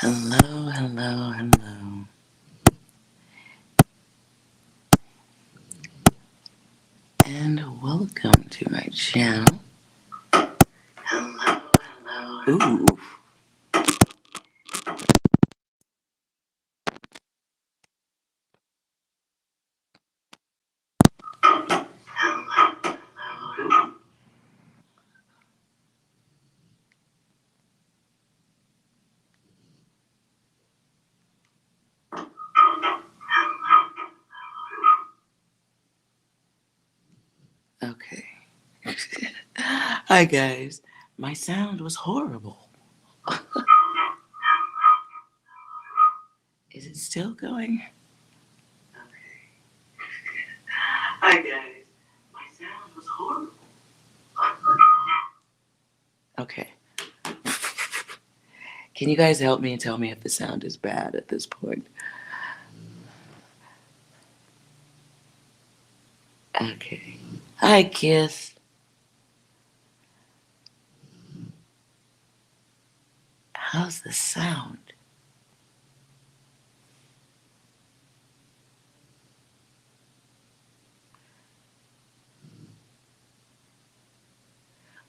Hello, hello, hello. And welcome to my channel. Hello, hello. Ooh. Okay. Hi, guys. My sound was horrible. Is it still going? Okay. Hi, guys. My sound was horrible. Okay. Can you guys help me and tell me if the sound is bad at this point? Okay. Hi, Kiss. How's the sound?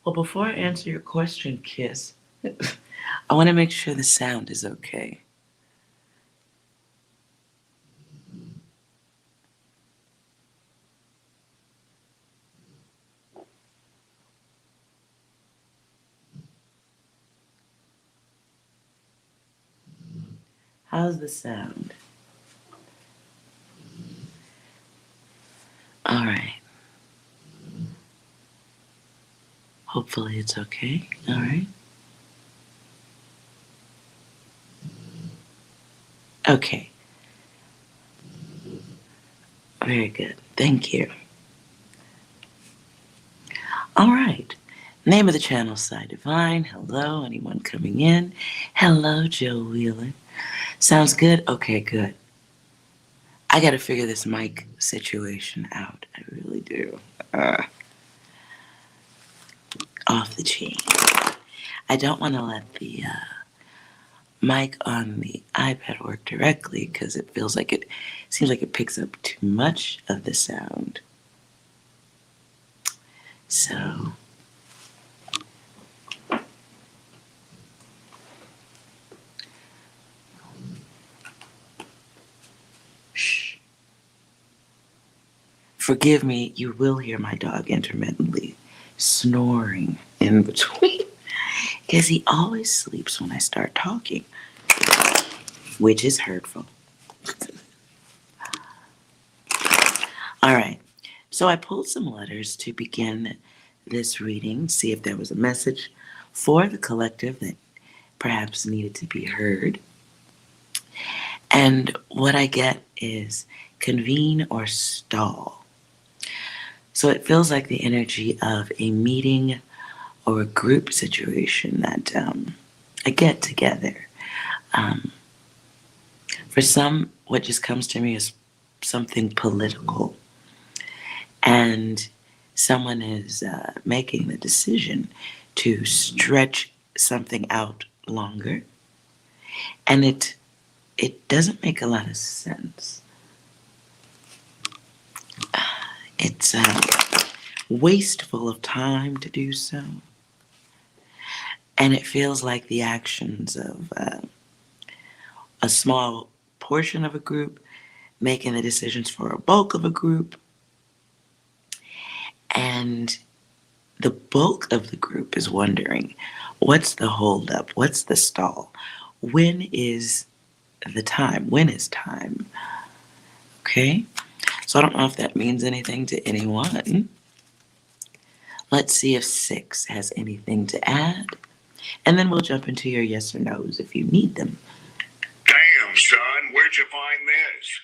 Well, before I answer your question, Kiss, I want to make sure the sound is okay. How's the sound? All right. Hopefully it's okay. All right. Okay. Very good. Thank you. All right. Name of the channel, Side Divine. Hello, anyone coming in? Hello, Joe Wheeler. Sounds good? Okay, good. I got to figure this mic situation out. I really do. Off the chain. I don't want to let the mic on the iPad work directly because it feels like it seems like it picks up too much of the sound. So shh. Forgive me, you will hear my dog intermittently snoring in between because he always sleeps when I start talking, which is hurtful. All right, so I pulled some letters to begin this reading, see if there was a message for the collective that perhaps needed to be heard. And what I get is convene or stall. So it feels like the energy of a meeting or a group situation that a get together. Um, for some, what just comes to me is something political, and someone is making the decision to stretch something out longer, and it doesn't make a lot of sense. It's wasteful of time to do so, and it feels like the actions of a small portion of a group making the decisions for a bulk of a group, and the bulk of the group is wondering, what's the holdup? What's the stall? When is the time? When is time? Okay? So I don't know if that means anything to anyone. Let's see if 6 has anything to add. And then we'll jump into your yes or no's if you need them. Damn, son, where'd you find this?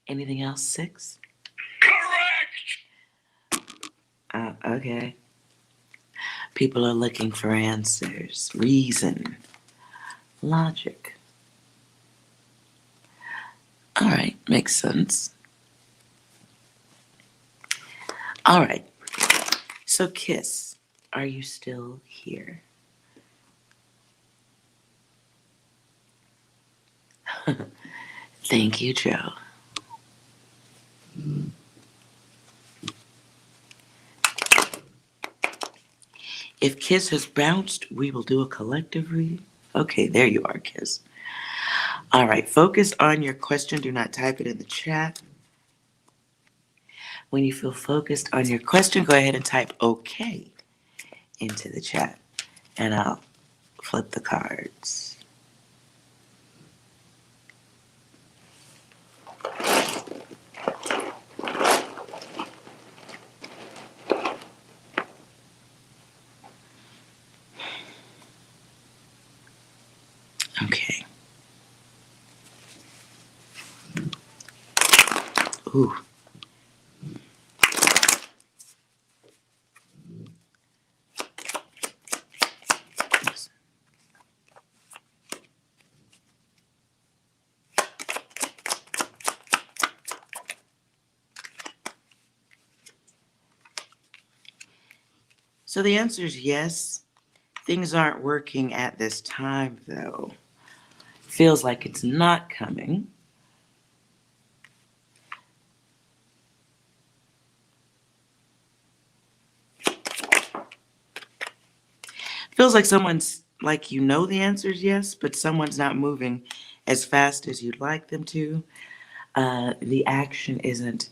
Anything else, 6? Correct! Okay. People are looking for answers, reason, logic. All right, makes sense. All right. So, Kiss, are you still here? Thank you, Joe. If Kiss has bounced, we will do a collective read. Okay, there you are, Kiss. All right, focus on your question. Do not type it in the chat. When you feel focused on your question, go ahead and type OK into the chat, and I'll flip the cards. Okay. Ooh. So the answer is yes. Things aren't working at this time, though. Feels like it's not coming. Feels like someone's like you know the answer is yes, but someone's not moving as fast as you'd like them to. The action isn't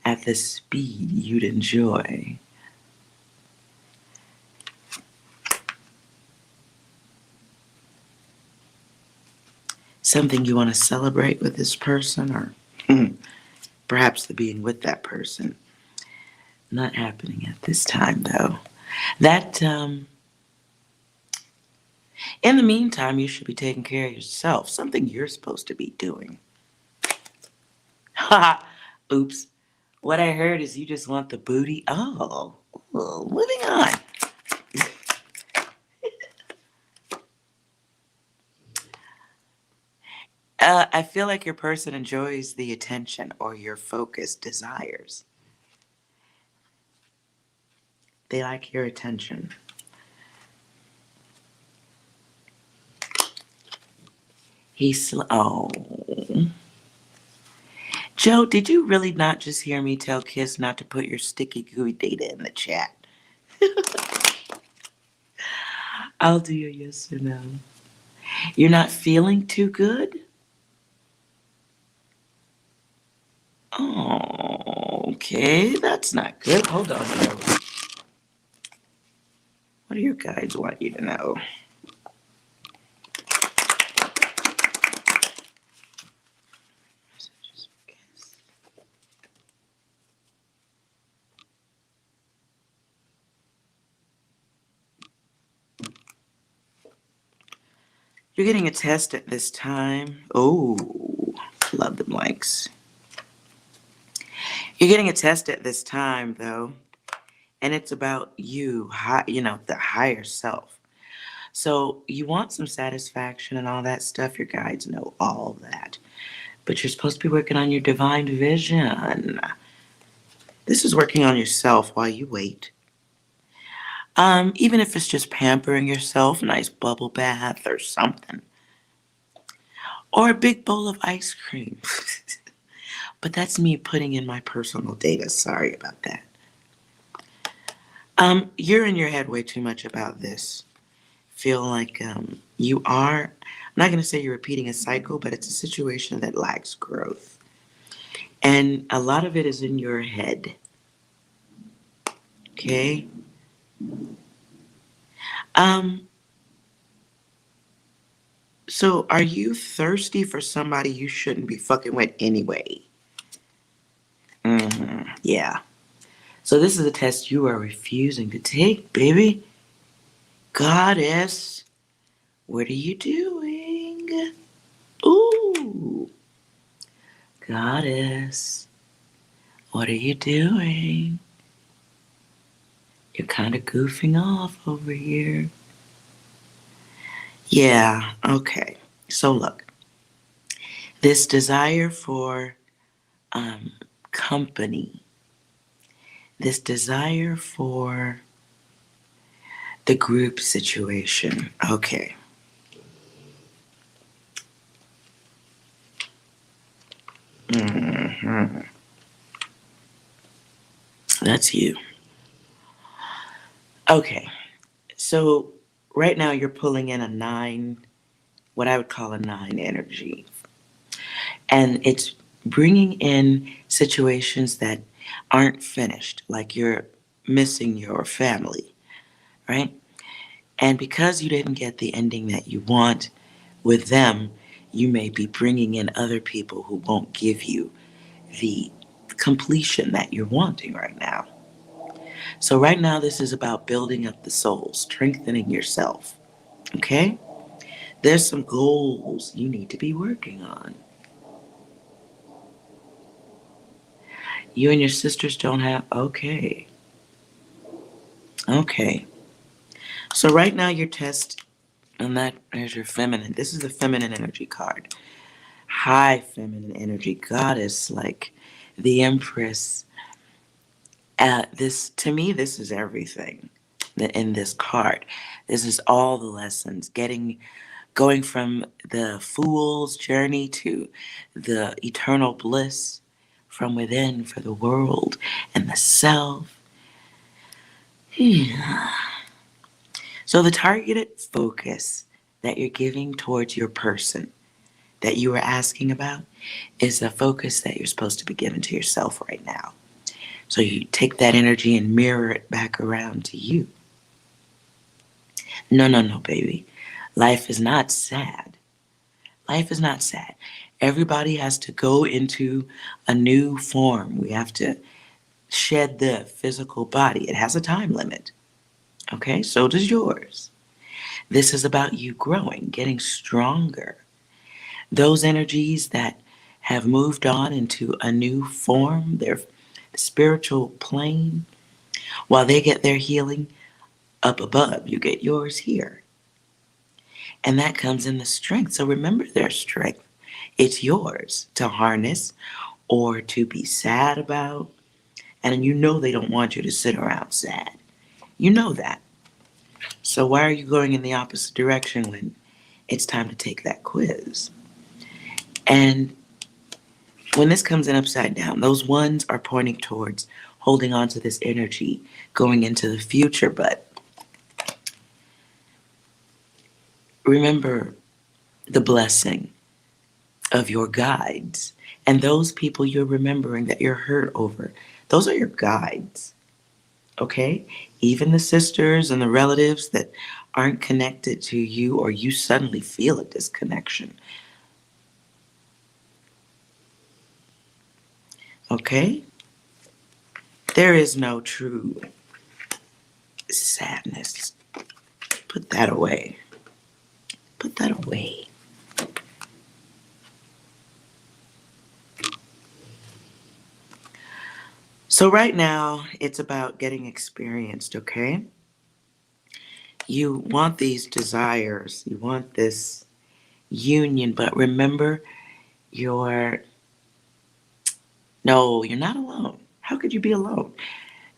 at the speed you'd enjoy. Something you want to celebrate with this person, or perhaps the being with that person. Not happening at this time, though. That, in the meantime, you should be taking care of yourself. Something you're supposed to be doing. Ha! Oops. What I heard is you just want the booty. Oh, moving on. I feel like your person enjoys the attention or your focused desires. They like your attention. Oh. Joe, did you really not just hear me tell Kiss not to put your sticky gooey data in the chat? I'll do your yes or no. You're not feeling too good? Oh, okay, that's not good. Hold on, Joe. What do your guides want you to know? You're getting a test at this time. Oh, love the blanks. You're getting a test at this time, though, and it's about you, the higher self. So you want some satisfaction and all that stuff. Your guides know all that. But you're supposed to be working on your divine vision. This is working on yourself while you wait. Even if it's just pampering yourself, nice bubble bath or something. Or a big bowl of ice cream. But that's me putting in my personal data. Sorry about that. You're in your head way too much about this. Feel like you are, I'm not going to say you're repeating a cycle, but it's a situation that lacks growth. And a lot of it is in your head. Okay? So are you thirsty for somebody you shouldn't be fucking with anyway? Yeah. So this is a test you are refusing to take, baby. Goddess, what are you doing? Ooh. Goddess, what are you doing? You're kind of goofing off over here. Yeah, okay. So look, this desire for company, this desire for the group situation. Okay. That's you. Okay. So right now you're pulling in a nine, what I would call a nine energy. And it's bringing in situations that aren't finished, like you're missing your family, right? And because you didn't get the ending that you want with them, you may be bringing in other people who won't give you the completion that you're wanting right now. So, right now, this is about building up the soul, strengthening yourself. Okay? There's some goals you need to be working on. You and your sisters don't have, okay. Okay. So, right now, your test, and that is your feminine. This is the feminine energy card. High feminine energy, goddess, like the empress. This, to me, this is everything in this card. This is all the lessons, going from the fool's journey to the eternal bliss from within for the world and the self. So the targeted focus that you're giving towards your person that you were asking about is the focus that you're supposed to be giving to yourself right now. So you take that energy and mirror it back around to you. No, no, no, baby. Life is not sad. Life is not sad. Everybody has to go into a new form. We have to shed the physical body. It has a time limit. Okay, so does yours. This is about you growing, getting stronger. Those energies that have moved on into a new form, their spiritual plane, while they get their healing up above, you get yours here. And that comes in the strength. So remember their strength. It's yours to harness or to be sad about. And you know they don't want you to sit around sad. You know that. So why are you going in the opposite direction when it's time to take that quiz? And when this comes in upside down, those ones are pointing towards holding on to this energy going into the future. But remember the blessing of your guides and those people you're remembering that you're hurt over. Those are your guides. Okay? Even the sisters and the relatives that aren't connected to you or you suddenly feel a disconnection. Okay? There is no true sadness. Put that away. Put that away. So right now, it's about getting experienced, okay? You want these desires, you want this union, but remember, you're no, you're not alone. How could you be alone?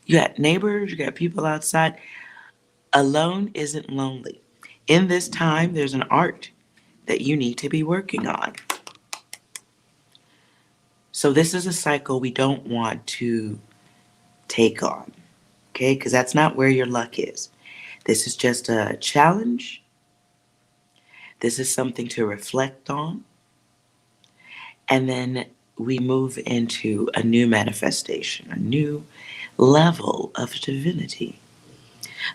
You got neighbors, you got people outside. Alone isn't lonely. In this time, there's an art that you need to be working on. So this is a cycle we don't want to take on, okay? Because that's not where your luck is. This is just a challenge. This is something to reflect on. And then we move into a new manifestation, a new level of divinity.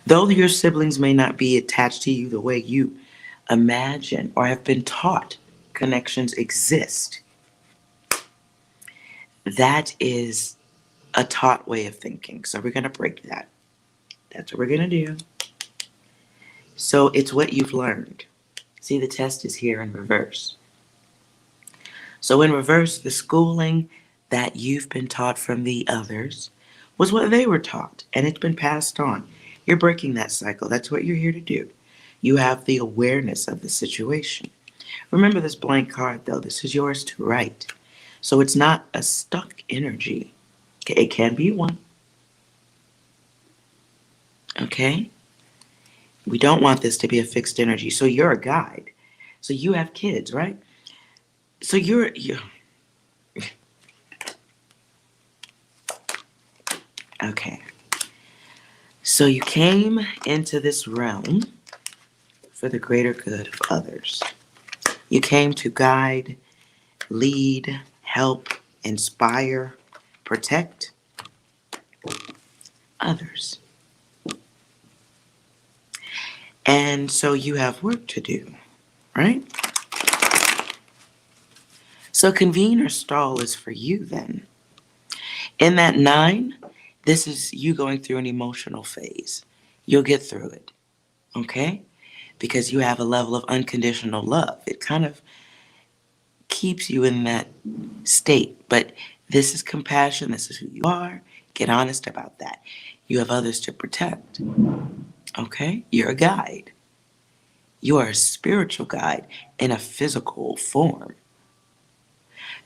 Though your siblings may not be attached to you the way you imagine or have been taught connections exist, that is a taught way of thinking. So we're going to break that. That's what we're going to do. So it's what you've learned. See, the test is here in reverse. So in reverse, the schooling that you've been taught from the others was what they were taught, and it's been passed on. You're breaking that cycle. That's what you're here to do. You have the awareness of the situation. Remember this blank card, though. This is yours to write. So it's not a stuck energy. Okay, it can be one. Okay? We don't want this to be a fixed energy. So you're a guide. So you have kids, right? So you're Okay. So you came into this realm for the greater good of others. You came to guide, lead, help, inspire, protect others. And so you have work to do, right? So convene or stall is for you then. In that 9, this is you going through an emotional phase. You'll get through it, okay? Because you have a level of unconditional love. It kind of keeps you in that state. But this is compassion. This is who you are. Get honest about that. You have others to protect, okay? You're a guide. You are a spiritual guide in a physical form.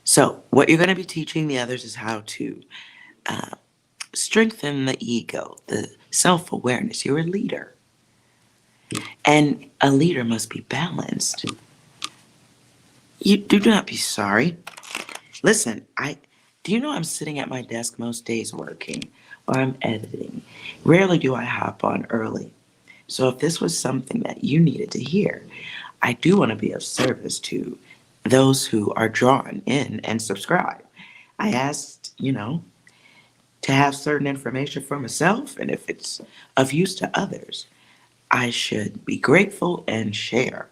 So, what you're going to be teaching the others is how to uh, strengthen the ego, the self awareness. You're a leader. And a leader must be balanced. You do not be sorry. Listen, do you know I'm sitting at my desk most days working or I'm editing? Rarely do I hop on early. So if this was something that you needed to hear, I do want to be of service to those who are drawn in and subscribe. I asked, to have certain information for myself, and if it's of use to others, I should be grateful and share.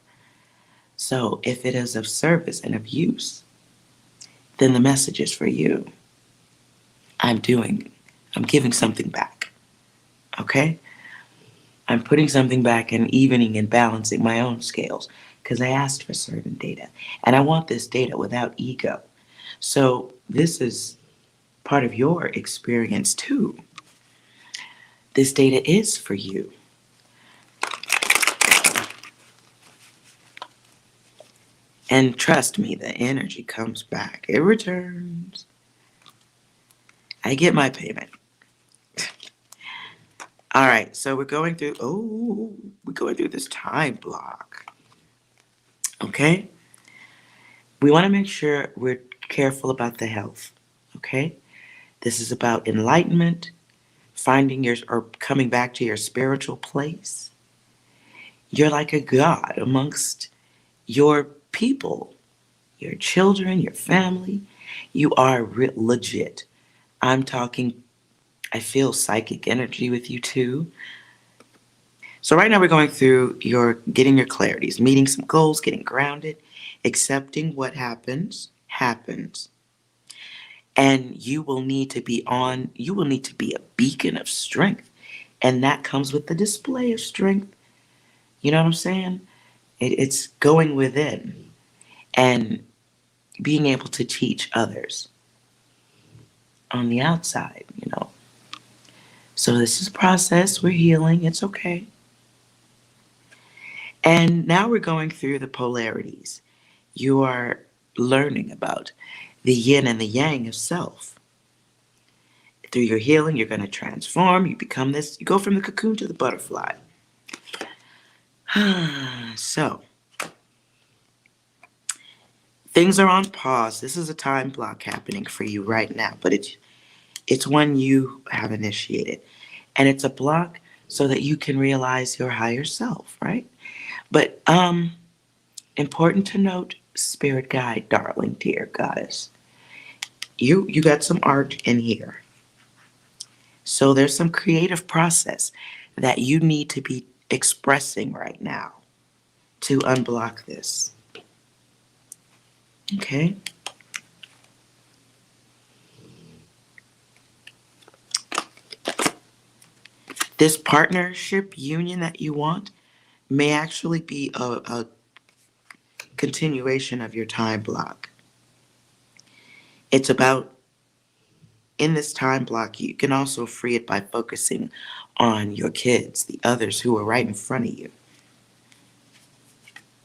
So if it is of service and of use, then the message is for you. I'm giving something back. Okay? I'm putting something back and evening and balancing my own scales because I asked for certain data. And I want this data without ego. So this is part of your experience too. This data is for you. And trust me, the energy comes back. It returns. I get my payment. All right, so we're going through this time block. Okay? We want to make sure we're careful about the health. Okay? This is about enlightenment, finding or coming back to your spiritual place. You're like a god amongst your people, your children, your family. You are legit. I'm talking, I feel psychic energy with you too. So right now we're going through getting your clarities, meeting some goals, getting grounded, accepting what happens. And you will need to be a beacon of strength. And that comes with the display of strength. You know what I'm saying? It's going within and being able to teach others on the outside. So this is a process. We're healing. It's okay. And now we're going through the polarities. You are learning about the yin and the yang of self. Through your healing, you're going to transform. You become this. You go from the cocoon to the butterfly. So, things are on pause. This is a time block happening for you right now, but it's one you have initiated. And it's a block so that you can realize your higher self, right? But important to note, spirit guide, darling, dear goddess. You got some art in here. So there's some creative process that you need to be expressing right now to unblock this. Okay? This partnership union that you want may actually be a continuation of your time block. It's about, in this time block, you can also free it by focusing on your kids, the others who are right in front of you.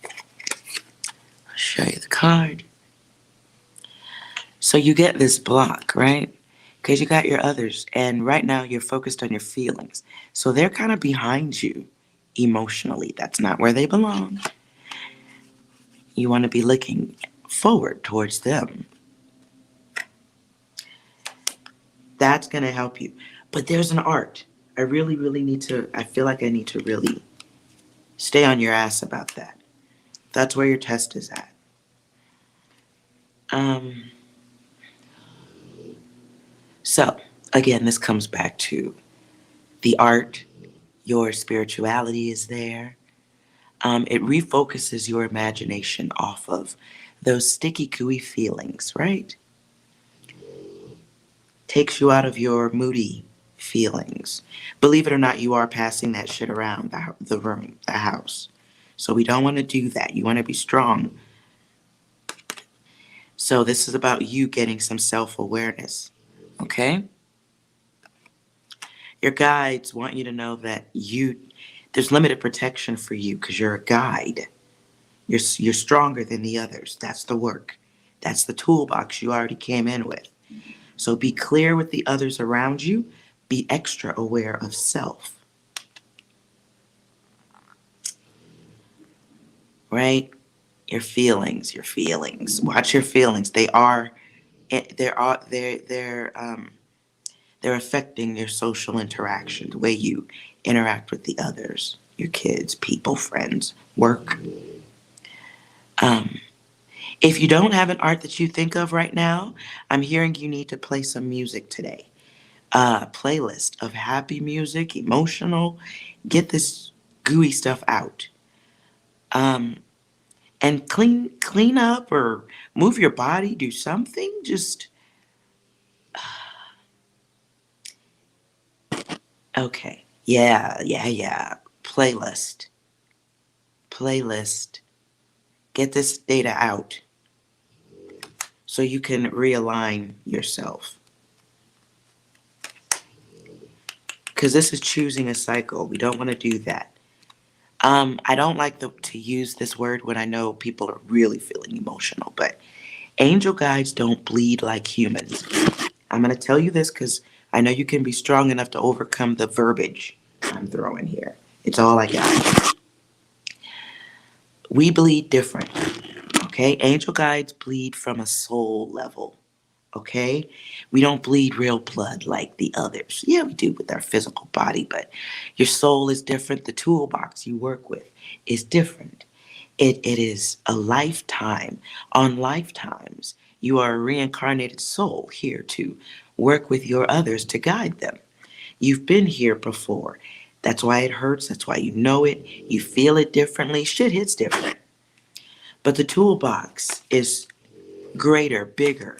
I'll show you the card. So you get this block, right? Because you got your others, and right now you're focused on your feelings. So they're kind of behind you emotionally. That's not where they belong. You want to be looking forward towards them. That's going to help you. But there's an art. I really, really need to, I feel like I need to really stay on your ass about that. That's where your test is at. Um, so, again, this comes back to the art, your spirituality is there. It refocuses your imagination off of those sticky, gooey feelings, right? Takes you out of your moody feelings. Believe it or not, you are passing that shit around the room, the house. So we don't want to do that. You want to be strong. So this is about you getting some self-awareness, okay? Your guides want you to know that there's limited protection for you because you're a guide. You're stronger than the others. That's the work. That's the toolbox you already came in with. So be clear with the others around you. Be extra aware of self, right? Your feelings, your feelings. Watch your feelings. They're affecting your social interaction, the way you interact with the others, your kids, people, friends, work. Um, if you don't have an art that you think of right now, I'm hearing you need to play some music today. A playlist of happy music, emotional. Get this gooey stuff out. Um, and clean up or move your body, do something. Just okay. Yeah. Playlist. Playlist. Get this data out so you can realign yourself. Because this is choosing a cycle. We don't want to do that. I don't like to use this word when I know people are really feeling emotional, but angel guides don't bleed like humans. I'm going to tell you this because I know you can be strong enough to overcome the verbiage I'm throwing here. It's all I got. We bleed different, okay? Angel guides bleed from a soul level, okay? We don't bleed real blood like the others. Yeah, we do with our physical body, but your soul is different. The toolbox you work with is different. It is a lifetime on lifetimes. You are a reincarnated soul here to work with your others to guide them. You've been here before. That's why it hurts. That's why you know it. You feel it differently. Shit hits different. But the toolbox is greater, bigger.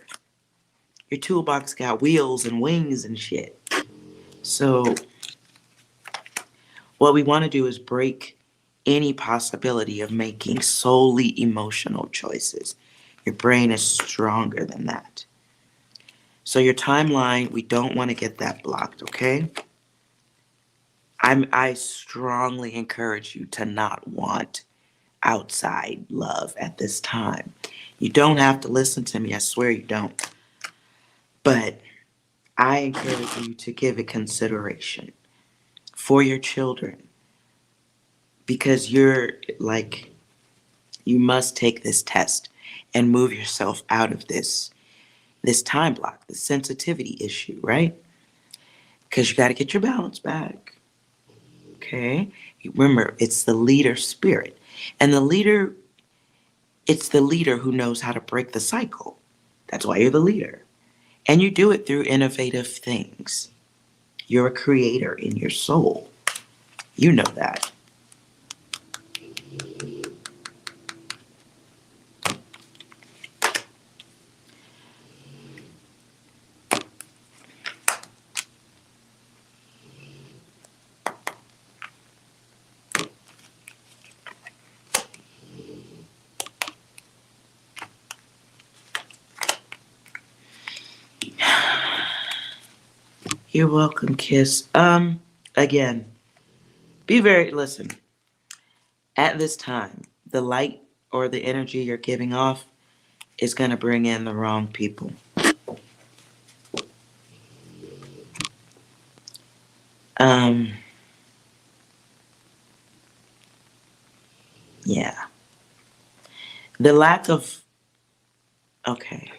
Your toolbox got wheels and wings and shit. So what we want to do is break any possibility of making solely emotional choices. Your brain is stronger than that. So your timeline, we don't want to get that blocked, okay? I strongly encourage you to not want outside love at this time. You don't have to listen to me, I swear you don't. But I encourage you to give it consideration for your children because you must take this test and move yourself out of this time block, the sensitivity issue, right? Because you got to get your balance back. Okay? Remember, it's the leader spirit. And it's the leader who knows how to break the cycle. That's why you're the leader. And you do it through innovative things. You're a creator in your soul. You know that. You're welcome, Kiss. Again, listen, at this time, the light or the energy you're giving off is going to bring in the wrong people. Um, yeah. The lack of, okay.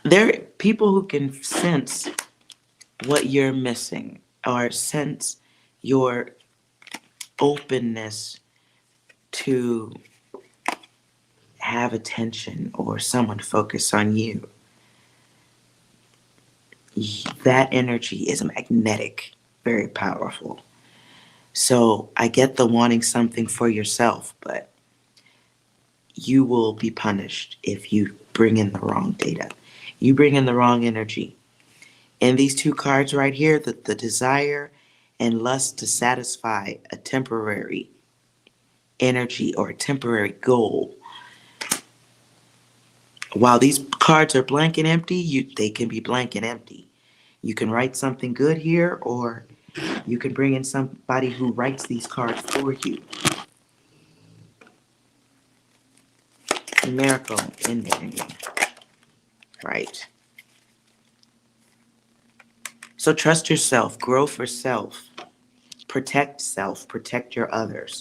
There are people who can sense what you're missing or sense your openness to have attention or someone focus on you. That energy is magnetic, very powerful. So I get the wanting something for yourself, but you will be punished if you bring in the wrong data. You bring in the wrong energy. And these two cards right here, the desire and lust to satisfy a temporary energy or a temporary goal. While these cards are blank and empty, they can be blank and empty. You can write something good here, or you can bring in somebody who writes these cards for you. Miracle ending. Right. So trust yourself, grow for self, protect your others.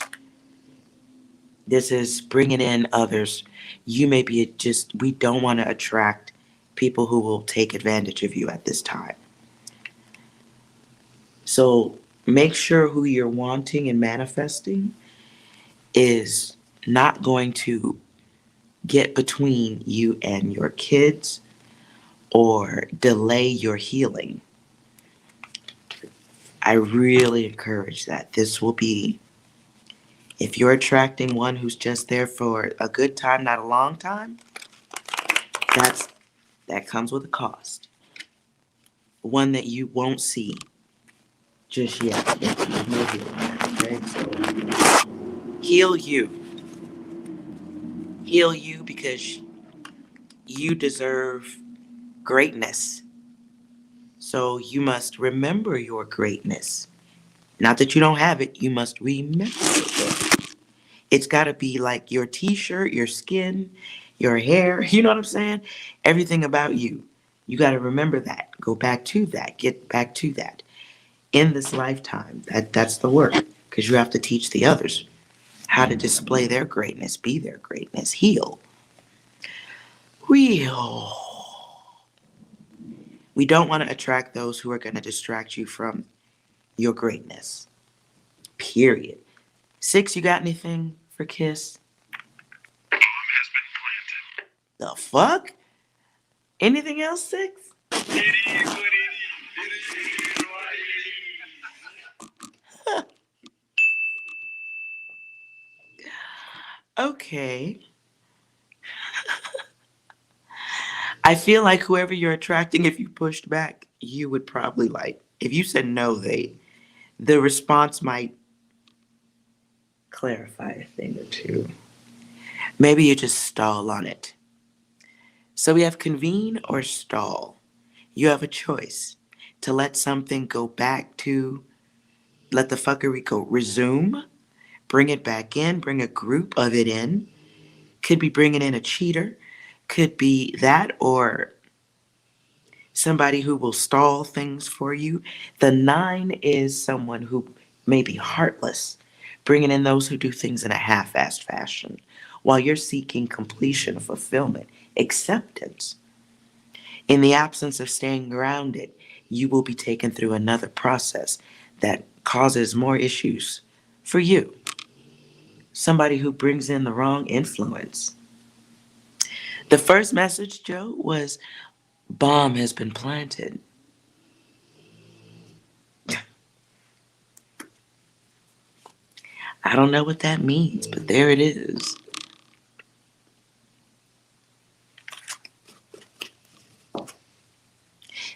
This is bringing in others. You may be we don't want to attract people who will take advantage of you at this time. So make sure who you're wanting and manifesting is not going to get between you and your kids or delay your healing. I really encourage that. This will be, if you're attracting one who's just there for a good time, not a long time, that comes with a cost. One that you won't see just yet. There's no healing. Okay? So heal you. Heal you because you deserve greatness. So you must remember your greatness. Not that you don't have it, you must remember it. It's got to be like your t-shirt, your skin, your hair. You know what I'm saying? Everything about you. You got to remember that. Go back to that. Get back to that. In this lifetime, that's the work. Because you have to teach the others how to display their greatness, be their greatness, heal. Heal. We don't want to attract those who are going to distract you from your greatness. Period. 6, you got anything for Kiss? Bomb has been planted. The fuck? Anything else, 6? It is what it is. It is what it is. Okay. I feel like whoever you're attracting, if you pushed back, you would probably like. If you said no, the response might clarify a thing or two. Maybe you just stall on it. So we have convene or stall. You have a choice to let something go back to, let the fuckery go, resume, bring it back in, bring a group of it in. Could be bringing in a cheater, could be that, or somebody who will stall things for you. The 9 is someone who may be heartless, bringing in those who do things in a half-assed fashion while you're seeking completion, fulfillment, acceptance. In the absence of staying grounded, you will be taken through another process that causes more issues for you. Somebody who brings in the wrong influence. The first message, Joe, was bomb has been planted. I don't know what that means, but there it is.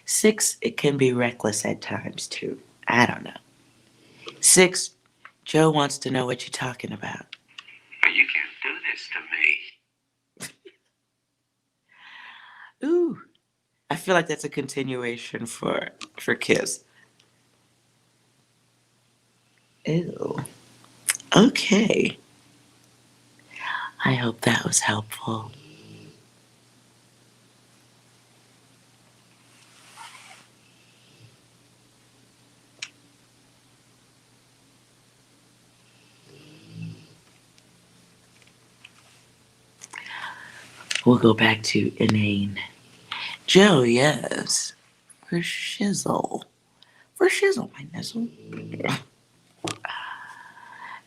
Six, it can be reckless at times too. I don't know. 6, Joe wants to know what you're talking about. You can't do this to me. Ooh, I feel like that's a continuation for Kiss. Ew. Okay. I hope that was helpful. We'll go back to inane. Joe, yes. For shizzle. For shizzle, my nizzle.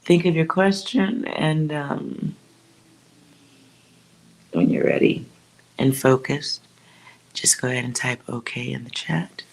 Think of your question, and when you're ready and focused, just go ahead and type OK in the chat.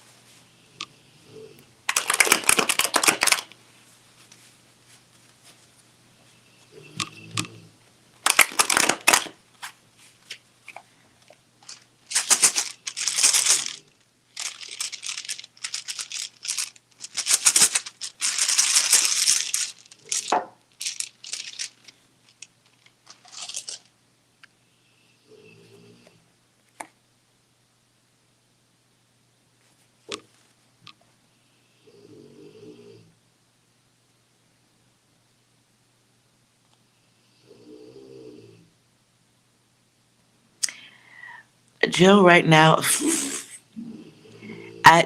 Joe, right now,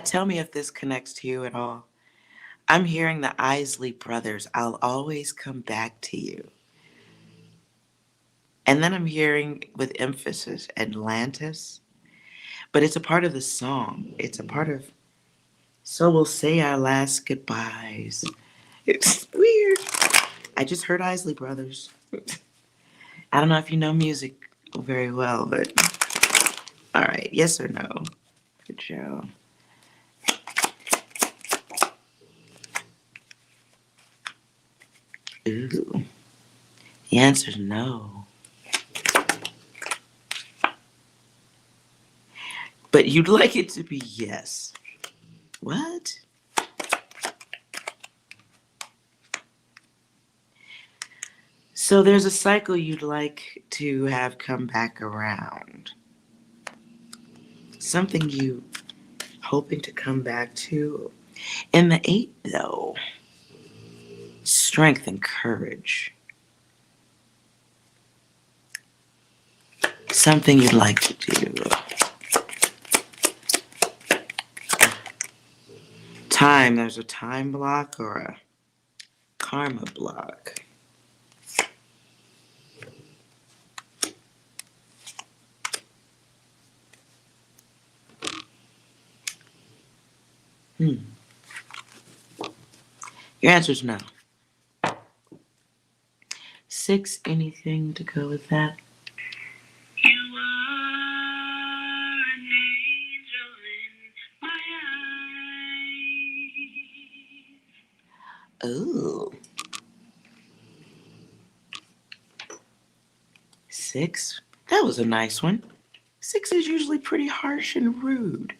tell me if this connects to you at all. I'm hearing the Isley Brothers, I'll always come back to you. And then I'm hearing with emphasis Atlantis, but it's a part of the song. It's a part of, so we'll say our last goodbyes. It's weird. I just heard Isley Brothers. I don't know if you know music very well, but all right, yes or no? Good Joe. Ooh, the answer's no. But you'd like it to be yes. What? So there's a cycle you'd like to have come back around. Something you hoping to come back to. In the 8, though, strength and courage. Something you'd like to do. Time, there's a time block or a karma block. Your answer's no. 6, anything to go with that? You are an angel in my eyes. Ooh. 6, that was a nice one. 6 is usually pretty harsh and rude.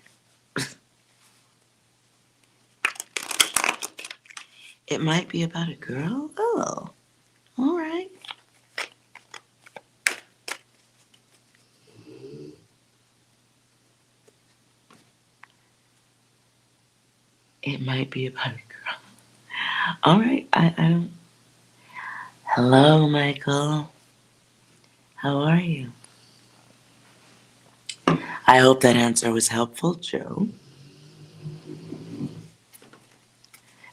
It might be about a girl? Oh, all right. It might be about a girl. All right, I don't. Hello, Michael. How are you? I hope that answer was helpful, Joe.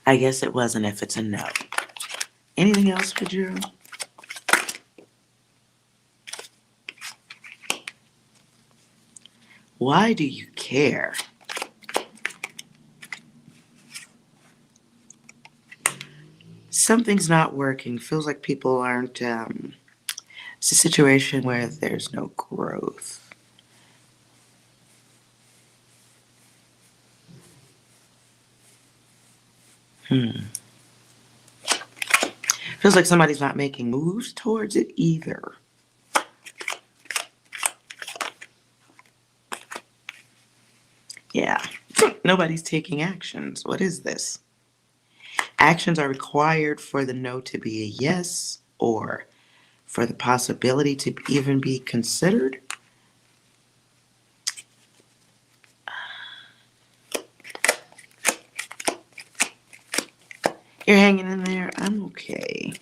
I guess it wasn't if it's a no. Anything else for Joe? Why do you care? Something's not working. Feels like people aren't. It's a situation where there's no growth. Feels like somebody's not making moves towards it either. Yeah, nobody's taking actions. What is this? Actions are required for the no to be a yes or for the possibility to even be considered. You're hanging in there. I'm okay.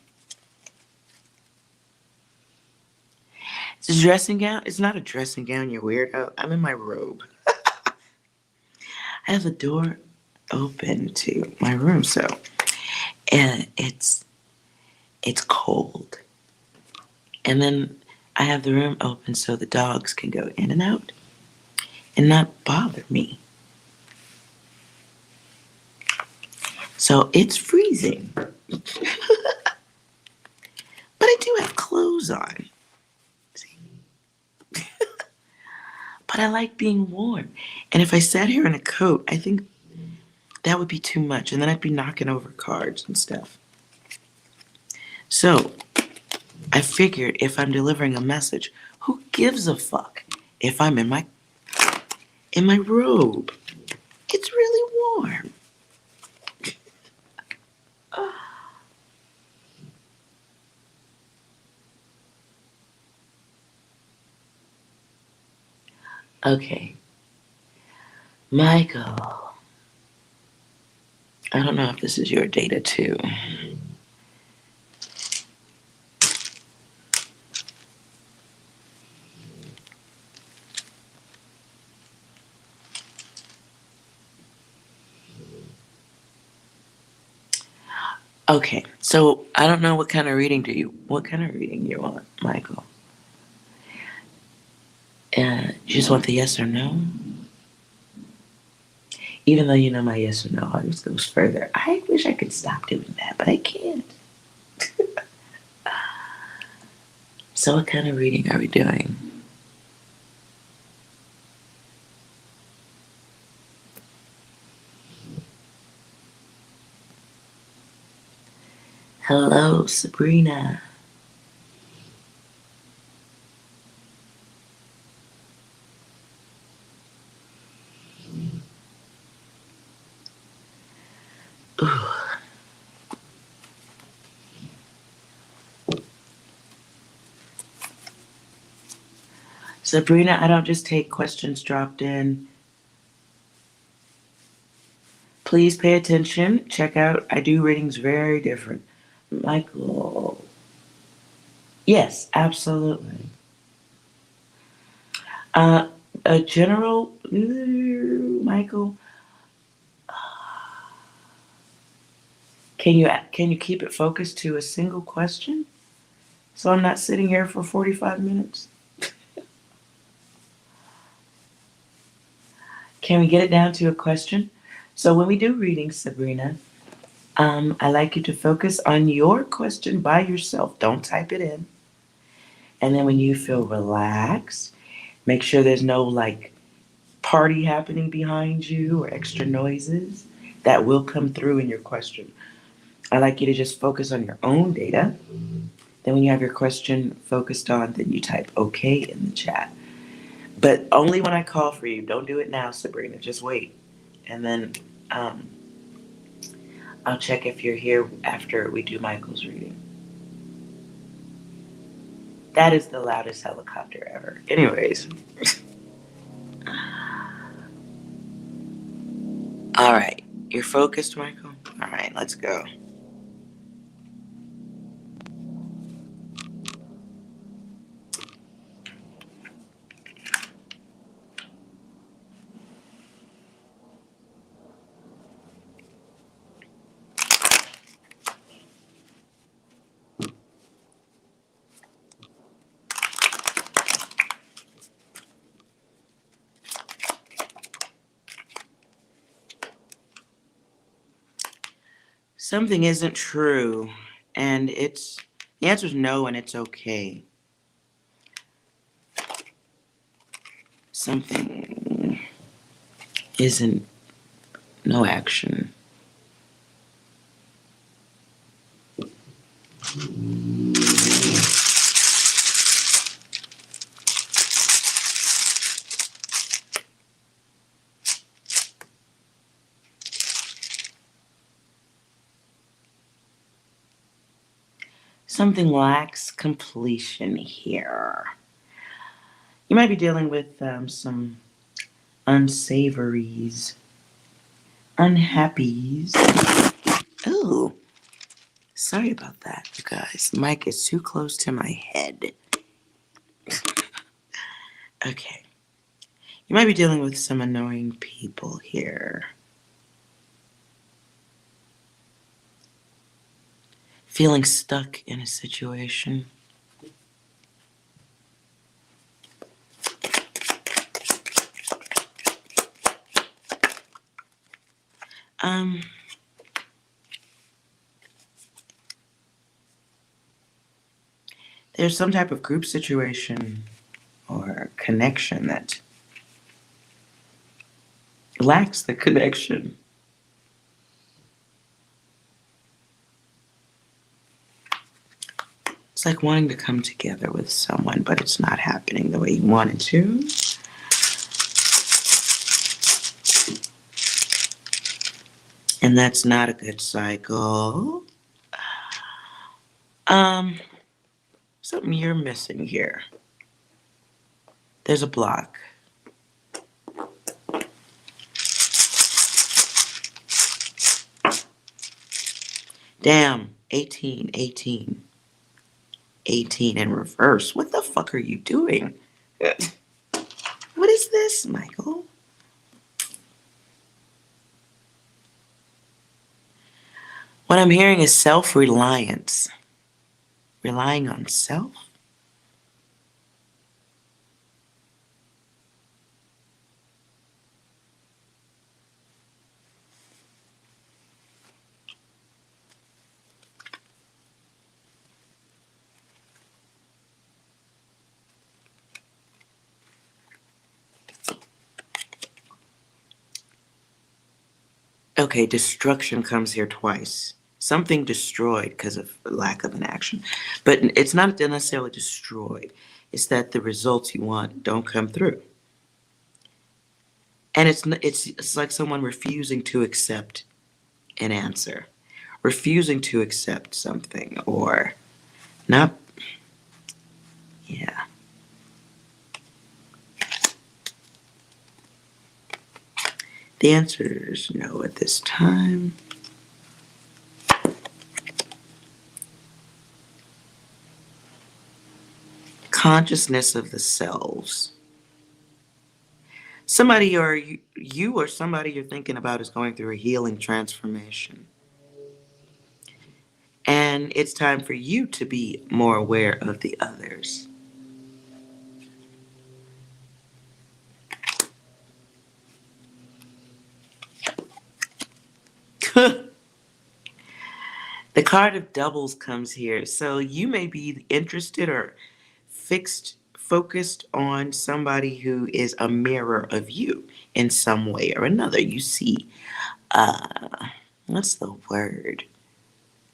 It's a dressing gown. It's not a dressing gown, you weirdo. I'm in my robe. I have the door open to my room, so and it's cold. And then I have the room open so the dogs can go in and out. and not bother me. So it's freezing. But I do have clothes on. See? But I like being warm. And if I sat here in a coat, I think that would be too much. And then I'd be knocking over cards and stuff. So I figured if I'm delivering a message, who gives a fuck if I'm in my robe? It's really warm. Okay. Michael. I don't know if this is your data too. Okay, so I don't know what kind of reading you want, Michael? You just want the yes or no? Even though you know my yes or no always goes further. I wish I could stop doing that, but I can't. So what kind of reading are we doing? Hello, Sabrina. Ooh. Sabrina, I don't just take questions dropped in. Please pay attention. Check out, I do readings very different. Michael. Yes, absolutely. A general, Michael, can you keep it focused to a single question? So I'm not sitting here for 45 minutes. Can we get it down to a question? So when we do readings, Sabrina, I like you to focus on your question by yourself. Don't type it in. And then when you feel relaxed, make sure there's no like party happening behind you or extra noises that will come through in your question. I like you to just focus on your own data. Then when you have your question focused on, then you type okay in the chat. But only when I call for you. Don't do it now, Sabrina. Just wait. And then I'll check if you're here after we do Michael's reading. That is the loudest helicopter ever. Anyways. All right. You're focused, Michael? All right, let's go. Something isn't true, and the answer is no, and it's okay. Something isn't no action. Something lacks completion here. You might be dealing with some unsavories, unhappies. Oh, sorry about that, you guys. The mic is too close to my head. Okay. You might be dealing with some annoying people here. Feeling stuck in a situation. Um, there's some type of group situation or connection that lacks the connection. It's like wanting to come together with someone, but it's not happening the way you want it to. And that's not a good cycle. Um, Something you're missing here. There's a block. Damn, 18, 18, 18 in reverse. What the fuck are you doing? What is this, Michael? What I'm hearing is self-reliance. Relying on self? Okay, destruction comes here twice. Something destroyed because of lack of an action. But it's not necessarily destroyed. It's that the results you want don't come through. And it's like someone refusing to accept an answer, refusing to accept something, or not. Yeah. The answer is no at this time. Consciousness of the selves. Somebody or you or somebody you're thinking about is going through a healing transformation. And it's time for you to be more aware of the others. The card of doubles comes here. So you may be interested or focused on somebody who is a mirror of you in some way or another. You see, what's the word?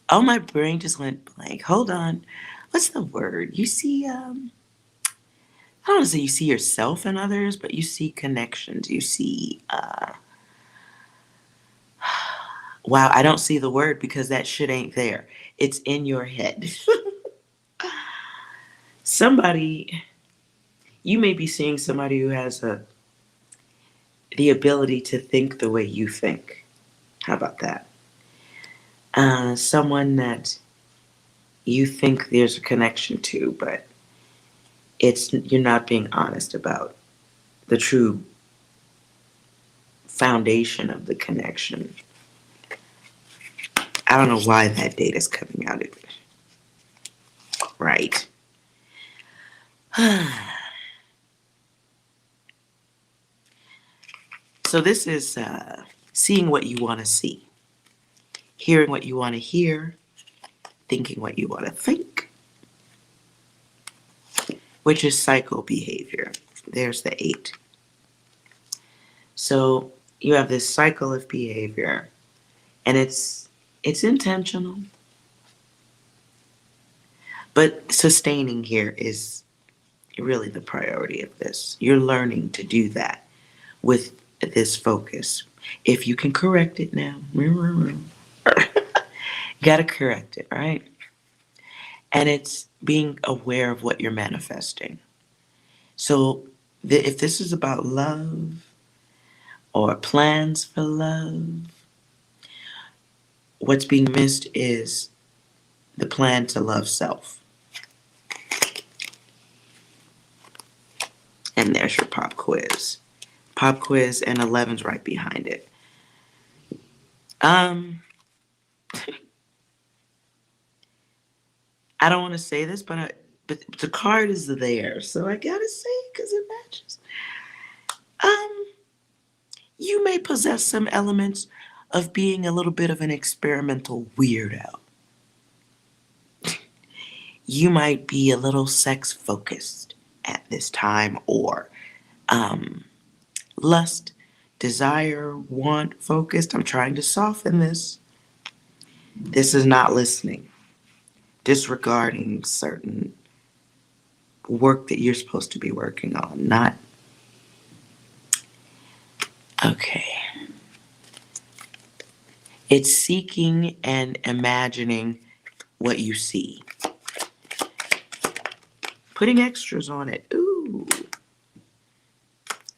Oh, my brain just went blank. Hold on. What's the word? You see, I don't want to say you see yourself in others, but you see connections. You see, wow, I don't see the word because that shit ain't there. It's in your head. Somebody, you may be seeing somebody who has the ability to think the way you think. How about that? Someone that you think there's a connection to, but you're not being honest about the true foundation of the connection. I don't know why that date is coming out. Right. So this is seeing what you want to see, hearing what you want to hear, thinking what you want to think, which is cycle behavior. There's the 8. So you have this cycle of behavior, and it's intentional. But sustaining here is really the priority of this. You're learning to do that with this focus. If you can correct it now, you gotta correct it, right? And it's being aware of what you're manifesting. So if this is about love or plans for love, what's being missed is the plan to love self. And there's your pop quiz. Pop quiz and 11's right behind it. I don't want to say this, but the card is there, so I gotta say it because it matches. You may possess some elements of being a little bit of an experimental weirdo. You might be a little sex focused at this time, or um, lust, desire, want focused. I'm trying to soften this. This is not listening, disregarding certain work that you're supposed to be working on. Not okay. It's seeking and imagining what you see, putting extras on it. Ooh.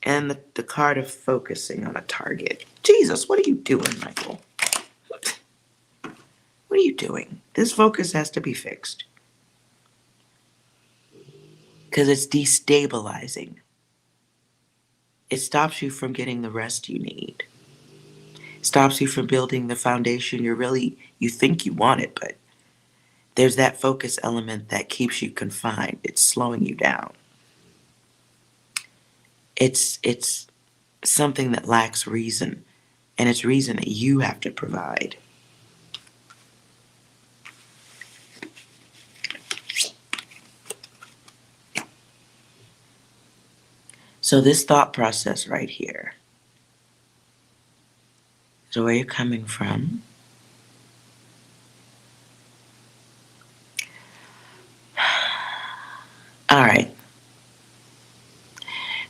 And the card of focusing on a target. Jesus, what are you doing, Michael? What are you doing? This focus has to be fixed. Because it's destabilizing. It stops you from getting the rest you need. It stops you from building the foundation you think you want it, but there's that focus element that keeps you confined. It's slowing you down. It's something that lacks reason, and it's reason that you have to provide. So this thought process right here is where you're coming from. All right.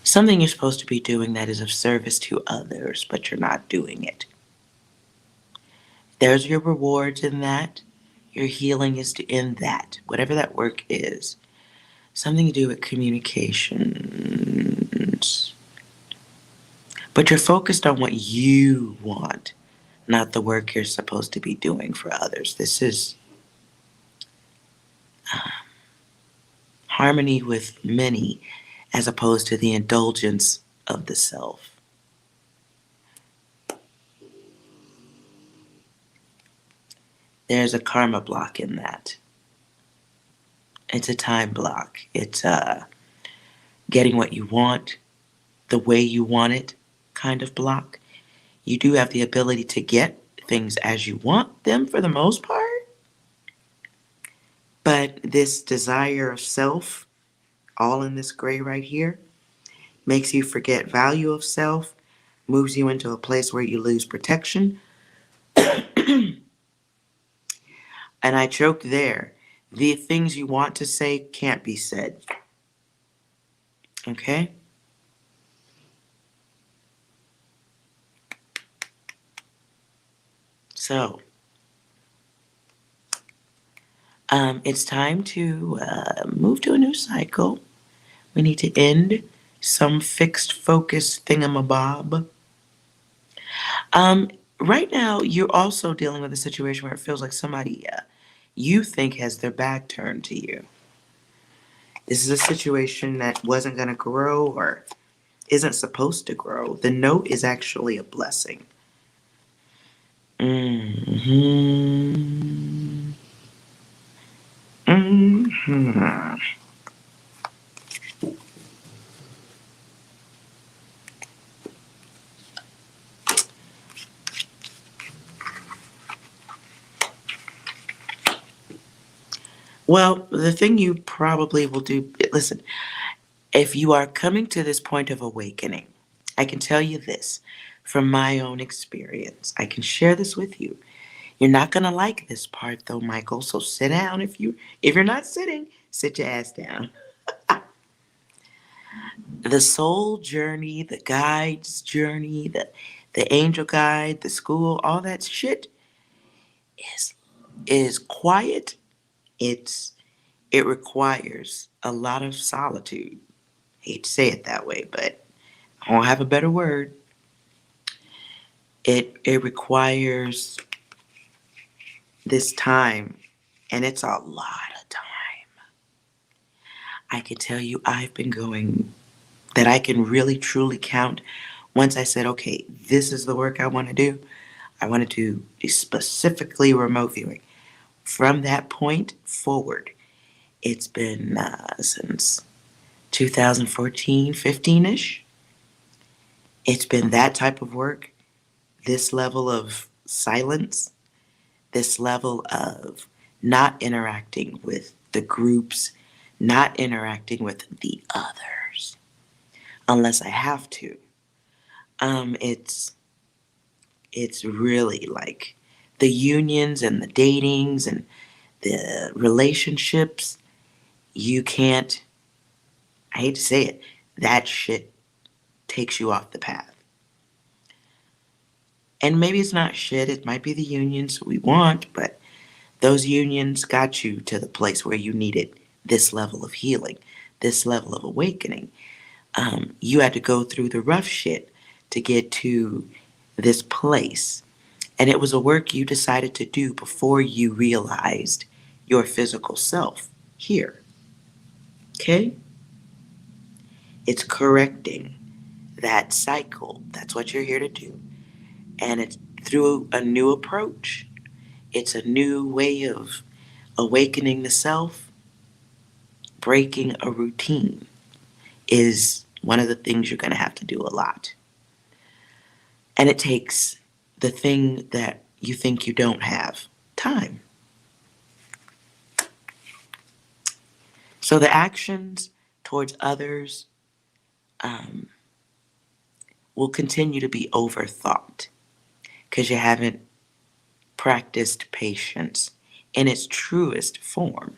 Something you're supposed to be doing that is of service to others, but you're not doing it. There's your rewards in that. Your healing is in that. Whatever that work is. Something to do with communications. But you're focused on what you want, not the work you're supposed to be doing for others. This is harmony with many as opposed to the indulgence of the self. There's a karma block in that. It's a time block. It's getting what you want, the way you want it kind of block. You do have the ability to get things as you want them for the most part. But this desire of self, all in this gray right here, makes you forget value of self, moves you into a place where you lose protection. And I choked there. The things you want to say can't be said. Okay? So, it's time to move to a new cycle. We need to end some fixed focus thingamabob. Right now, you're also dealing with a situation where it feels like somebody you think has their back turned to you. This is a situation that wasn't going to grow or isn't supposed to grow. The note is actually a blessing. Mm-hmm. Mm-hmm. Well, the thing you probably will do, listen, if you are coming to this point of awakening, I can tell you this from my own experience. I can share this with you. You're not going to like this part though, Michael, so sit down. If you're not sitting, sit your ass down. The soul journey, the guide's journey, the angel guide, the school, all that shit is quiet. It requires a lot of solitude. I hate to say it that way, but I don't have a better word. It requires this time, and it's a lot of time. I can tell you I've been going that I can really truly count once I said, okay, this is the work I want to do. I want to do specifically remote viewing. From that point forward, it's been since 2014, 15-ish. It's been that type of work, this level of silence, this level of not interacting with the groups, not interacting with the others, unless I have to. It's really like the unions and the datings and the relationships. You can't. I hate to say it. That shit takes you off the path. And maybe it's not shit. It might be the unions we want, but those unions got you to the place where you needed this level of healing, this level of awakening. You had to go through the rough shit to get to this place. And it was a work you decided to do before you realized your physical self here. Okay? It's correcting that cycle. That's what you're here to do. And it's through a new approach. It's a new way of awakening the self. Breaking a routine is one of the things you're going to have to do a lot. And it takes the thing that you think you don't have, time. So the actions towards others will continue to be overthought because you haven't practiced patience in its truest form.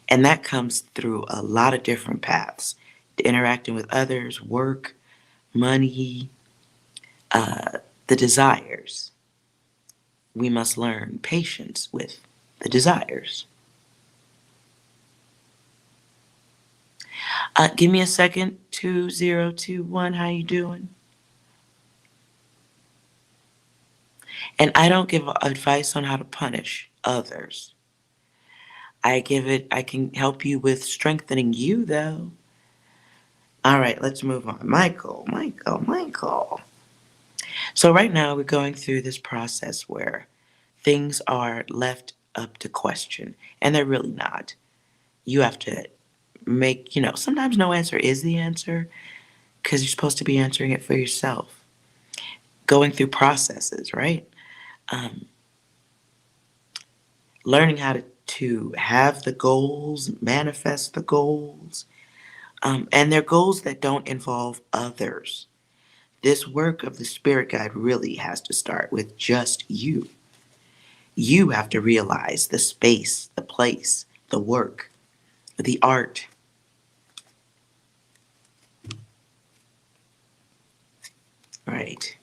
And that comes through a lot of different paths. Interacting with others, work, money, the desires. We must learn patience with the desires. Give me a second. 2021. How you doing? And I don't give advice on how to punish others. I can help you with strengthening you though. All right, let's move on. Michael. So right now we're going through this process where things are left up to question, and they're really not. You have to make, sometimes no answer is the answer because you're supposed to be answering it for yourself. Going through processes, right? Learning how to have the goals, manifest the goals, and they're goals that don't involve others. This work of the spirit guide really has to start with just you. You have to realize the space, the place, the work, the art. Right.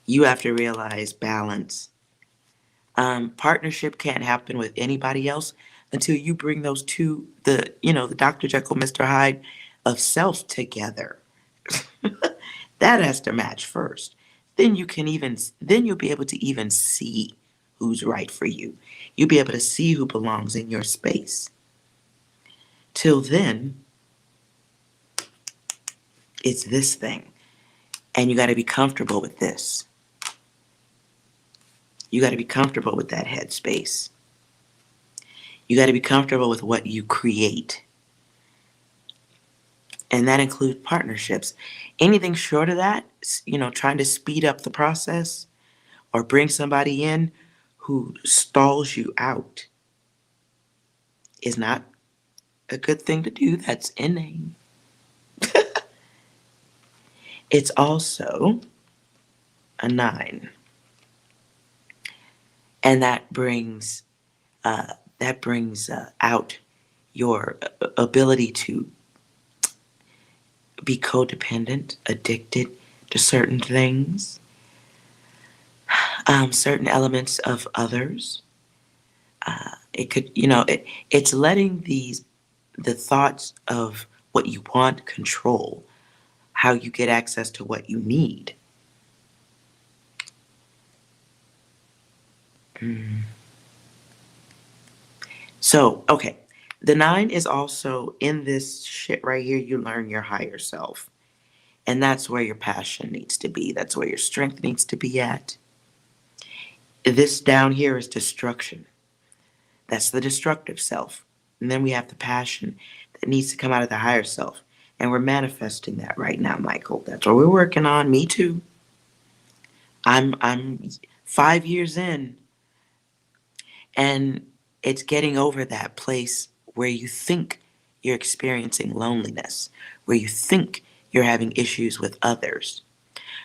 You have to realize balance. Partnership can't happen with anybody else until you bring those two, the Dr. Jekyll, Mr. Hyde of self together. That has to match first. Then you'll be able to even see who's right for you. You'll be able to see who belongs in your space. Till then, it's this thing. And you got to be comfortable with this. You got to be comfortable with that headspace. You got to be comfortable with what you create. And that includes partnerships. Anything short of that, trying to speed up the process or bring somebody in who stalls you out is not a good thing to do. That's inane. It's also a 9. And that brings out your ability to be codependent, addicted to certain things, certain elements of others. It could, it's letting the thoughts of what you want control how you get access to what you need. So, okay. The 9 is also in this shit right here. You learn your higher self. And that's where your passion needs to be. That's where your strength needs to be at. This down here is destruction. That's the destructive self. And then we have the passion that needs to come out of the higher self. And we're manifesting that right now, Michael. That's what we're working on. Me too. I'm 5 years in, and it's getting over that place where you think you're experiencing loneliness, where you think you're having issues with others,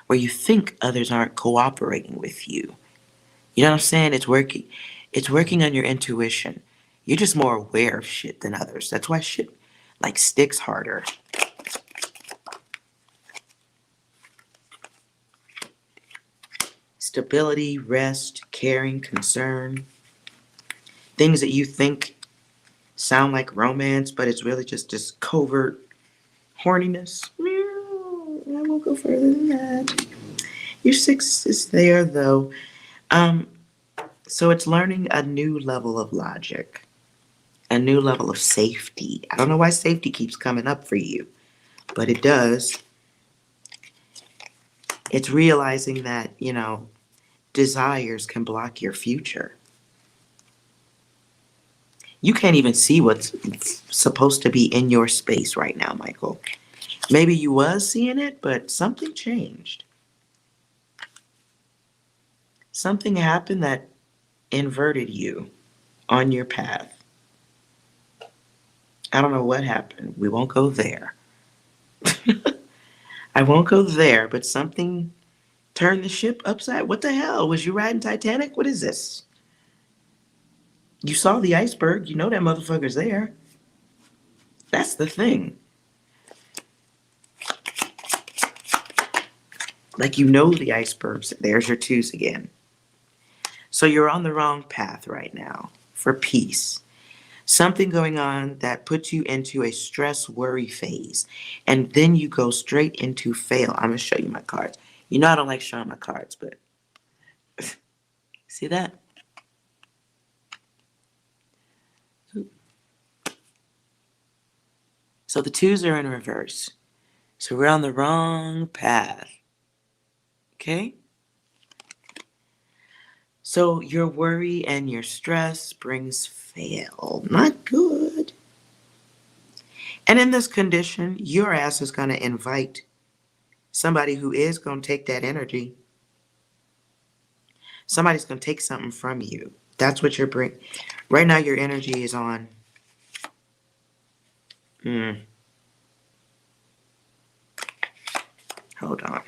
where you think others aren't cooperating with you. You know what I'm saying? It's working. It's working on your intuition. You're just more aware of shit than others. That's why shit like sticks harder. Stability, rest, caring, concern, things that you think sound like romance, but it's really just this covert horniness. I won't go further than that. Your six is there though. Um, so it's learning a new level of logic, a new level of safety. I don't know why safety keeps coming up for you, but it does. It's realizing that, desires can block your future. You can't even see what's supposed to be in your space right now, Michael. Maybe you was seeing it, but something changed. Something happened that inverted you on your path. I don't know what happened. We won't go there. I won't go there, but something turned the ship upside. What the hell? Was you riding Titanic? What is this? You saw the iceberg. You know that motherfucker's there. That's the thing. Like you know the icebergs. There's your twos again. So you're on the wrong path right now for peace. Something going on that puts you into a stress worry phase. And then you go straight into fail. I'm going to show you my cards. You know I don't like showing my cards, but see that? So the twos are in reverse. So we're on the wrong path. Okay? So your worry and your stress brings fail. Not good. And in this condition, your ass is going to invite somebody who is going to take that energy. Somebody's going to take something from you. That's what you're bringing. Right now, your energy is on. Hold on.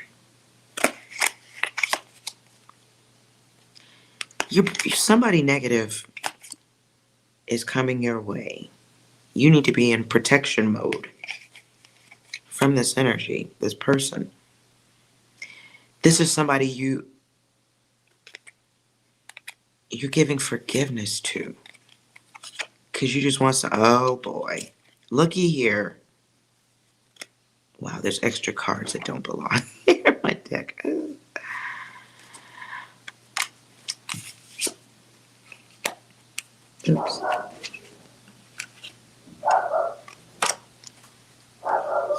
Somebody negative is coming your way. You need to be in protection mode from this energy, this person. This is somebody you're giving forgiveness to. Because you just want to, oh boy. Looky here. Wow, there's extra cards that don't belong in my deck. Oops.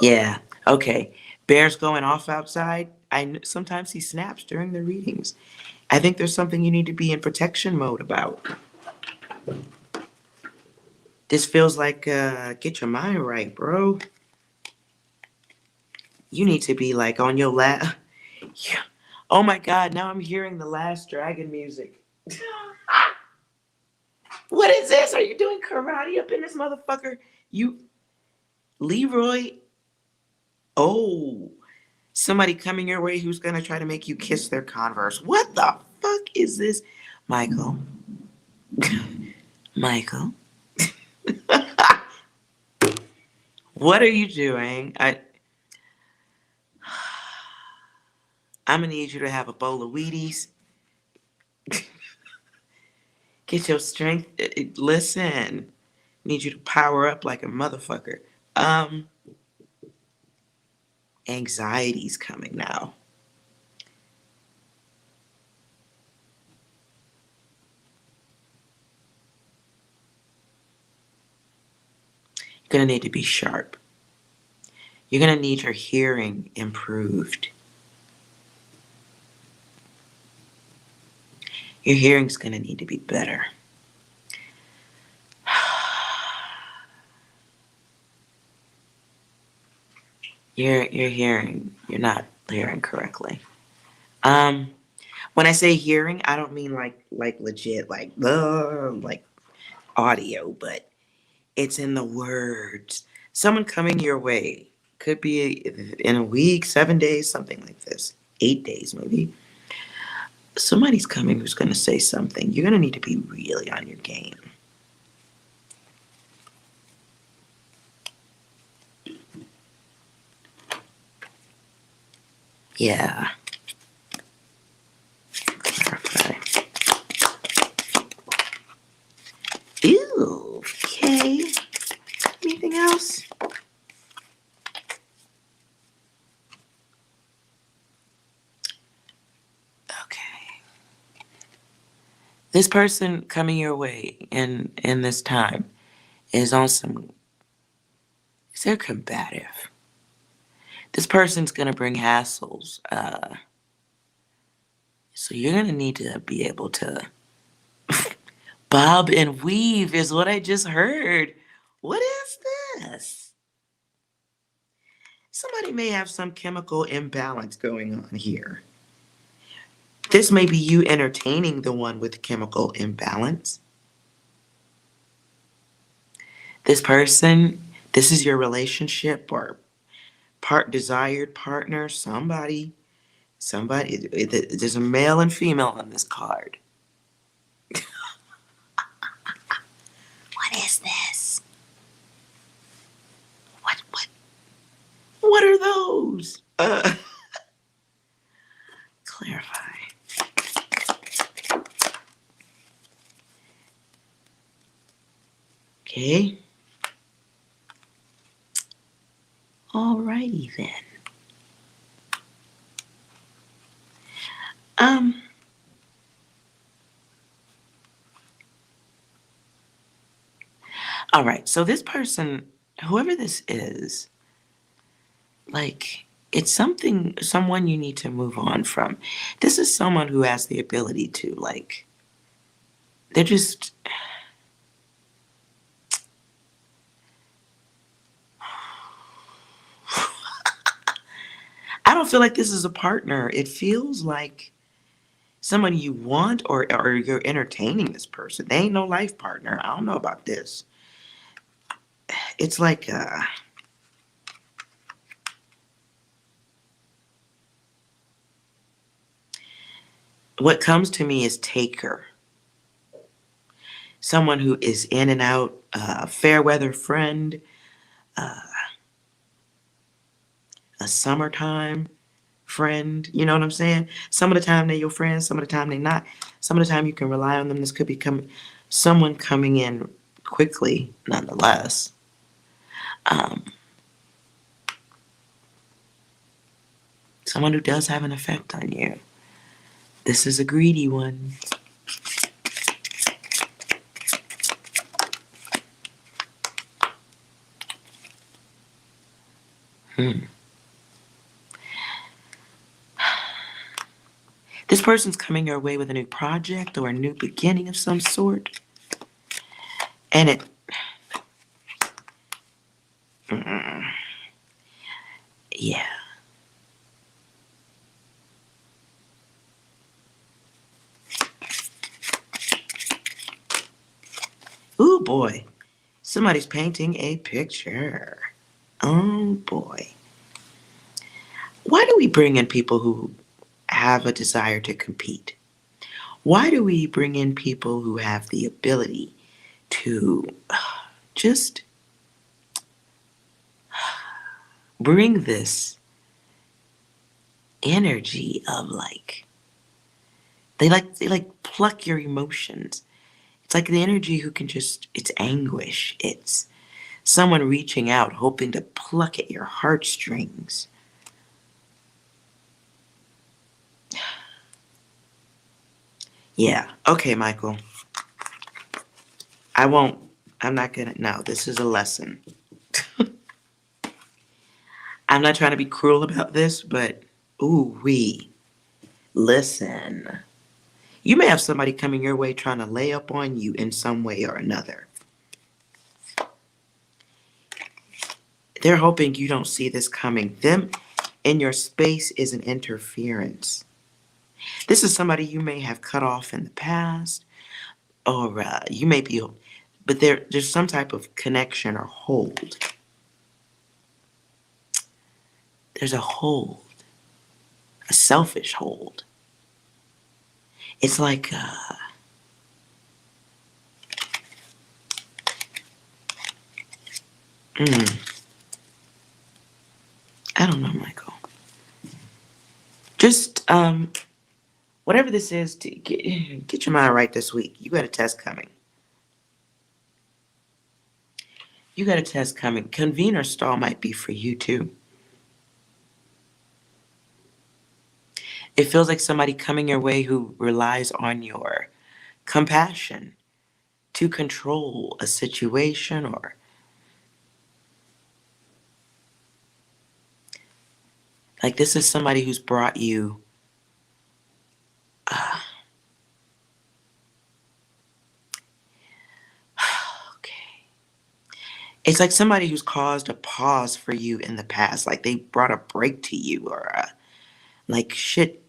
Yeah, okay. Bear's going off outside. Sometimes he snaps during the readings. I think there's something you need to be in protection mode about. This feels like, get your mind right, bro. You need to be like on your last. Yeah. Oh my God, now I'm hearing the Last Dragon music. What is this? Are you doing karate up in this motherfucker? Leroy? Oh, somebody coming your way who's gonna try to make you kiss their Converse. What the fuck is this? Michael. Michael. What are you doing? I'm gonna need you to have a bowl of Wheaties. Get your strength. Listen, need you to power up like a motherfucker. Anxiety's coming now. You're gonna need to be sharp. You're gonna need your hearing improved. Your hearing's gonna need to be better. You're not hearing correctly. When I say hearing, I don't mean like legit, like audio, but it's in the words. Someone coming your way could be in a week, 7 days, something like this, 8 days maybe. Somebody's coming who's going to say something. You're going to need to be really on your game. Yeah. Clarify. Ew. Okay. Anything else? Okay. This person coming your way in this time is on some. They're combative. This person's gonna bring hassles. So you're gonna need to be able to bob and weave is what I just heard. What is this? Somebody may have some chemical imbalance going on here. This may be you entertaining the one with chemical imbalance. This person, this is your relationship or desired partner, somebody, there's a male and female on this card. What is this? What are those? Clarify. Okay. Alrighty then. All right. So this person, whoever this is, like it's someone you need to move on from. This is someone who has the ability to they're just I don't feel like this is a partner. It feels like somebody you want or you're entertaining this person. They ain't no life partner. I don't know about this. It's like what comes to me is taker. Someone who is in and out, fair weather friend, a summertime friend. You know what I'm saying? Some of the time they're your friends, some of the time they're not. Some of the time you can rely on them. This could become someone coming in quickly, nonetheless. Someone who does have an effect on you. This is a greedy one. This person's coming your way with a new project or a new beginning of some sort. And it, yeah. Ooh, boy. Somebody's painting a picture. Oh, boy. Why do we bring in people who have a desire to compete? Why do we bring in people who have the ability to just bring this energy of they pluck your emotions. It's like the energy who can just, it's anguish. It's someone reaching out, hoping to pluck at your heartstrings. Yeah. Okay, Michael. I'm not gonna, no, this is a lesson. I'm not trying to be cruel about this, but listen. You may have somebody coming your way trying to lay up on you in some way or another. They're hoping you don't see this coming. Them in your space is an interference. This is somebody you may have cut off in the past, or you may be, but there's some type of connection or hold. There's a hold, a selfish hold. It's like, I don't know, Michael. Just whatever this is, to get your mind right this week. You got a test coming. You got a test coming. Convene or stall might be for you too. It feels like somebody coming your way who relies on your compassion to control a situation, or like this is somebody who's brought you okay. It's like somebody who's caused a pause for you in the past, like they brought a break to you, or like shit.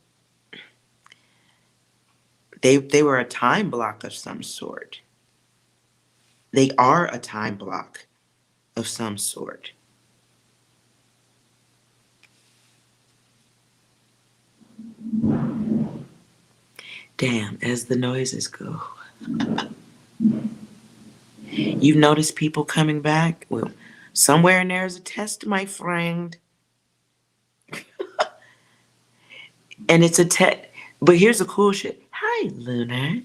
They were a time block of some sort. They are a time block of some sort. Damn, as the noises go. You've noticed people coming back? Well, somewhere in there is a test, my friend. And it's a test. But here's the cool shit. Hi, Lunar.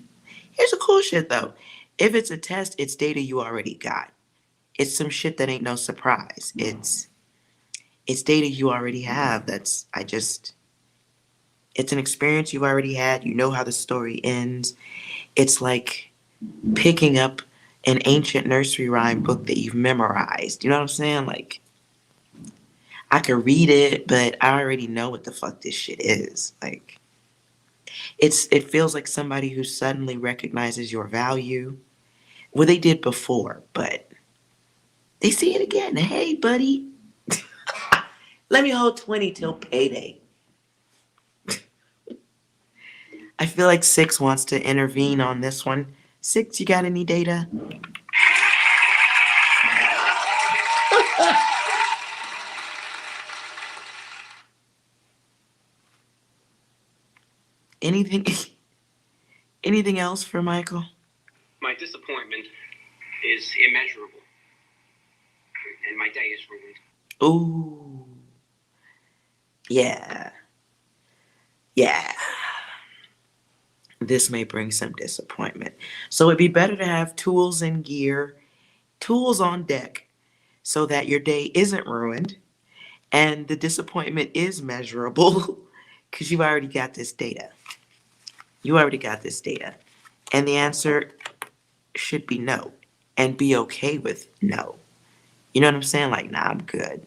Here's the cool shit, though. If it's a test, it's data you already got. It's some shit that ain't no surprise. It's data you already have. It's an experience you've already had. You know how the story ends. It's like picking up an ancient nursery rhyme book that you've memorized. You know what I'm saying? Like, I could read it, but I already know what the fuck this shit is. Like, it feels like somebody who suddenly recognizes your value. Well, they did before, but they see it again. Hey, buddy, let me hold 20 till payday. I feel like 6 wants to intervene on this one. 6, you got any data? Anything anything else for Michael? My disappointment is immeasurable, and my day is ruined. Ooh. Yeah. Yeah. This may bring some disappointment. So it'd be better to have tools in gear, tools on deck, so that your day isn't ruined and the disappointment is measurable because you've already got this data. You already got this data. And the answer should be no, and be okay with no. You know what I'm saying? Like, nah, I'm good.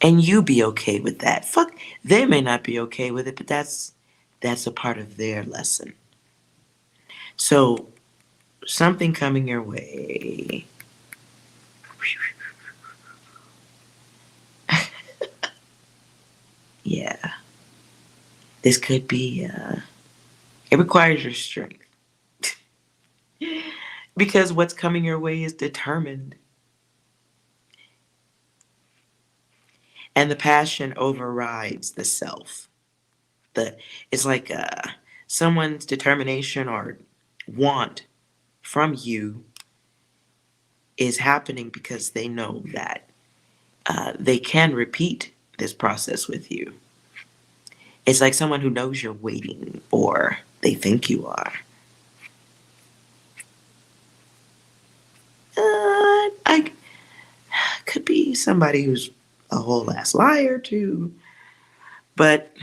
And you be okay with that. Fuck, they may not be okay with it, but that's a part of their lesson. So, something coming your way. Yeah. This could be, it requires your strength. Because what's coming your way is determined. And the passion overrides the self. It's like someone's determination or want from you is happening because they know that they can repeat this process with you. It's like someone who knows you're waiting, or they think you are. I could be somebody who's a whole ass liar too, but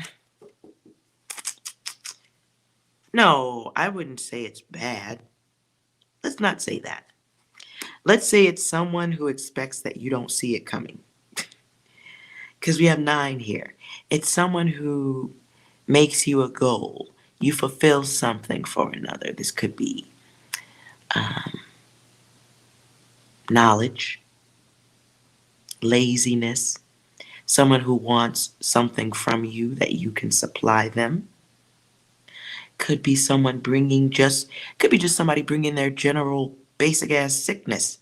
no, I wouldn't say it's bad. Let's not say that. Let's say it's someone who expects that you don't see it coming. Because we have 9 here. It's someone who makes you a goal. You fulfill something for another. This could be knowledge, laziness, someone who wants something from you that you can supply them. Could be could be just somebody bringing their general basic ass sickness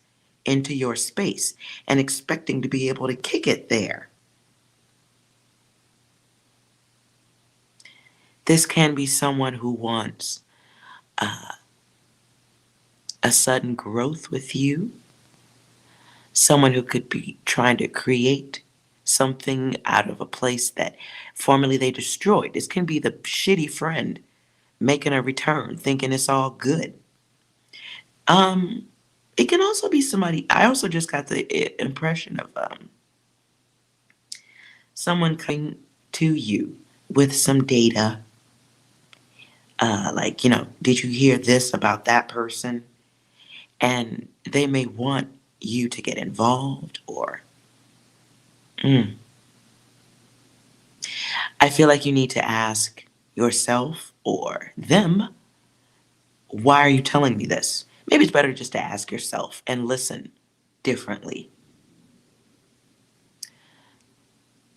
into your space and expecting to be able to kick it there. This can be someone who wants a sudden growth with you, someone who could be trying to create something out of a place that formerly they destroyed. This can be the shitty friend making a return, thinking it's all good. Um, it can also be somebody. I also just got the impression of someone coming to you with some data, like, did you hear this about that person? And they may want you to get involved, or mm, I feel like you need to ask yourself or them, why are you telling me this? Maybe it's better just to ask yourself and listen differently.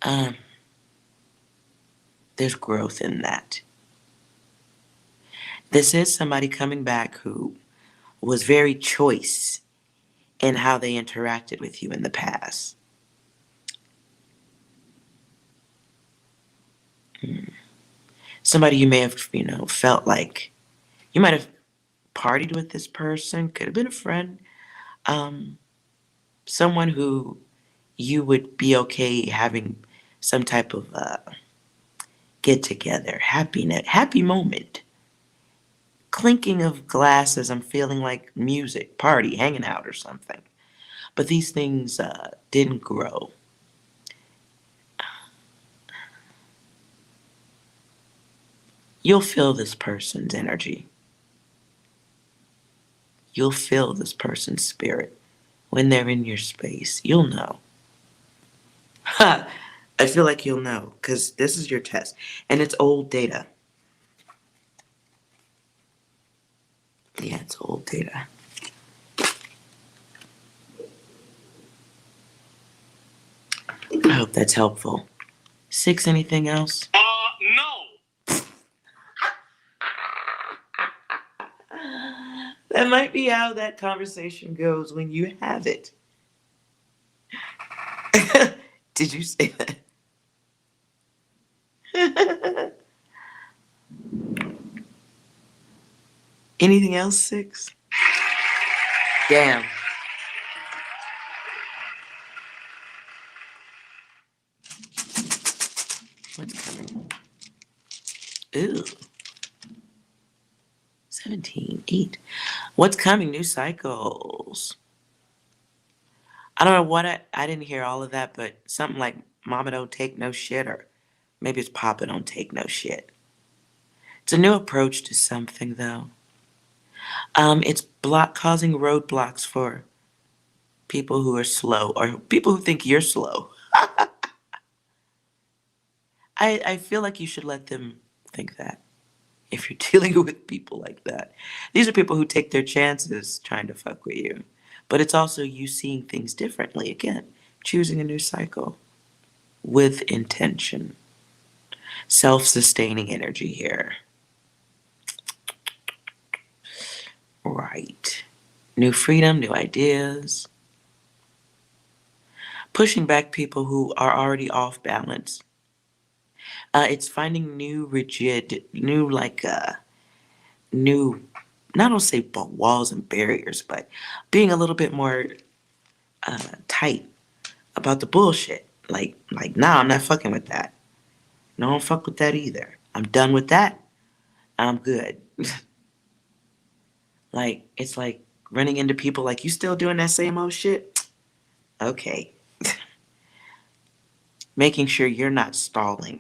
Um, there's growth in that. This is somebody coming back who was very choice in how they interacted with you in the past. Somebody you may have, felt like you might have partied with this person, could have been a friend, um, someone who you would be okay having some type of get together, happiness, happy moment, clinking of glasses. I'm feeling like music, party, hanging out, or something. But these things didn't grow. You'll feel this person's energy. You'll feel this person's spirit when they're in your space. You'll know. Ha! I feel like you'll know because this is your test and it's old data. Yeah, it's old data. I hope that's helpful. 6, anything else? No. That might be how that conversation goes when you have it. Did you say that? Anything else, 6? Damn. What's coming? Ooh. 17, 8. What's coming? New cycles. I don't know what I didn't hear all of that, but something like Mama don't take no shit, or maybe it's Papa don't take no shit. It's a new approach to something, though. It's causing roadblocks for people who are slow or people who think you're slow. I feel like you should let them think that if you're dealing with people like that. These are people who take their chances trying to fuck with you. But it's also you seeing things differently. Again, choosing a new cycle with intention. Self-sustaining energy here. Right. New freedom, new ideas. Pushing back people who are already off balance. It's finding new, not to say walls and barriers, but being a little bit more tight about the bullshit. Nah, I'm not fucking with that. No, I don't fuck with that either. I'm done with that. I'm good. It's like running into people like, you still doing that same old shit? Okay. Making sure you're not stalling.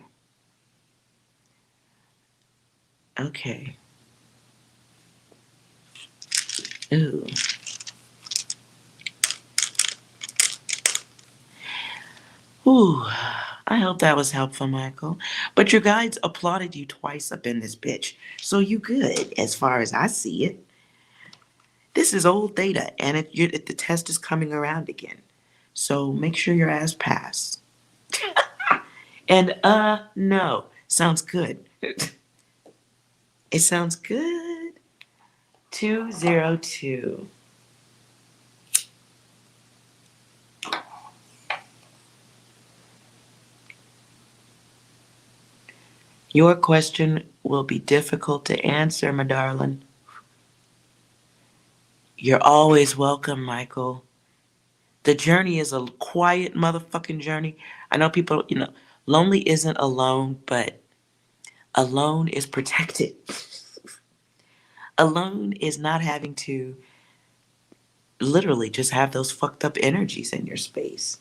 Okay. Ooh. Ooh. I hope that was helpful, Michael. But your guides applauded you twice up in this bitch. So you good, as far as I see it. This is old data, and the test is coming around again. So make sure your ass pass. And no. Sounds good. It sounds good. 202. Your question will be difficult to answer, my darling. You're always welcome, Michael. The journey is a quiet motherfucking journey. I know people, lonely isn't alone, but alone is protected. Alone is not having to literally just have those fucked up energies in your space.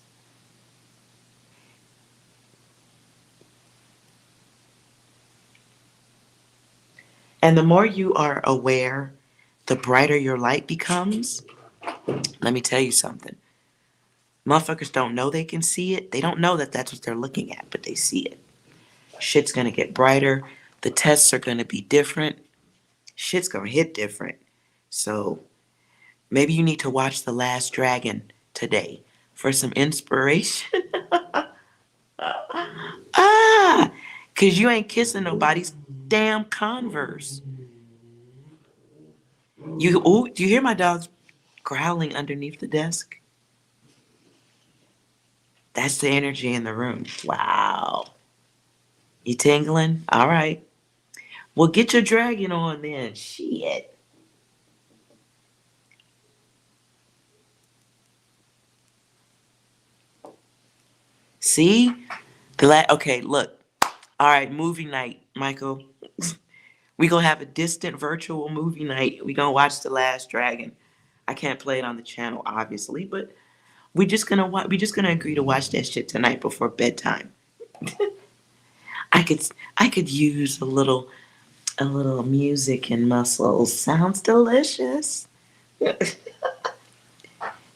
And the more you are aware, the brighter your light becomes. Let me tell you something. Motherfuckers don't know they can see it. They don't know that that's what they're looking at, but they see it. Shit's gonna get brighter. The tests are gonna be different. Shit's gonna hit different. So maybe you need to watch The Last Dragon today for some inspiration. Ah, cause you ain't kissing nobody's damn Converse. Do you hear my dogs growling underneath the desk? That's the energy in the room. Wow. You tingling? All right. Well, get your dragon on then. Shit. See? Okay, look. All right, movie night, Michael. We gonna have a distant virtual movie night. We gonna watch The Last Dragon. I can't play it on the channel, obviously, but we just gonna agree to watch that shit tonight before bedtime. I could I could use a little music and muscles. Sounds delicious.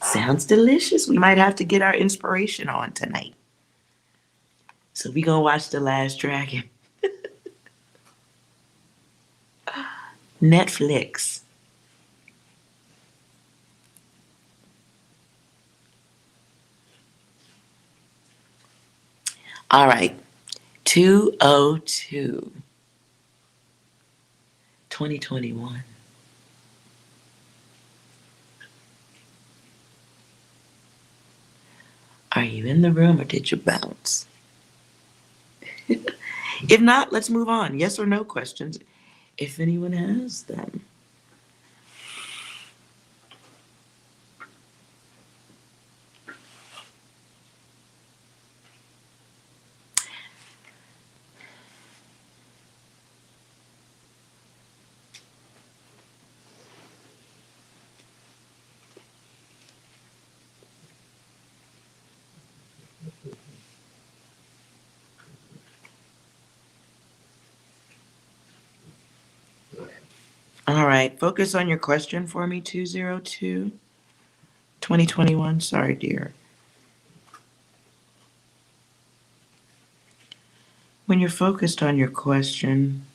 Sounds delicious. We might have to get our inspiration on tonight. So we gonna watch The Last Dragon. Netflix. All right. 202. 2021. Are you in the room or did you bounce? If not, let's move on. Yes or no questions, if anyone has them. All right, focus on your question for me, 202. 2021. Sorry, dear. When you're focused on your question,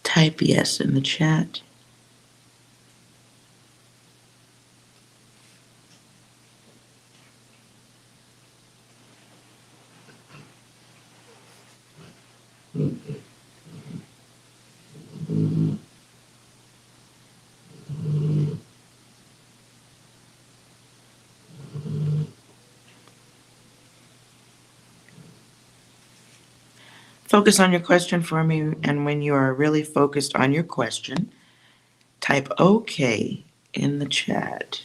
type yes in the chat. Focus on your question for me, and when you are really focused on your question, type OK in the chat.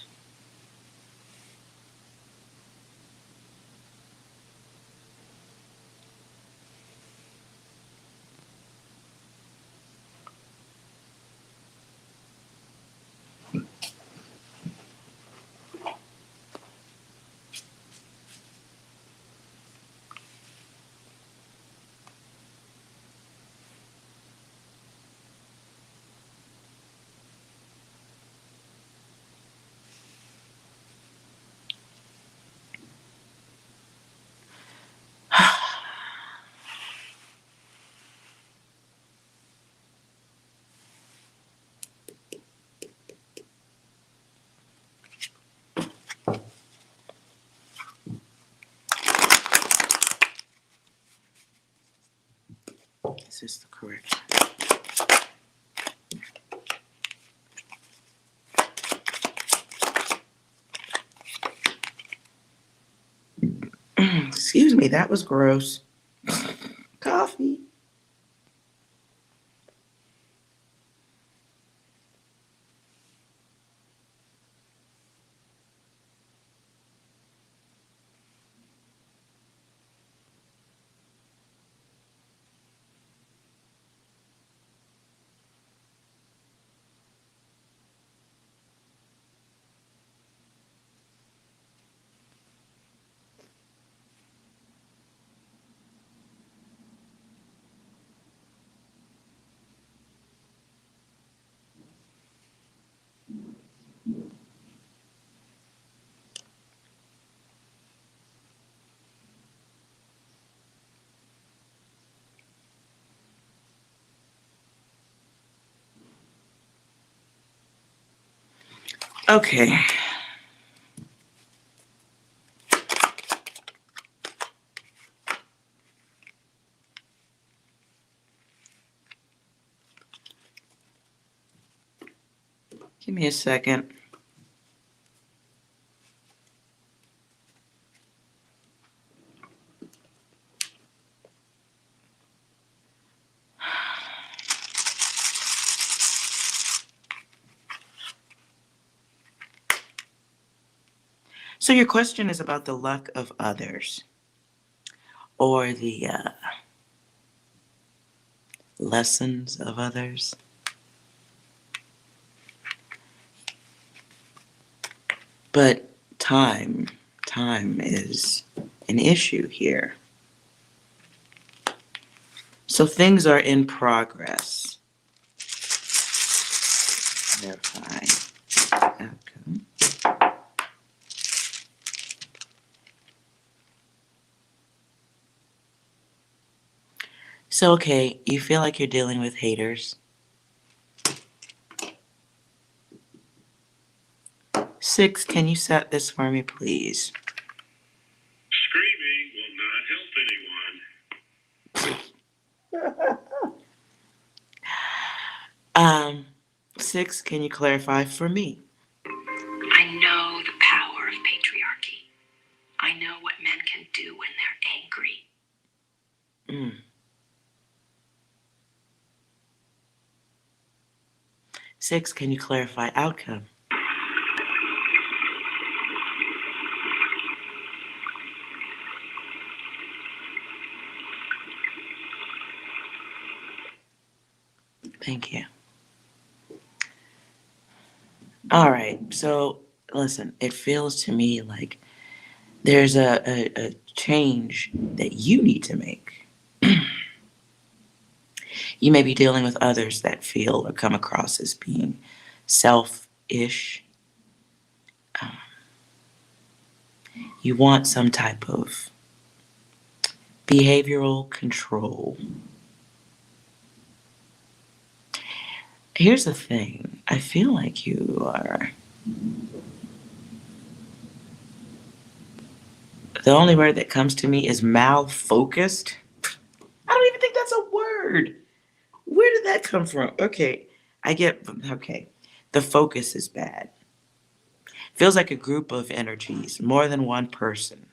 Is this the correct? Excuse me, that was gross. Coffee. Okay. Give me a second. So your question is about the luck of others or the lessons of others. But time is an issue here. So things are in progress. Verify outcome. So, okay, you feel like you're dealing with haters. 6, can you set this for me, please? Screaming will not help anyone. 6, can you clarify for me? I know the power of patriarchy. I know what men can do when they're angry. Mm. 6, can you clarify outcome? Thank you. All right, so listen, it feels to me like there's a change that you need to make. You may be dealing with others that feel or come across as being selfish. Um, you want some type of behavioral control. Here's the thing. I feel like you are. The only word that comes to me is malfocused. I don't even think that's a word. Where did that come from? Okay, okay. The focus is bad. Feels like a group of energies, more than one person.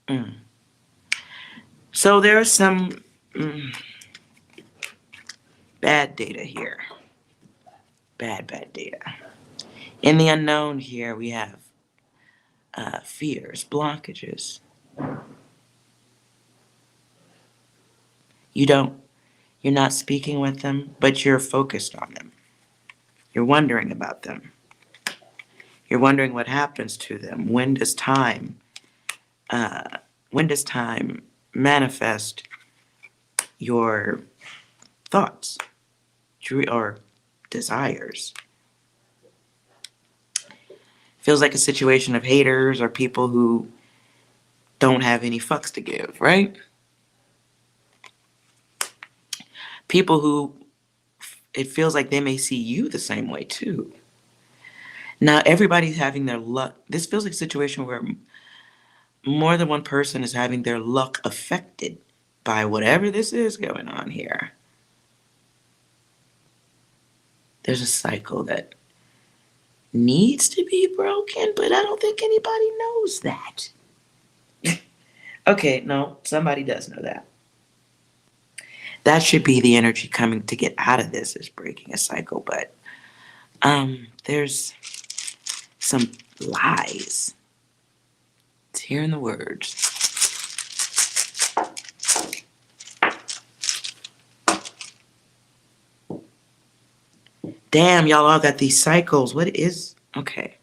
Mm. So there are some bad data here. Bad data. In the unknown here, we have fears, blockages. You don't, you're not speaking with them, but you're focused on them. You're wondering about them. You're wondering what happens to them. Uh, when does time manifest your thoughts or desires? Feels like a situation of haters or people who don't have any fucks to give, right? People who it feels like they may see you the same way too. Now everybody's having their luck. This feels like a situation where more than one person is having their luck affected by whatever this is going on here. There's a cycle that needs to be broken, but I don't think anybody knows that. Okay, no, somebody does know that. That should be the energy coming to get out of this, is breaking a cycle, but there's some lies. It's here in the words. Damn, y'all all got these cycles. What is... Okay.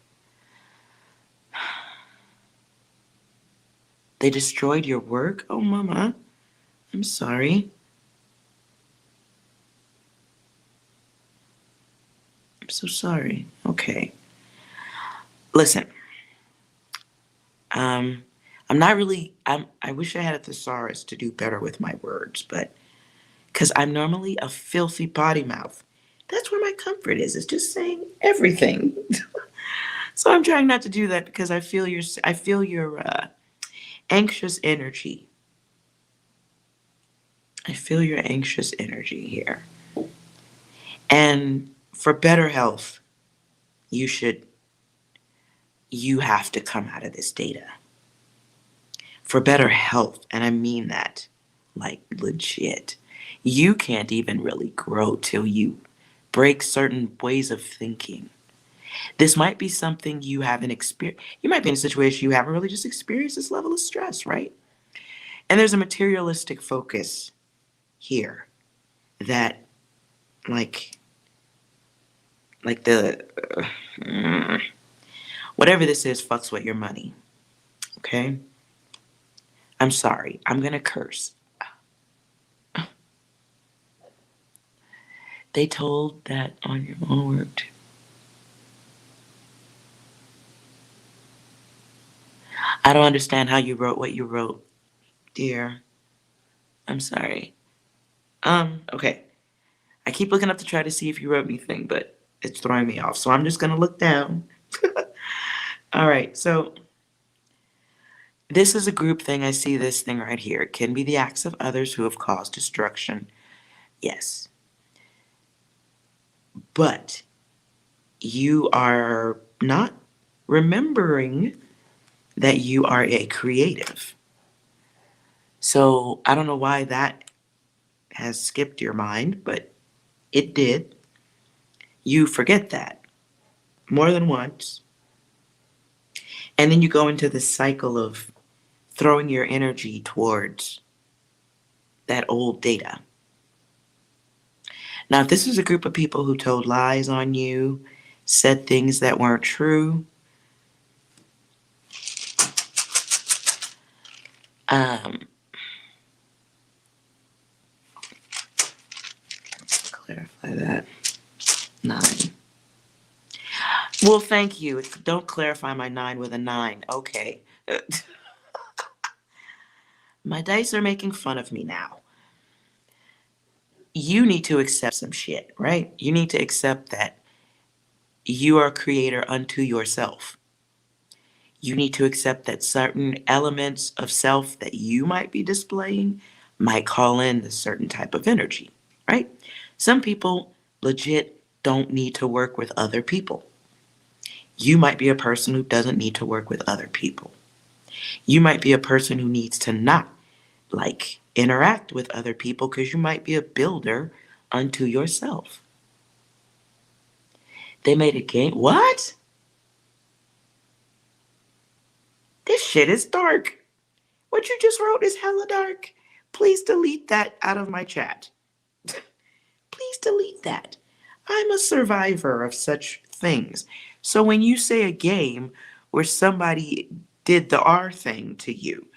They destroyed your work? Oh, mama. I'm sorry. I'm so sorry. Okay. Listen. I'm not really... I wish I had a thesaurus to do better with my words, but... Because I'm normally a filthy potty mouth. That's where my comfort is. It's just saying everything. So I'm trying not to do that because I feel your anxious energy. I feel your anxious energy here. And for better health, you have to come out of this data. For better health, and I mean that like legit. You can't even really grow till you break certain ways of thinking. This might be something you haven't experienced. You might be in a situation you haven't really just experienced this level of stress, right? And there's a materialistic focus here that like the whatever this is fucks with your money. Okay? I'm sorry. I'm gonna curse. They told that on your own work too. I don't understand how you wrote what you wrote, dear. I'm sorry. Okay. I keep looking up to try to see if you wrote anything, but it's throwing me off. So I'm just gonna look down. All right, so this is a group thing. I see this thing right here. It can be the acts of others who have caused destruction. Yes. But you are not remembering that you are a creative. So I don't know why that has skipped your mind, but it did. You forget that more than once. And then you go into this cycle of throwing your energy towards that old data. Now, if this is a group of people who told lies on you, said things that weren't true, clarify that. 9. Well, thank you. Don't clarify my 9 with a 9. Okay. My dice are making fun of me now. You need to accept some shit, right? You need to accept that you are a creator unto yourself. You need to accept that certain elements of self that you might be displaying might call in a certain type of energy, right? Some people legit don't need to work with other people. You might be a person who doesn't need to work with other people. You might be a person who needs to not interact with other people because you might be a builder unto yourself. They made a game. What? This shit is dark. What you just wrote is hella dark. Please delete that out of my chat. Please delete that. I'm a survivor of such things. So when you say a game where somebody did the R thing to you,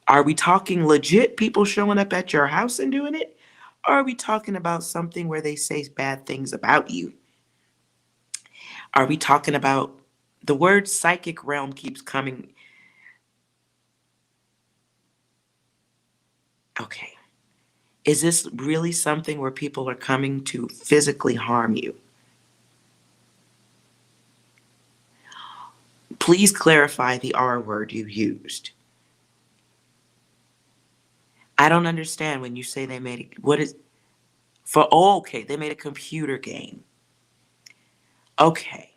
are we talking legit people showing up at your house and doing it? Or are we talking about something where they say bad things about you? Are we talking about The word psychic realm keeps coming. Okay. Is this really something where people are coming to physically harm you? Please clarify the R word you used. I don't understand when you say they made it. What is for? Oh, okay, they made a computer game. Okay.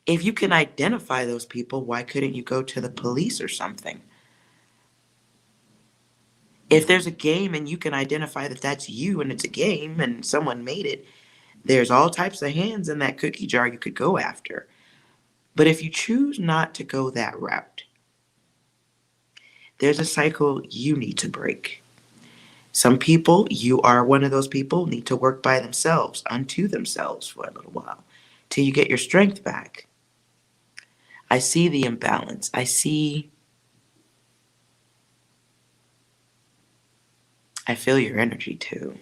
If you can identify those people, why couldn't you go to the police or something? If there's a game and you can identify that that's you and it's a game and someone made it, there's all types of hands in that cookie jar you could go after. But if you choose not to go that route, there's a cycle you need to break. Some people, you are one of those people, need to work by themselves, unto themselves for a little while, till you get your strength back. I see the imbalance. I feel your energy too.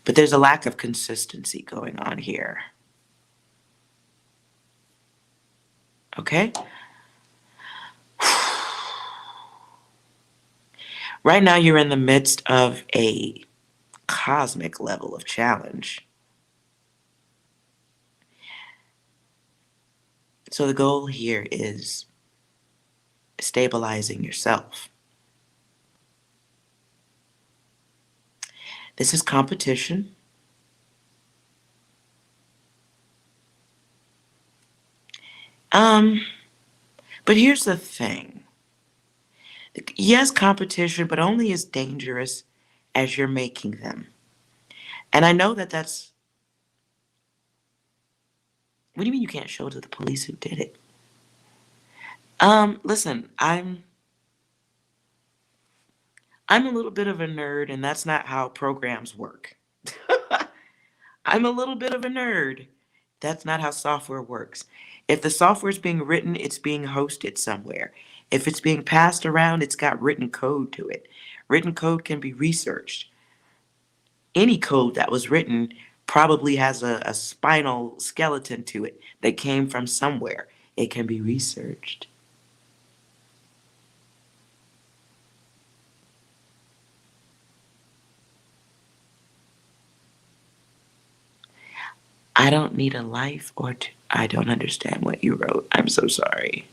But there's a lack of consistency going on here. Okay? Right now, you're in the midst of a cosmic level of challenge. So the goal here is stabilizing yourself. This is competition. But here's the thing. Yes, competition, but only as dangerous as you're making them. And I know that that's. What do you mean you can't show it to the police who did it? Listen, I'm a little bit of a nerd, and that's not how programs work. I'm a little bit of a nerd. That's not how software works. If the software is being written, it's being hosted somewhere. If it's being passed around, it's got written code to it. Written code can be researched. Any code that was written probably has a spinal skeleton to it that came from somewhere. It can be researched. I don't need a life I don't understand what you wrote. I'm so sorry.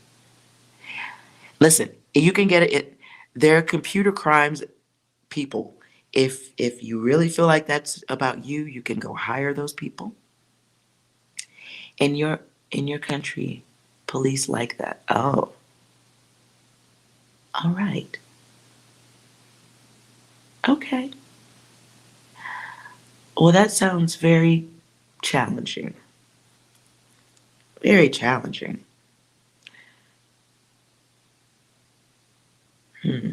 Listen, you can get it. There are computer crimes people. If you really feel like that's about you, you can go hire those people. In your country, police like that. Oh, all right. Okay. Well, that sounds very challenging. Very challenging. Hmm.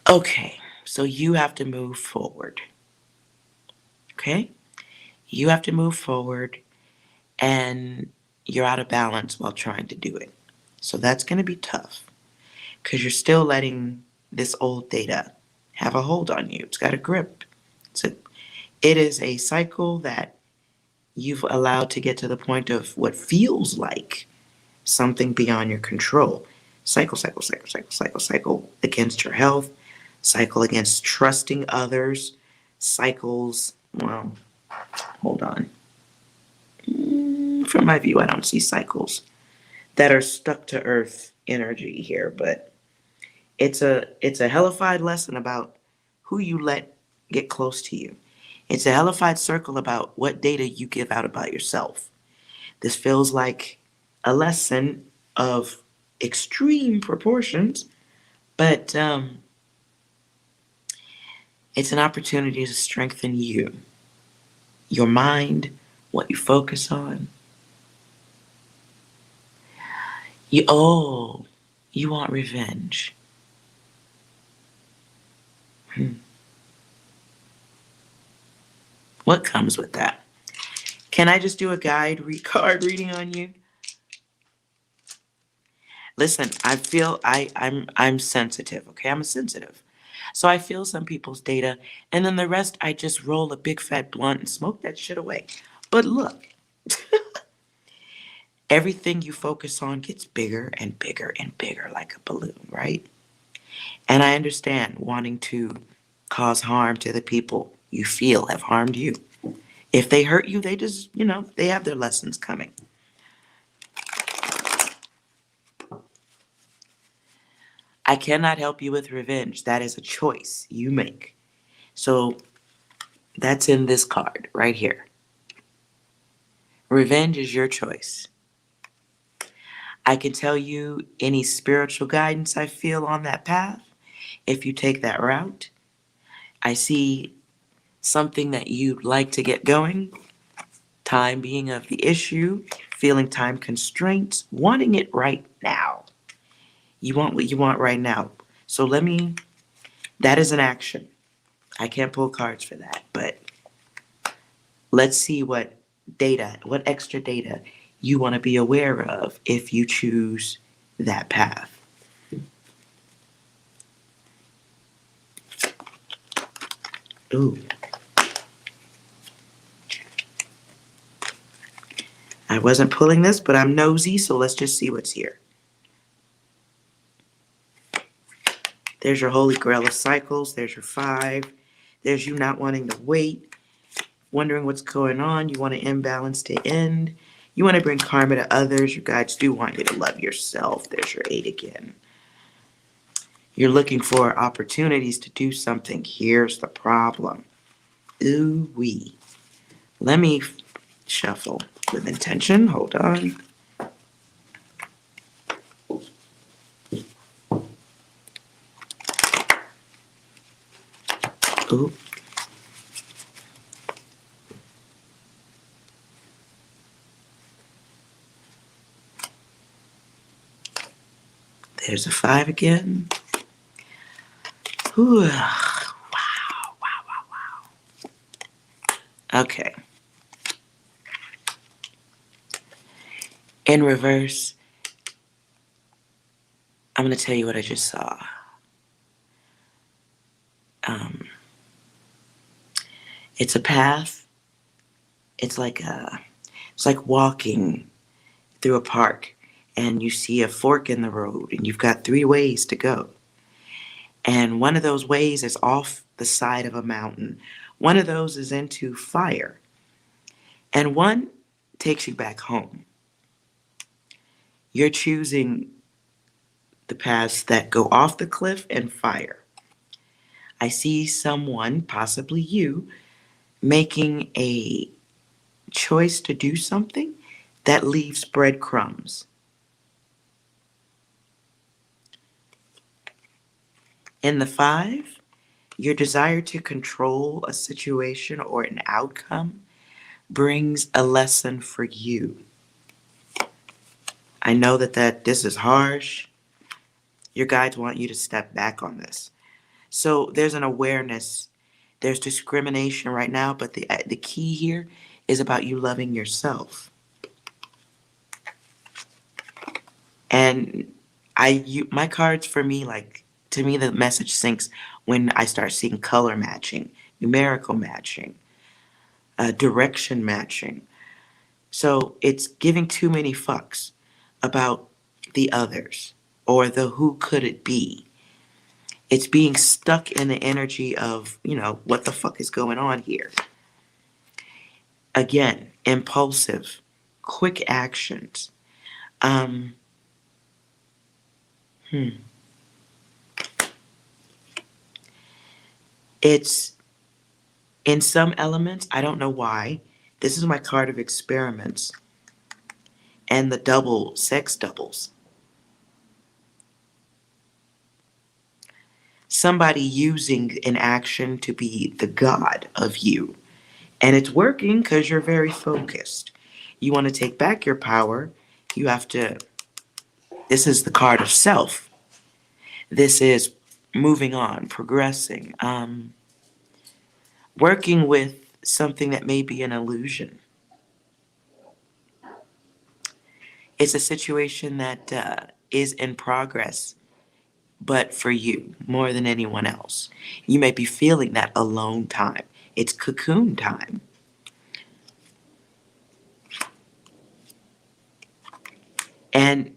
Okay, so you have to move forward. Okay? You have to move forward, and you're out of balance while trying to do it. So that's going to be tough because you're still letting this old data have a hold on you. It's got a grip. It is a cycle that you've allowed to get to the point of what feels like something beyond your control. Cycle, cycle, cycle, cycle, cycle, cycle against your health, cycle against trusting others, cycles. Well, hold on. From my view, I don't see cycles that are stuck to earth energy here, but it's a hellified lesson about who you let get close to you. It's a hellified circle about what data you give out about yourself. This feels like a lesson of extreme proportions, but it's an opportunity to strengthen you, your mind, what you focus on. You want revenge. What comes with that? Can I just do a card reading on you? Listen, I feel I'm sensitive, okay? I'm a sensitive. So I feel some people's data, and then the rest I just roll a big fat blunt and smoke that shit away. But look, everything you focus on gets bigger and bigger and bigger like a balloon, right? And I understand wanting to cause harm to the people you feel have harmed you. If they hurt you, they just, they have their lessons coming. I cannot help you with revenge. That is a choice you make. So that's in this card right here. Revenge is your choice. I can tell you any spiritual guidance I feel on that path. If you take that route, I see something that you'd like to get going, time being of the issue, feeling time constraints, wanting it right now. You want what you want right now. So that is an action. I can't pull cards for that, but let's see what extra data you want to be aware of if you choose that path. Ooh. I wasn't pulling this, but I'm nosy, so let's just see what's here. There's your Holy Grail of Cycles. There's your 5. There's you not wanting to wait, wondering what's going on. You want an imbalance to end. You want to bring karma to others. Your guides do want you to love yourself. There's your 8 again. You're looking for opportunities to do something. Here's the problem. Ooh-wee. Let me shuffle with intention. Hold on. Ooh. There's a 5 again. Ooh. Wow. Okay. In reverse, I'm going to tell you what I just saw. It's a path. It's like walking through a park and you see a fork in the road and you've got 3 ways to go. And one of those ways is off the side of a mountain. One of those is into fire. And one takes you back home. You're choosing the paths that go off the cliff and fire. I see someone, possibly you, making a choice to do something that leaves breadcrumbs. In the 5, your desire to control a situation or an outcome brings a lesson for you. I know that this is harsh. Your guides want you to step back on this. So there's an awareness. There's discrimination right now, but the key here is about you loving yourself. And my cards for me, to me, the message sinks when I start seeing color matching, numerical matching, direction matching. So it's giving too many fucks about the others or the who could it be. It's being stuck in the energy of, what the fuck is going on here? Again, impulsive, quick actions. It's in some elements, I don't know why. This is my card of experiments and the sex doubles. Somebody using an action to be the god of you. And it's working because you're very focused. You want to take back your power. This is the card of self. This is moving on, progressing, working with something that may be an illusion. It's a situation that is in progress, but for you more than anyone else. You may be feeling that alone time. It's cocoon time. And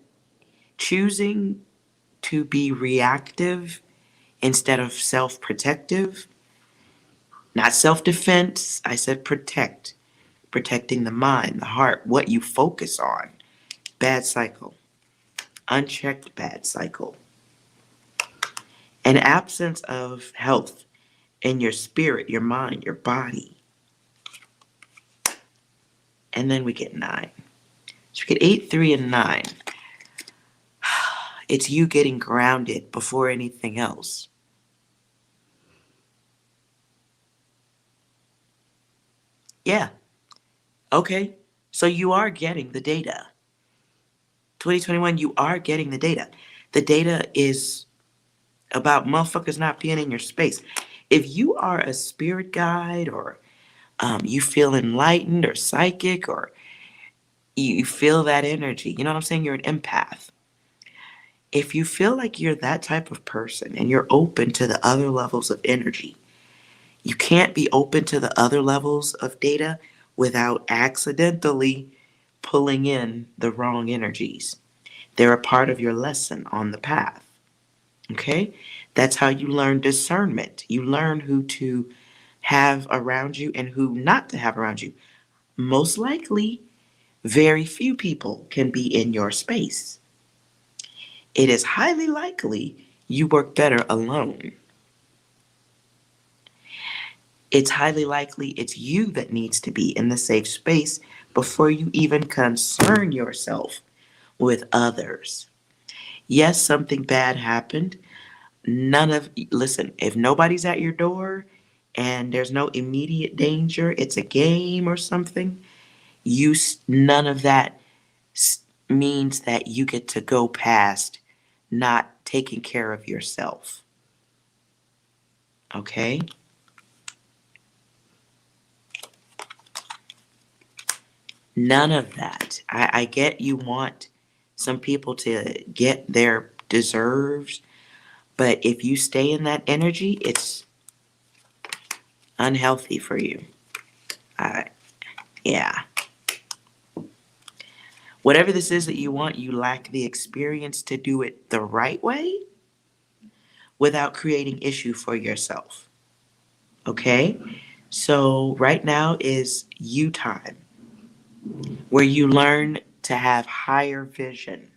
choosing to be reactive instead of self protective, not self defense, I said protect, protecting the mind, the heart, what you focus on. Bad cycle, unchecked bad cycle. An absence of health in your spirit, your mind, your body. And then we get 9. So we get 8, 3, and 9. It's you getting grounded before anything else. Yeah. Okay. So you are getting the data. 2021, you are getting the data. The data is about motherfuckers not being in your space. If you are a spirit guide or you feel enlightened or psychic or you feel that energy, you know what I'm saying? You're an empath. If you feel like you're that type of person and you're open to the other levels of energy, you can't be open to the other levels of data without accidentally pulling in the wrong energies. They're a part of your lesson on the path. Okay? That's how you learn discernment. You learn who to have around you and who not to have around you. Most likely, very few people can be in your space. It is highly likely you work better alone. It's highly likely it's you that needs to be in the safe space before you even concern yourself with others. Yes, something bad happened. Listen, if nobody's at your door and there's no immediate danger, it's a game or something, none of that means that you get to go past not taking care of yourself. Okay? None of that. I get you want some people to get their deserves, but if you stay in that energy, it's unhealthy for you. Yeah. Whatever this is that you want, you lack the experience to do it the right way without creating issue for yourself. Okay? So right now is you time, where you learn to have higher vision,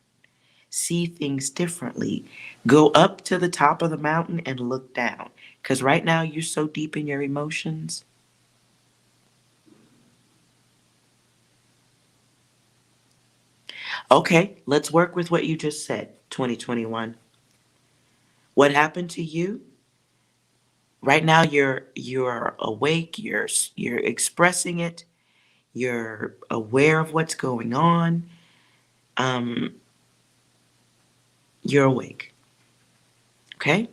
see things differently, go up to the top of the mountain and look down. Because right now you're so deep in your emotions. Okay, let's work with what you just said, 2021. What happened to you? Right now you're awake, you're expressing it, you're aware of what's going on. Um, you're awake. Okay?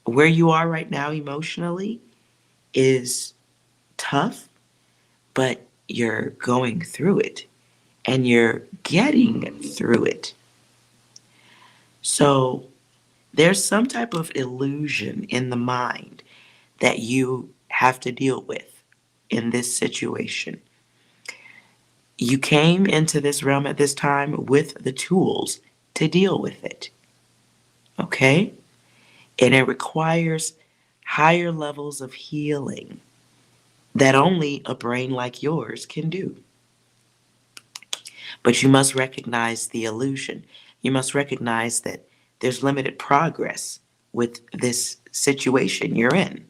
Where you are right now emotionally is tough, but you're going through it and you're getting through it. So there's some type of illusion in the mind that you have to deal with in this situation. You came into this realm at this time with the tools to deal with it. Okay? And it requires higher levels of healing that only a brain like yours can do. But you must recognize the illusion. You must recognize that there's limited progress with this situation you're in.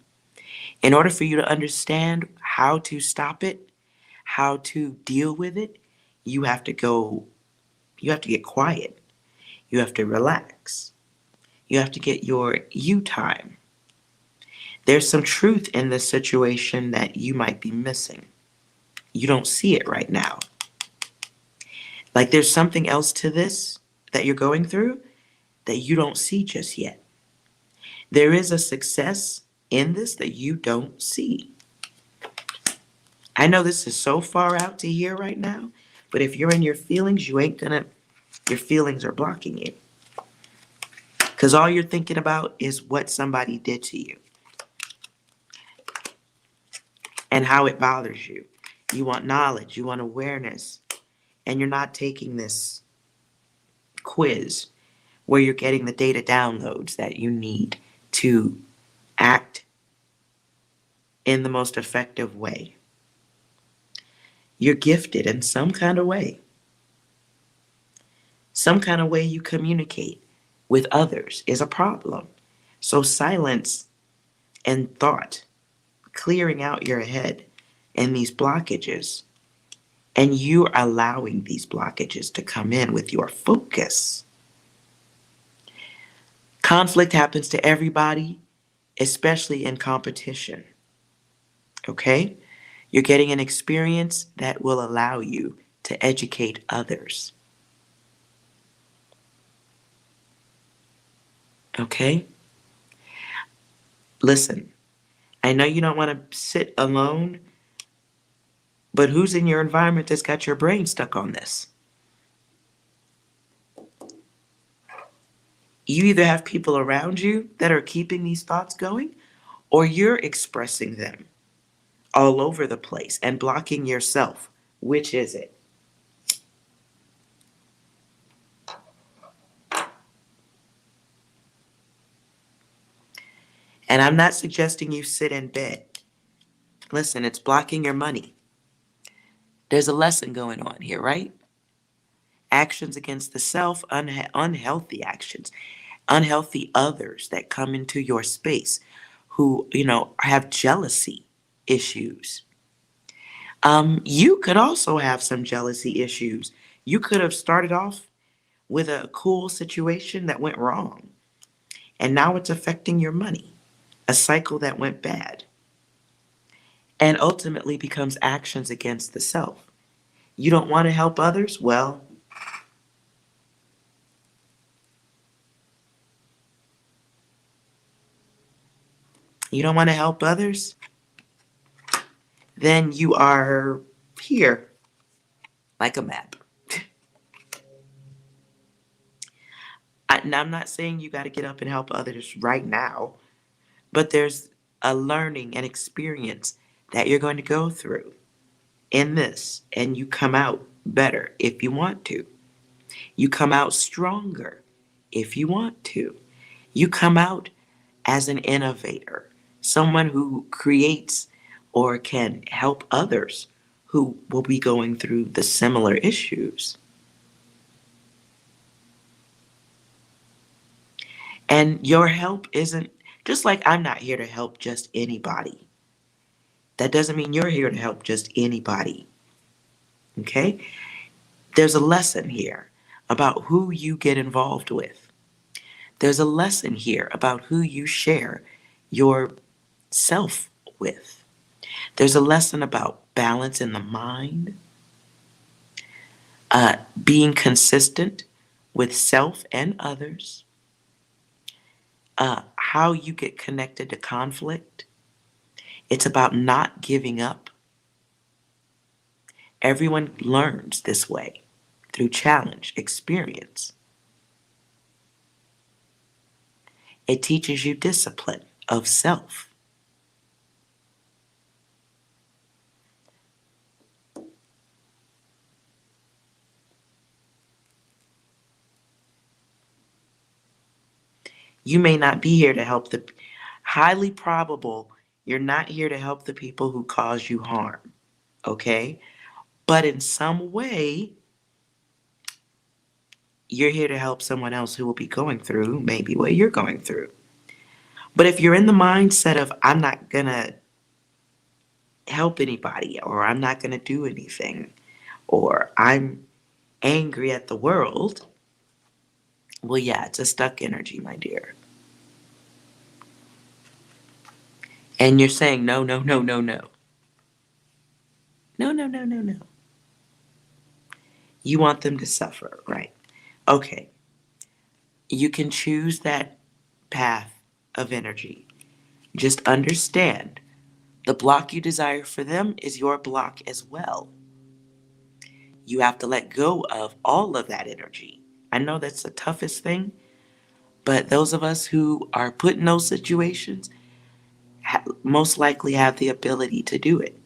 In order for you to understand how to stop it, how to deal with it, you have to get quiet. You have to relax. You have to get your you time. There's some truth in this situation that you might be missing. You don't see it right now. Like there's something else to this that you're going through that you don't see just yet. There is a success in this that you don't see. I know this is so far out to hear right now, but if you're in your feelings, your feelings are blocking you. Because all you're thinking about is what somebody did to you and how it bothers you. You want knowledge, you want awareness, and you're not taking this quiz where you're getting the data downloads that you need to act in the most effective way. You're gifted in some kind of way. Some kind of way you communicate with others is a problem. So silence and thought, clearing out your head and these blockages, and you allowing these blockages to come in with your focus. Conflict happens to everybody, especially in competition. Okay? You're getting an experience that will allow you to educate others. Okay? Listen, I know you don't want to sit alone, but who's in your environment that's got your brain stuck on this? You either have people around you that are keeping these thoughts going, or you're expressing them all over the place and blocking yourself. Which is it? And I'm not suggesting you sit in bed. Listen, it's blocking your money. There's a lesson going on here, right? Actions against the self, unhealthy actions, unhealthy others that come into your space who, have jealousy issues. You could also have some jealousy issues. You could have started off with a cool situation that went wrong, and now it's affecting your money, a cycle that went bad, and ultimately becomes actions against the self. You don't want to help others? Well, you don't want to help others? Then you are here, like a map. And I'm not saying you got to get up and help others right now, but there's a learning and experience that you're going to go through in this, and you come out better if you want to. You come out stronger if you want to. You come out as an innovator, someone who creates or can help others who will be going through the similar issues. And your help isn't just like I'm not here to help just anybody. That doesn't mean you're here to help just anybody. Okay? There's a lesson here about who you get involved with. There's a lesson here about who you share your self with. There's a lesson about balance in the mind, being consistent with self and others, how you get connected to conflict. It's about not giving up. Everyone learns this way through challenge, experience. It teaches you discipline of self. You may not be here to help highly probable you're not here to help the people who cause you harm, okay? But in some way, you're here to help someone else who will be going through maybe what you're going through. But if you're in the mindset of, I'm not going to help anybody, or I'm not going to do anything, or I'm angry at the world, well, yeah, it's a stuck energy, my dear. And you're saying, no, no, no, no, no. No, no, no, no, no. You want them to suffer, right? Okay. You can choose that path of energy. Just understand the block you desire for them is your block as well. You have to let go of all of that energy. I know that's the toughest thing, But those of us who are put in those situations most likely have the ability to do it,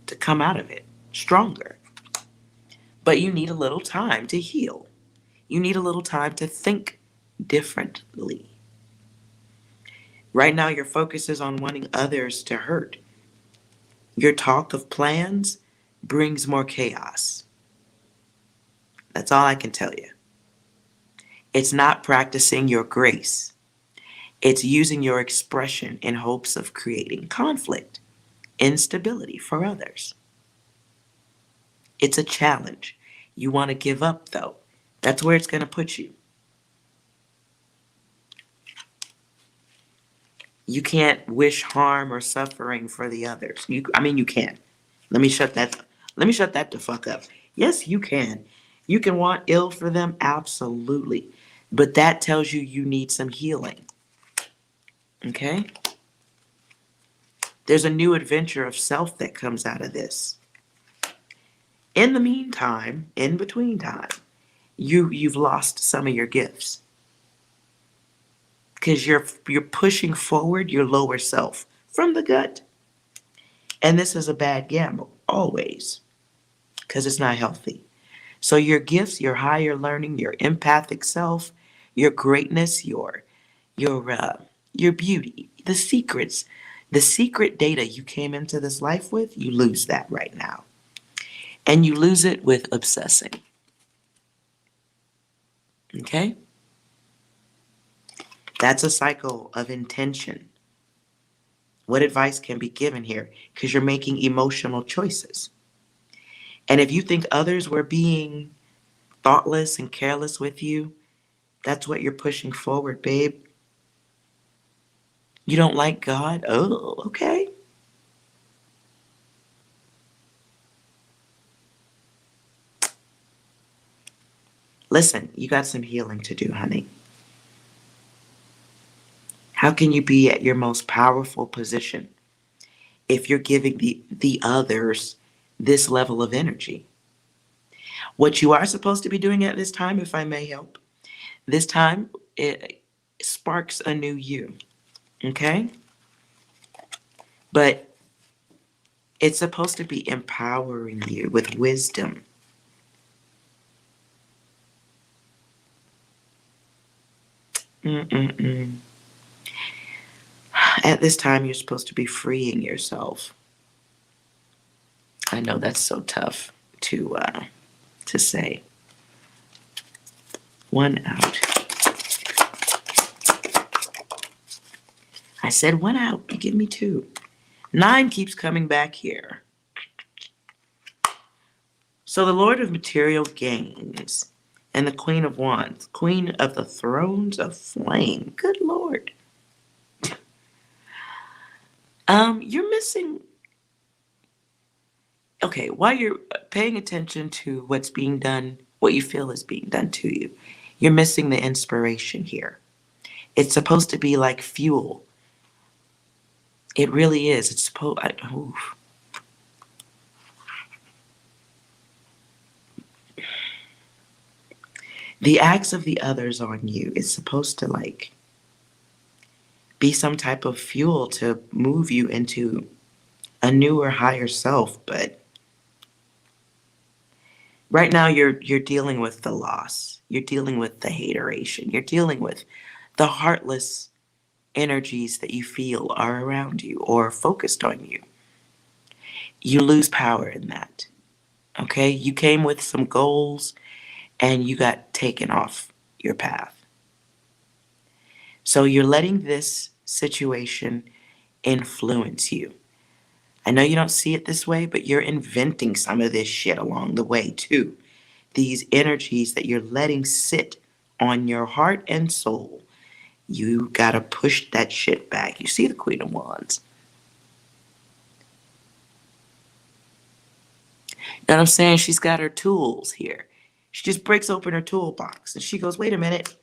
to come out of it stronger. But you need a little time to heal. You need a little time to think differently. Right now, your focus is on wanting others to hurt. Your talk of plans brings more chaos. That's all I can tell you. It's not practicing your grace. It's using your expression in hopes of creating conflict, instability for others. It's a challenge. You want to give up, though. That's where it's going to put you. You can't wish harm or suffering for the others. You can. Let me shut that the fuck up. Yes, you can. You can want ill for them, absolutely. But that tells you you need some healing. Okay? There's a new adventure of self that comes out of this. In the meantime, in between time, you've lost some of your gifts. Because you're pushing forward your lower self from the gut. And this is a bad gamble, always. Because it's not healthy. So your gifts, your higher learning, your empathic self, your greatness, your beauty, the secrets, the secret data you came into this life with, you lose that right now. And you lose it with obsessing. Okay? That's a cycle of intention. What advice can be given here? Because you're making emotional choices. And if you think others were being thoughtless and careless with you, that's what you're pushing forward, babe. You don't like God? Oh, okay. Listen, you got some healing to do, honey. How can you be at your most powerful position if you're giving the others this level of energy? What you are supposed to be doing at this time, if I may help, this time it sparks a new you. Okay? But it's supposed to be empowering you with wisdom. Mm-mm-mm. At this time, you're supposed to be freeing yourself. I know that's so tough to say. One out. I said one out. You give me two. 9 keeps coming back here. So the Lord of Material Gains and the Queen of Wands, Queen of the Thrones of Flame. Good Lord. You're missing. Okay, while you're paying attention to what's being done, what you feel is being done to you, you're missing the inspiration here. It's supposed to be like fuel. It really is. It's supposed. The acts of the others on you is supposed to be some type of fuel to move you into a newer, higher self, but right now you're dealing with the loss. You're dealing with the hateration. You're dealing with the heartless energies that you feel are around you or focused on you. You lose power in that. Okay? You came with some goals and you got taken off your path. So you're letting this situation influence you. I know you don't see it this way, but you're inventing some of this shit along the way too. These energies that you're letting sit on your heart and soul. You gotta push that shit back. You see the Queen of Wands. You know what I'm saying? She's got her tools here. She just breaks open her toolbox and she goes, wait a minute.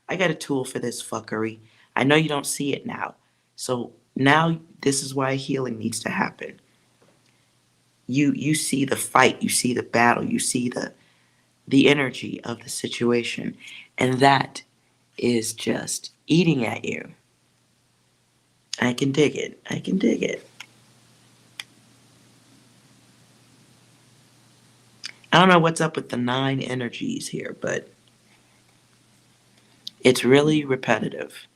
I got a tool for this fuckery. I know you don't see it now. So now this is why healing needs to happen. You see the fight, you see the battle, you see the energy of the situation. And that is just eating at you. I can dig it. I can dig it. I don't know what's up with the 9 energies here, but it's really repetitive.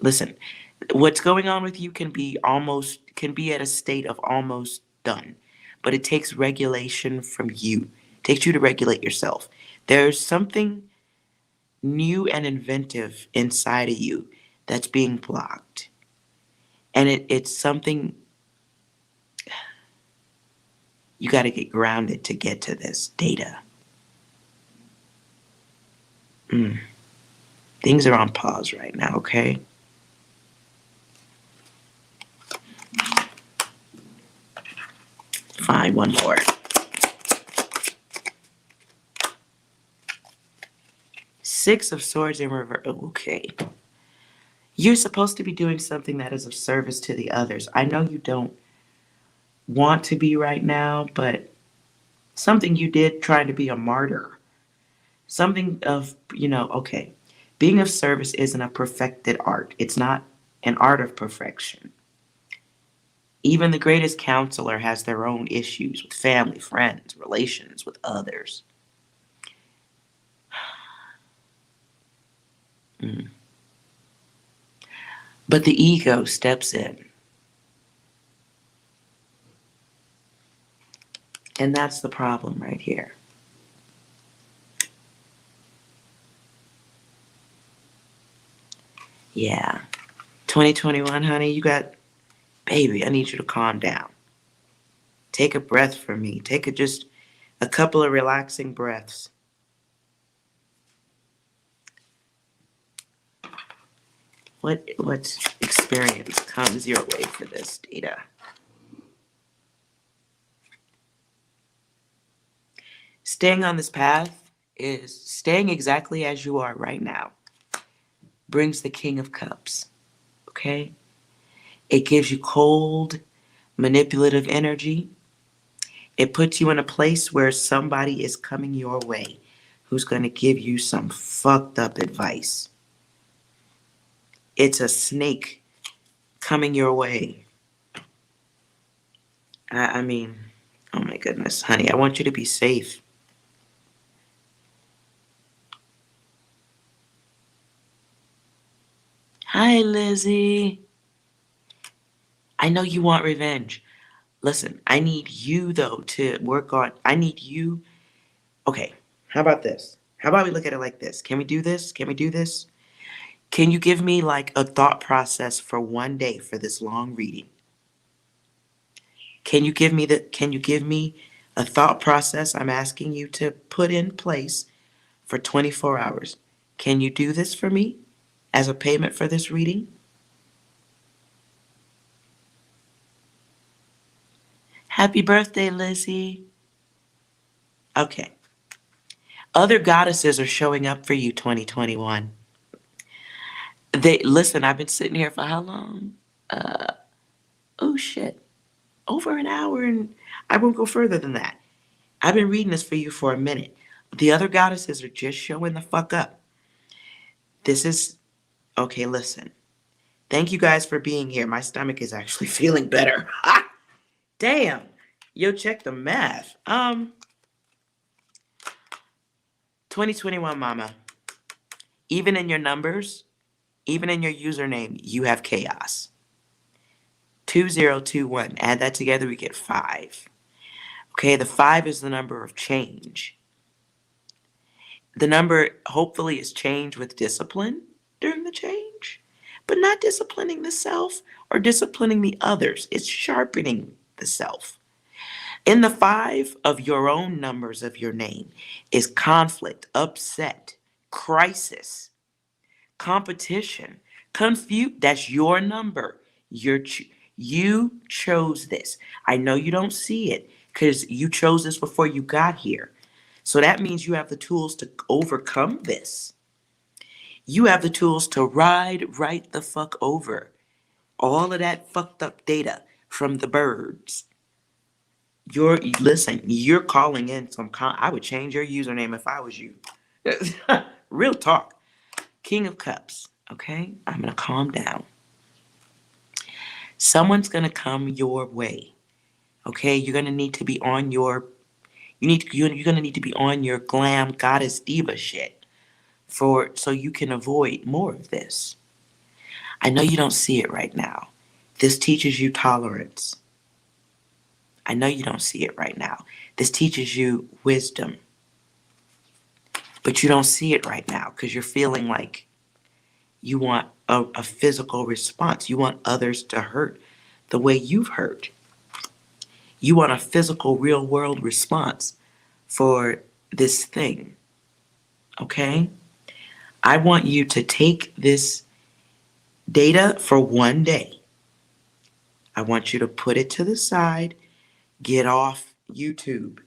Listen, what's going on with you can be at a state of almost done, but it takes regulation from you. It takes you to regulate yourself. There's something new and inventive inside of you that's being blocked. And it's something you got to get grounded to get to this data. Things are on pause right now, okay? Fine, one more. Six of Swords in reverse. Okay. You're supposed to be doing something that is of service to the others. I know you don't want to be right now, but something you did trying to be a martyr. Something of, okay. Being of service isn't a perfected art. It's not an art of perfection. Even the greatest counselor has their own issues with family, friends, relations with others. But the ego steps in. And that's the problem right here. Yeah. 2021, honey, baby, I need you to calm down. Take a breath from me. Take just a couple of relaxing breaths. What experience comes your way for this data? Staying on this path is staying exactly as you are right now. Brings the King of Cups, okay? It gives you cold, manipulative energy. It puts you in a place where somebody is coming your way who's going to give you some fucked up advice. It's a snake coming your way. I mean, oh my goodness, honey, I want you to be safe. Hi, Lizzie. I know you want revenge. Listen, I need you, though, to work on. I need you. Okay, how about this? How about we look at it like this? Can we do this? Can we do this? Can you give me like a thought process for one day for this long reading? Can you give me a thought process I'm asking you to put in place for 24 hours? Can you do this for me as a payment for this reading? Happy birthday, Lizzie. Okay. Other goddesses are showing up for you 2021. Listen, I've been sitting here for how long? Oh shit. Over an hour, and I won't go further than that. I've been reading this for you for a minute. The other goddesses are just showing the fuck up. This is okay, listen. Thank you guys for being here. My stomach is actually feeling better. Ha! Damn. Yo, check the math. 2021 mama. Even in your numbers, even in your username, you have chaos. 2021. Add that together, we get 5. Okay, the 5 is the number of change. The number hopefully is change with discipline during the change, but not disciplining the self or disciplining the others. It's sharpening the self. In the 5 of your own numbers of your name is conflict, upset, crisis, competition, that's your number. You chose this. I know you don't see it because you chose this before you got here. So that means you have the tools to overcome this. You have the tools to ride right the fuck over all of that fucked up data from the birds. Listen, you're calling in I would change your username if I was you. Real talk. King of Cups. Okay? I'm going to calm down. Someone's going to come your way. Okay? You're going to need to be on your you're going to need to be on your glam goddess diva shit so you can avoid more of this. I know you don't see it right now. This teaches you tolerance. I know you don't see it right now. This teaches you wisdom. But you don't see it right now because you're feeling like you want a physical response. You want others to hurt the way you've hurt. You want a physical, real world response for this thing. Okay? I want you to take this data for one day. I want you to put it to the side, get off YouTube.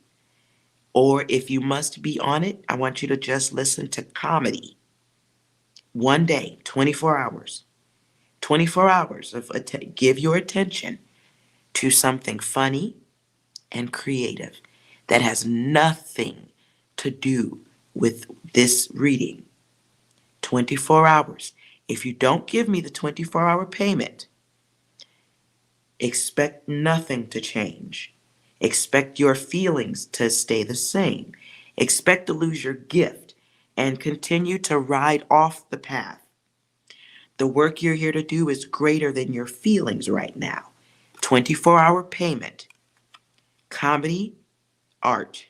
Or if you must be on it, I want you to just listen to comedy. One day, 24 hours. 24 hours of give your attention to something funny and creative that has nothing to do with this reading. 24 hours. If you don't give me the 24-hour payment, expect nothing to change. Expect your feelings to stay the same. Expect to lose your gift and continue to ride off the path. The work you're here to do is greater than your feelings right now. 24-hour payment. Comedy, art.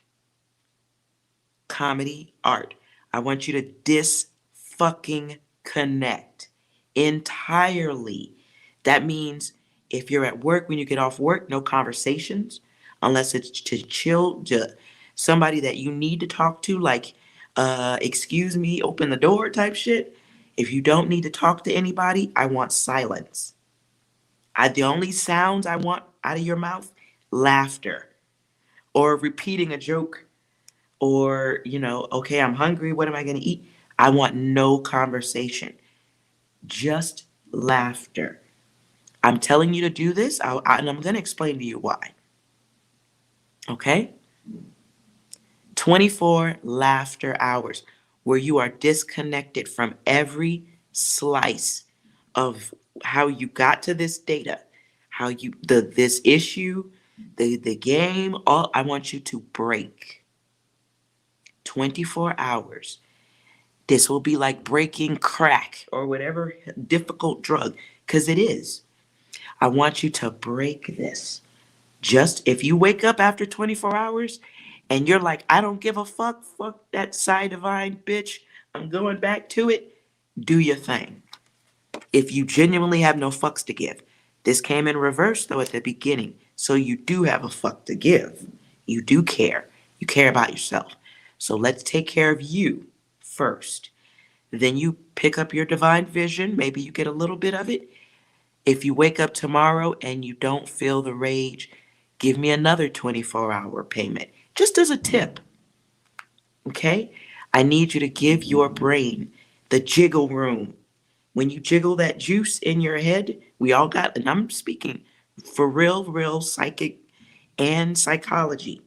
Comedy, art. I want you to dis-fucking connect entirely. That means if you're at work, when you get off work, no conversations, unless it's to chill, to somebody that you need to talk to, like, excuse me, open the door type shit. If you don't need to talk to anybody, I want silence. The only sounds I want out of your mouth, laughter, or repeating a joke, or, okay, I'm hungry, what am I going to eat? I want no conversation, just laughter. I'm telling you to do this, and I'm going to explain to you why. Okay? 24 laughter hours where you are disconnected from every slice of how you got to this data, how you this issue, the game, all I want you to break. 24 hours. This will be like breaking crack or whatever difficult drug, because it is. I want you to break this. Just if you wake up after 24 hours and you're like, I don't give a fuck that Psy Divine bitch, I'm going back to it, do your thing. If you genuinely have no fucks to give. This came in reverse though at the beginning, so you do have a fuck to give. You do care. You care about yourself. So let's take care of you first. Then you pick up your divine vision. Maybe you get a little bit of it. If you wake up tomorrow and you don't feel the rage, give me another 24-hour payment, just as a tip. Okay? I need you to give your brain the jiggle room. When you jiggle that juice in your head, we all got, and I'm speaking for real psychic and psychology.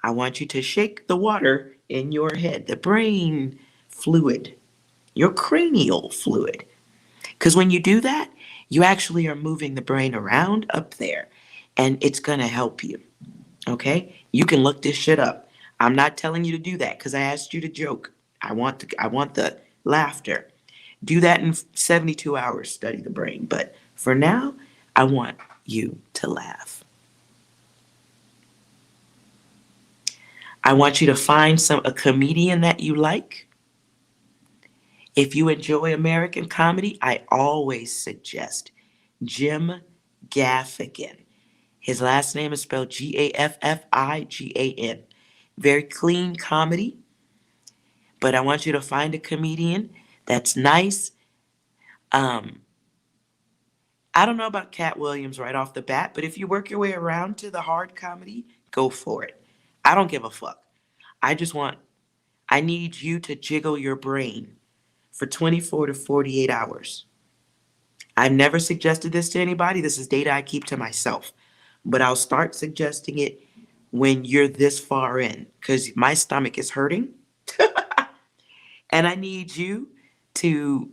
I want you to shake the water in your head, the brain fluid, your cranial fluid. Because when you do that, you actually are moving the brain around up there, and it's going to help you. Okay? You can look this shit up. I'm not telling you to do that because I asked you to joke. I want the laughter. Do that in 72 hours, study the brain. But for now, I want you to laugh. I want you to find a comedian that you like. If you enjoy American comedy, I always suggest Jim Gaffigan. His last name is spelled Gaffigan. Very clean comedy. But I want you to find a comedian that's nice. I don't know about Cat Williams right off the bat, but if you work your way around to the hard comedy, go for it. I don't give a fuck. I need you to jiggle your brain for 24 to 48 hours. I've never suggested this to anybody. This is data I keep to myself. But I'll start suggesting it when you're this far in, because my stomach is hurting. And I need you to,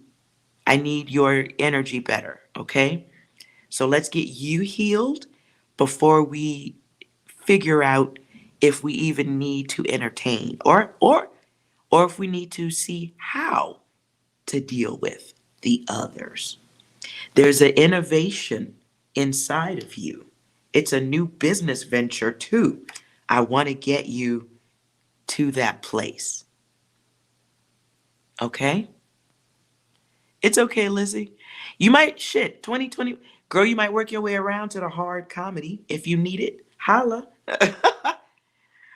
I need your energy better, okay? So let's get you healed before we figure out if we even need to entertain or if we need to see how to deal with the others. There's an innovation inside of you. It's a new business venture too. I want to get you to that place. Okay? It's okay, Lizzie. You might, 2020, girl, you might work your way around to the hard comedy if you need it. Holla.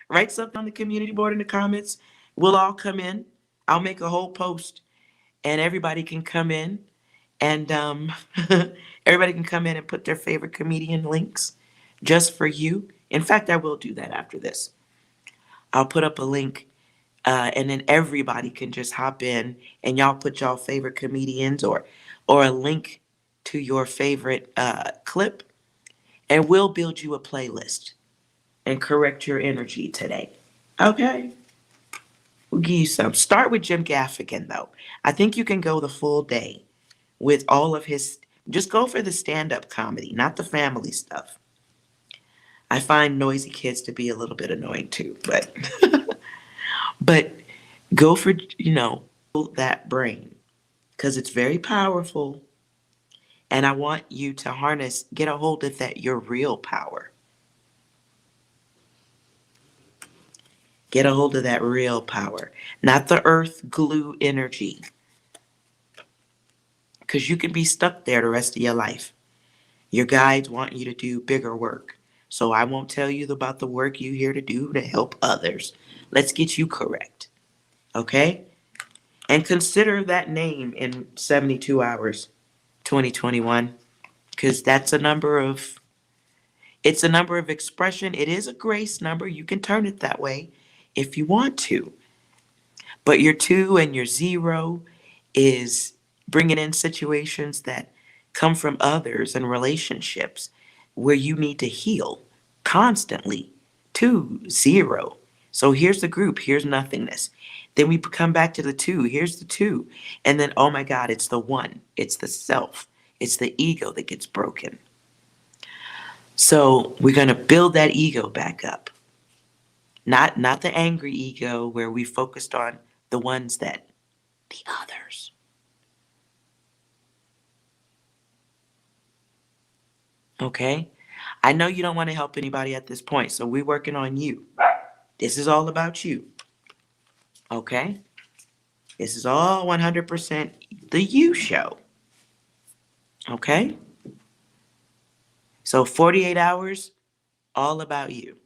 Write something on the community board in the comments. We'll all come in. I'll make a whole post and everybody can come in and everybody can come in and put their favorite comedian links just for you. In fact, I will do that after this. I'll put up a link and then everybody can just hop in and y'all put y'all favorite comedians or a link to your favorite clip and we'll build you a playlist and correct your energy today. Okay? We'll give you some. Start with Jim Gaffigan though. I think you can go the full day with all of his, just go for the stand-up comedy, not the family stuff. I find noisy kids to be a little bit annoying too, but but go for, that brain because it's very powerful and I want you to harness, get a hold of that, your real power. Get a hold of that real power, not the earth glue energy. Because you can be stuck there the rest of your life. Your guides want you to do bigger work. So I won't tell you about the work you're here to do to help others. Let's get you correct. Okay? And consider that name in 72 hours, 2021. Because that's it's a number of expression. It is a grace number. You can turn it that way if you want to. But your 2 and your 0 is bringing in situations that come from others and relationships where you need to heal constantly. 2, 0. So here's the group, here's nothingness. Then we come back to the 2, here's the 2. And then, oh my God, it's the 1. It's the self. It's the ego that gets broken. So we're going to build that ego back up. Not the angry ego where we focused on the ones the others. Okay? I know you don't want to help anybody at this point, so we're working on you. This is all about you. Okay? This is all 100% the you show. Okay? So 48 hours, all about you.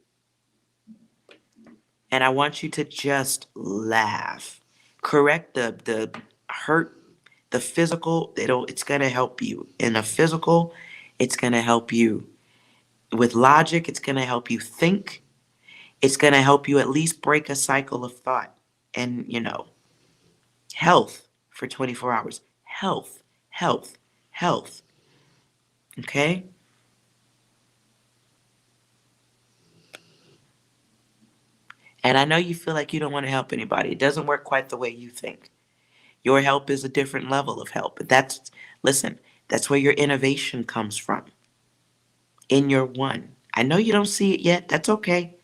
And I want you to just laugh. Correct the hurt, the physical, it's going to help you. In the physical, it's going to help you. With logic, it's going to help you think. It's going to help you at least break a cycle of thought. And, health for 24 hours. Health, health, health. Okay? And I know you feel like you don't want to help anybody. It doesn't work quite the way you think. Your help is a different level of help. But that's where your innovation comes from. In your 1. I know you don't see it yet. That's okay.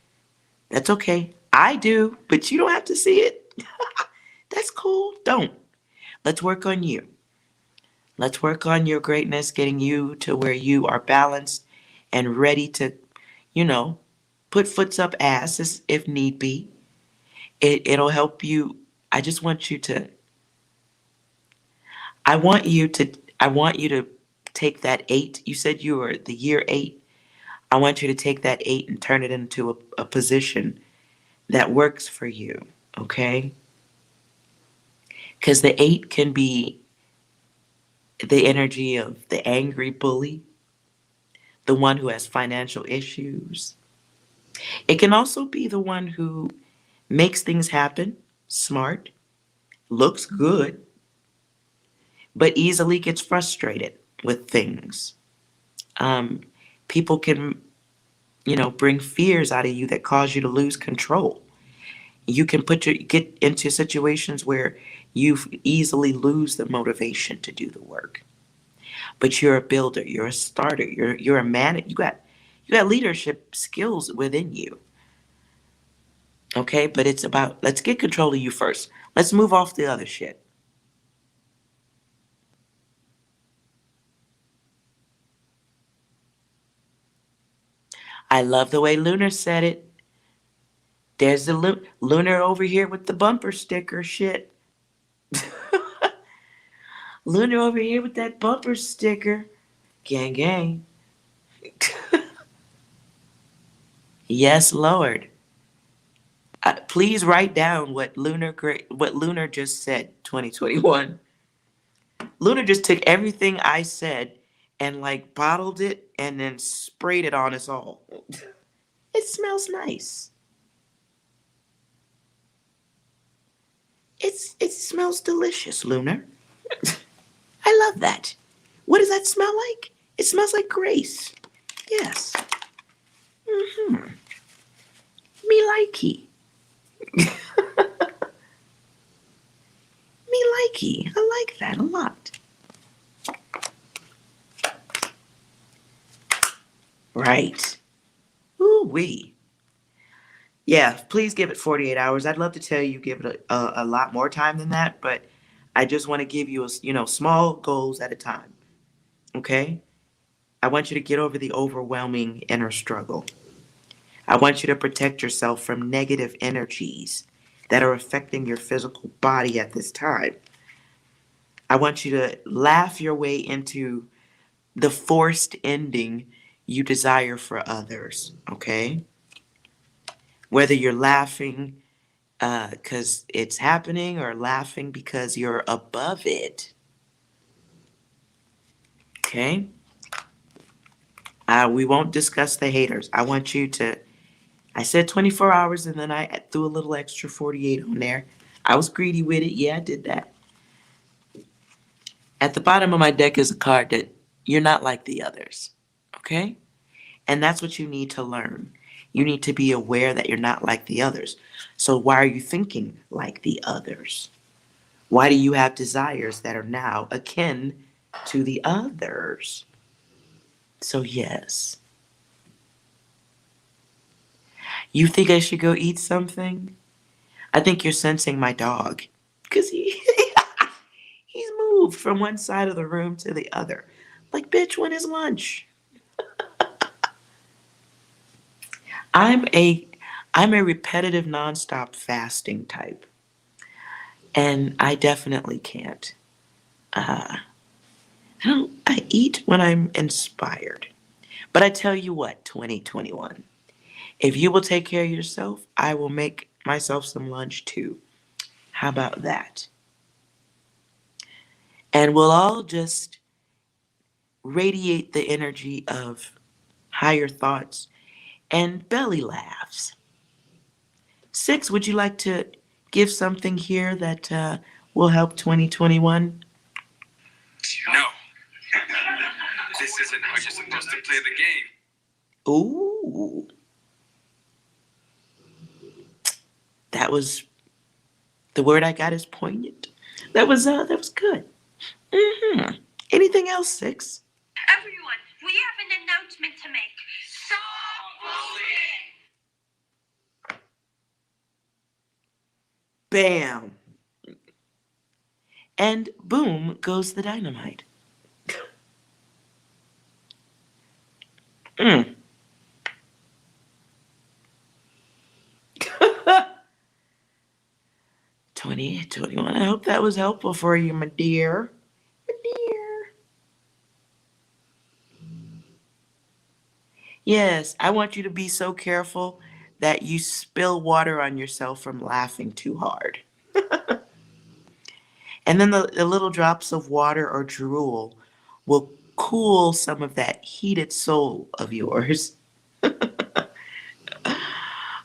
That's okay. I do, but you don't have to see it. That's cool. Don't. Let's work on you. Let's work on your greatness, getting you to where you are balanced and ready to, put foots up asses if need be. It'll help you. I want you to take that 8. You said you were the year 8. I want you to take that 8 and turn it into a position that works for you. Okay? Because the 8 can be the energy of the angry bully, the one who has financial issues. It can also be the one who makes things happen, smart, looks good, but easily gets frustrated with things. People can, bring fears out of you that cause you to lose control. You can get into situations where you easily lose the motivation to do the work. But you're a builder, you're a starter, you're a man, you got leadership skills within you. Okay? But it's about let's get control of you first. Let's move off the other shit. I love the way Lunar said it. There's the Lunar over here with the bumper sticker shit. Lunar over here with that bumper sticker. Gang, gang. Yes, Lord. Please write down what Lunar just said. 2021. Lunar just took everything I said and like bottled it and then sprayed it on us all. It smells nice. It smells delicious, Lunar. I love that. What does that smell like? It smells like grace. Yes. Mm-hmm. Me likey. Me likey. I like that a lot. Right. Ooh wee. Yeah, please give it 48 hours. I'd love to tell you give it a lot more time than that, but I just want to give you small goals at a time. Okay? I want you to get over the overwhelming inner struggle. I want you to protect yourself from negative energies that are affecting your physical body at this time. I want you to laugh your way into the forced ending you desire for others, okay? Whether you're laughing because it's happening or laughing because you're above it, okay? We won't discuss the haters. I want you to, I said 24 hours and then I threw a little extra 48 on there. I was greedy with it. Yeah, I did that. At the bottom of my deck is a card that you're not like the others, okay? And that's what you need to learn. You need to be aware that you're not like the others. So why are you thinking like the others? Why do you have desires that are now akin to the others? So yes. You think I should go eat something? I think you're sensing my dog. Because he's moved from one side of the room to the other. Like, bitch, when is lunch? I'm a repetitive nonstop fasting type. And I definitely can't. I eat when I'm inspired. But I tell you what, 2021. If you will take care of yourself, I will make myself some lunch too. How about that? And we'll all just radiate the energy of higher thoughts and belly laughs. 6, would you like to give something here that will help 2021? No. This isn't how you're supposed to play the game. Ooh. That was the word I got is poignant. That was good. Mm-hmm. Anything else, 6? Everyone, we have an announcement to make. Stop bullying! Bam. And boom goes the dynamite. Mm. 2021. I hope that was helpful for you, my dear. My dear. Yes, I want you to be so careful that you spill water on yourself from laughing too hard. And then the little drops of water or drool will cool some of that heated soul of yours.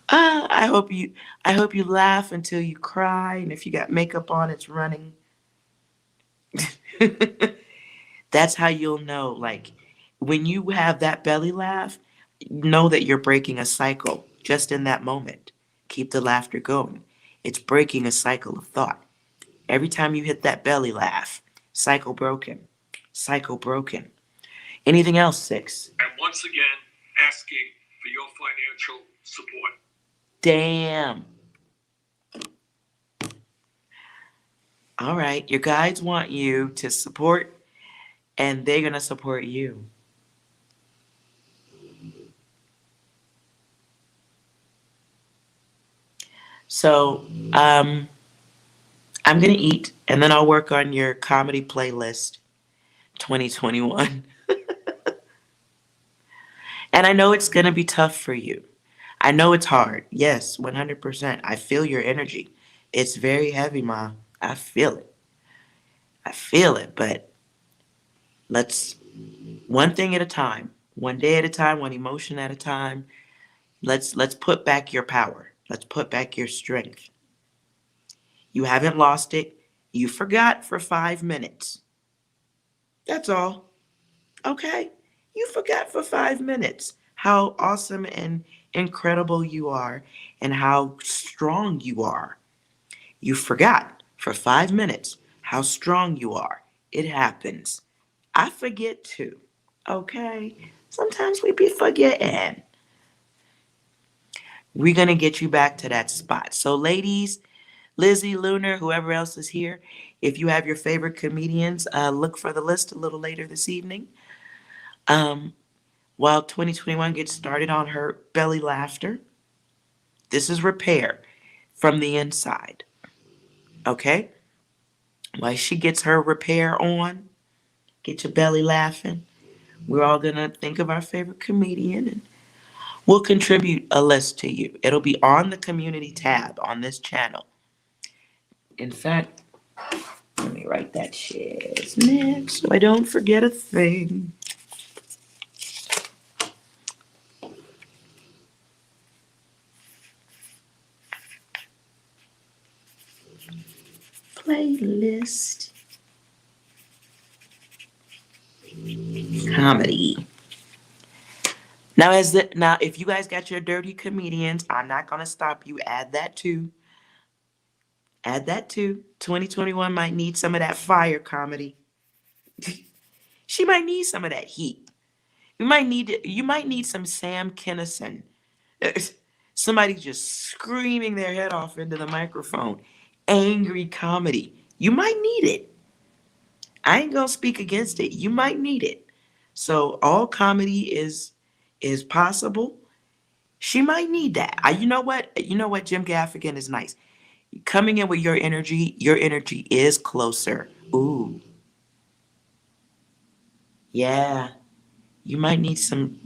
I hope you laugh until you cry, and if you got makeup on, it's running. That's how you'll know. Like when you have that belly laugh, know that you're breaking a cycle just in that moment. Keep the laughter going. It's breaking a cycle of thought. Every time you hit that belly laugh, cycle broken. Cycle broken. Anything else, 6? And once again, asking for your financial support. Damn. All right, your guides want you to support, and they're going to support you. So, I'm going to eat, and then I'll work on your comedy playlist 2021. And I know it's going to be tough for you. I know it's hard. Yes, 100%. I feel your energy. It's very heavy, Ma. I feel it. I feel it, but let's one thing at a time, one day at a time, one emotion at a time. Let's put back your power. Let's put back your strength. You haven't lost it. You forgot for 5 minutes. That's all. Okay? You forgot for 5 minutes how awesome and incredible you are and how strong you are. You forgot for 5 minutes how strong you are. It happens. I forget too. Okay? Sometimes we be forgetting. We're going to get you back to that spot. So, ladies, Lizzie, Lunar, whoever else is here, if you have your favorite comedians, look for the list a little later this evening. While 2021 gets started on her belly laughter, this is repair from the inside. Okay? While she gets her repair on, get your belly laughing, we're all going to think of our favorite comedian and we'll contribute a list to you. It'll be on the community tab on this channel. In fact, let me write that shit next so I don't forget a thing. Playlist. Comedy. Now, if you guys got your dirty comedians, I'm not gonna stop you. Add that too. Add that too. 2021 might need some of that fire comedy. She might need some of that heat. You might need some Sam Kinison. Somebody just screaming their head off into the microphone. Angry comedy. You might need it. I ain't gonna speak against it. You might need it. So all comedy is possible. She might need that. You know what? Jim Gaffigan is nice. Coming in with your energy is closer. Ooh. Yeah. You might need some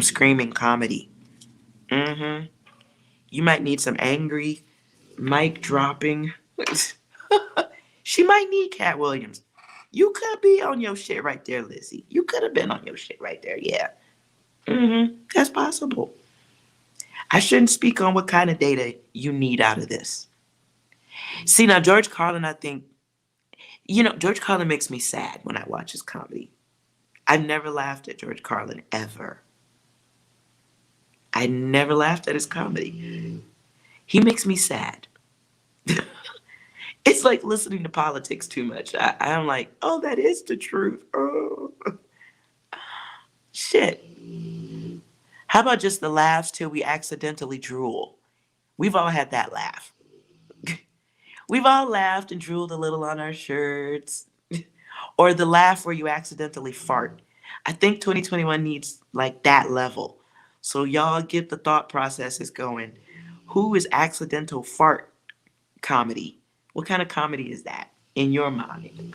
screaming comedy. Mm-hmm. You might need some angry mic dropping. She might need Cat Williams. You could be on your shit right there, Lizzie. You could have been on your shit right there, yeah. Mm-hmm. That's possible. I shouldn't speak on what kind of data you need out of this. See, now, George Carlin, I think, George Carlin makes me sad when I watch his comedy. I've never laughed at George Carlin, ever. I never laughed at his comedy. He makes me sad. It's like listening to politics too much. I'm like, oh, that is the truth. Oh, shit. How about just the laughs till we accidentally drool? We've all had that laugh. We've all laughed and drooled a little on our shirts. Or the laugh where you accidentally fart. I think 2021 needs like that level. So y'all get the thought processes going. Who is accidental fart comedy? What kind of comedy is that in your mind?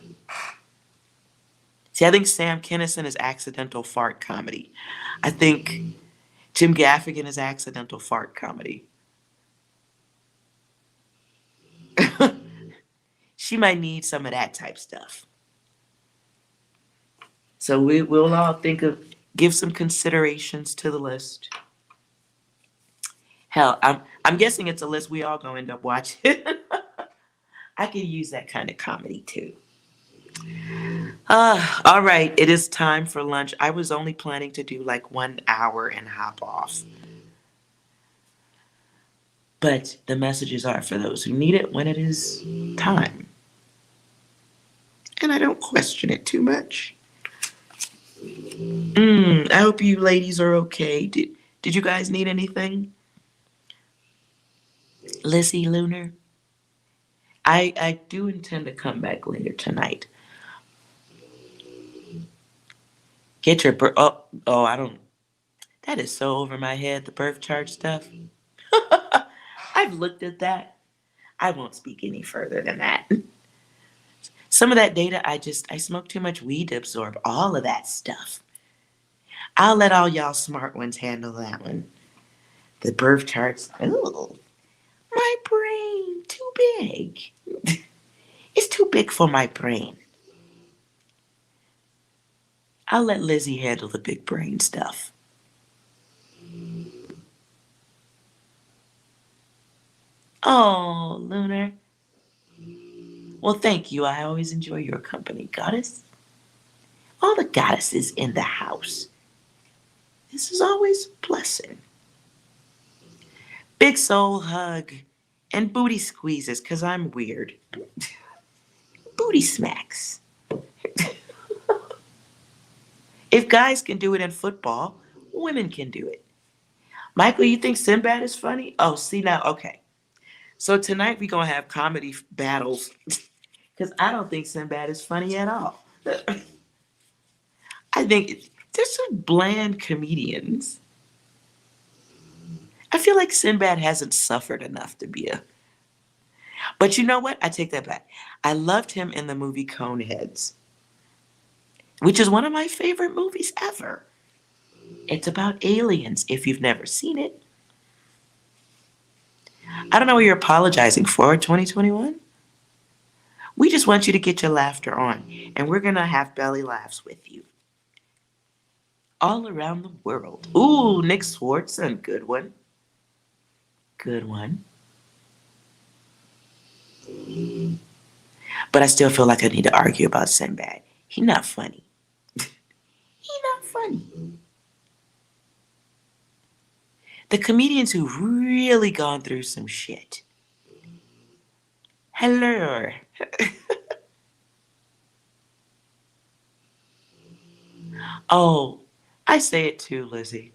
See, I think Sam Kinison is accidental fart comedy. I think Jim Gaffigan is accidental fart comedy. She might need some of that type stuff. So we'll all give some considerations to the list. Hell, I'm guessing it's a list we all gonna end up watching. I could use that kind of comedy too. All right, it is time for lunch. I was only planning to do like 1 hour and hop off. But the messages are for those who need it when it is time. And I don't question it too much. I hope you ladies are okay. Did you guys need anything? Lizzie Lunar? I do intend to come back later tonight. Get your oh, I don't. That is so over my head, the birth chart stuff. I've looked at that. I won't speak any further than that. Some of that data, I smoke too much weed to absorb all of that stuff. I'll let all y'all smart ones handle that one. The birth charts. Ooh, my brain, too big. It's too big for my brain. I'll let Lizzie handle the big brain stuff. Oh, Lunar. Well, thank you. I always enjoy your company, goddess. All the goddesses in the house. This is always a blessing. Big soul hug and booty squeezes, because I'm weird. Booty smacks. If guys can do it in football, women can do it. Michael, you think Sinbad is funny? Oh, see now, okay. So tonight we're going to have comedy battles because I don't think Sinbad is funny at all. I think they're some bland comedians. I feel like Sinbad hasn't suffered enough to be a... But you know what? I take that back. I loved him in the movie Coneheads, which is one of my favorite movies ever. It's about aliens, if you've never seen it. I don't know what you're apologizing for, 2021. We just want you to get your laughter on, and we're going to have belly laughs with you. All around the world. Ooh, Nick Swartzen, good one. Good one. But I still feel like I need to argue about Sinbad. He's not funny. He's not funny. The comedians who've really gone through some shit. Hello. Oh, I say it too, Lizzie.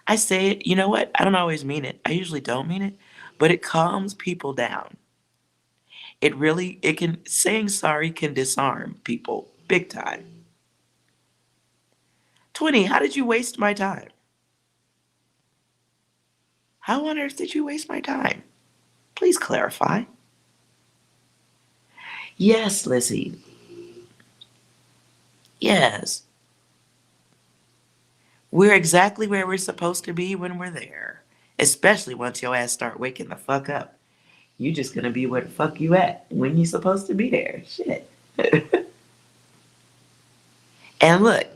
I say it, you know what? I don't always mean it. I usually don't mean it, but it calms people down. Saying sorry can disarm people big time. 20, how did you waste my time? How on earth did you waste my time? Please clarify. Yes, Lizzie. Yes. We're exactly where we're supposed to be when we're there. Especially once your ass start waking the fuck up. You just gonna be where the fuck you at when you supposed to be there. Shit. And look,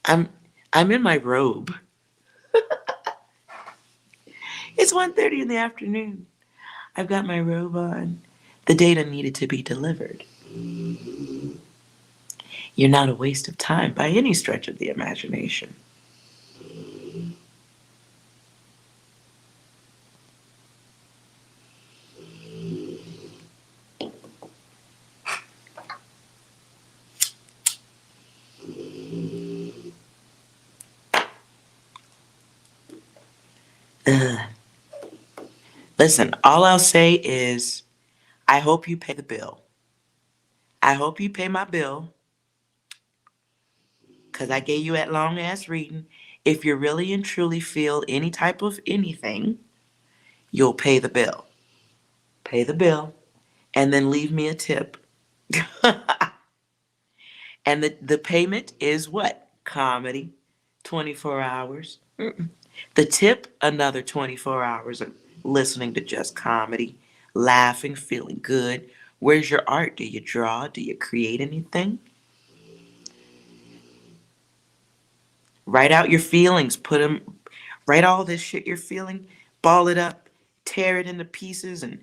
I'm in my robe. It's 1:30 in the afternoon. I've got my robe on. The data needed to be delivered. You're not a waste of time by any stretch of the imagination. Ugh. Listen, all I'll say is I hope you pay the bill. I hope you pay my bill because I gave you that long ass reading. If you really and truly feel any type of anything, you'll pay the bill. Pay the bill and then leave me a tip. And the payment is what? Comedy. 24 hours. The tip, another 24 hours of listening to just comedy, laughing, feeling good. Where's your art? Do you draw? Do you create anything? Write out your feelings. Write all this shit you're feeling, ball it up, tear it into pieces, and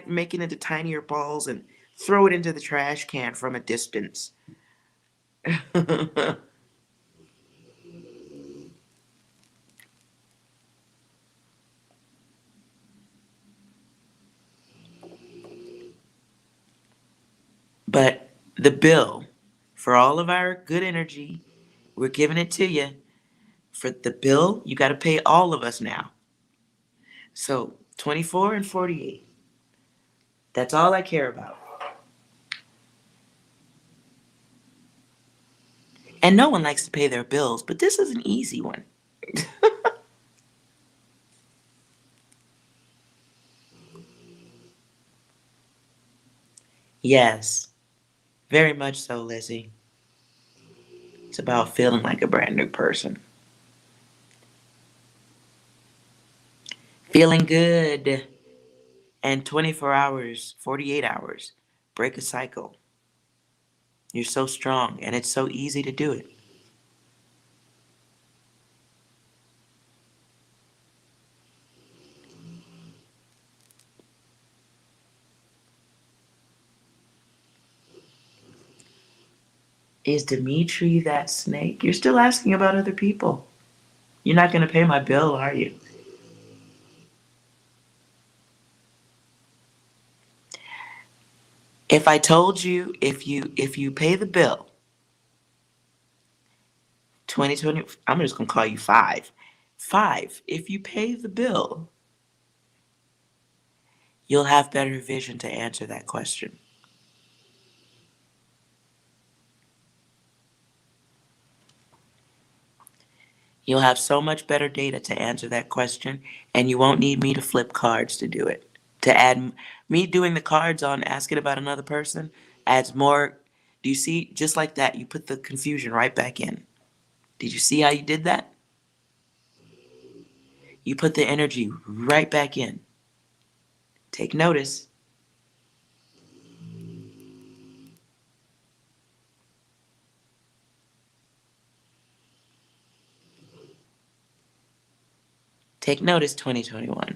make it into tinier balls and throw it into the trash can from a distance. But the bill for all of our good energy, we're giving it to you. For the bill, you got to pay all of us now. So 24 and 48. That's all I care about. And no one likes to pay their bills, but this is an easy one. Yes, very much so, Lizzie. It's about feeling like a brand new person. Feeling good. And 24 hours, 48 hours, break a cycle. You're so strong, and it's so easy to do it. Is Dimitri that snake? You're still asking about other people. You're not going to pay my bill, are you? If I told you if you pay the bill, 2020, I'm just going to call you 5. 5, if you pay the bill, you'll have better vision to answer that question. You'll have so much better data to answer that question, and you won't need me to flip cards to do it. To add me doing the cards on asking about another person adds more. Do you see? Just like that, you put the confusion right back in. Did you see how you did that? You put the energy right back in. Take notice. Take notice, 2021.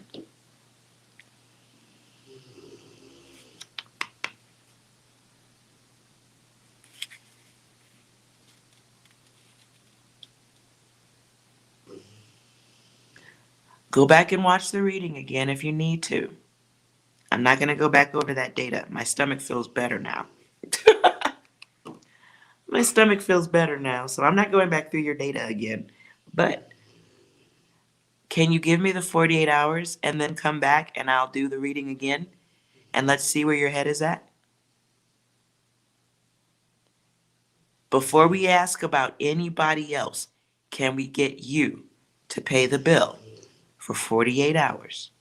Go back and watch the reading again if you need to. I'm not going to go back over that data. My stomach feels better now. My stomach feels better now, so I'm not going back through your data again. But can you give me the 48 hours and then come back and I'll do the reading again? And let's see where your head is at. Before we ask about anybody else, can we get you to pay the bill for 48 hours?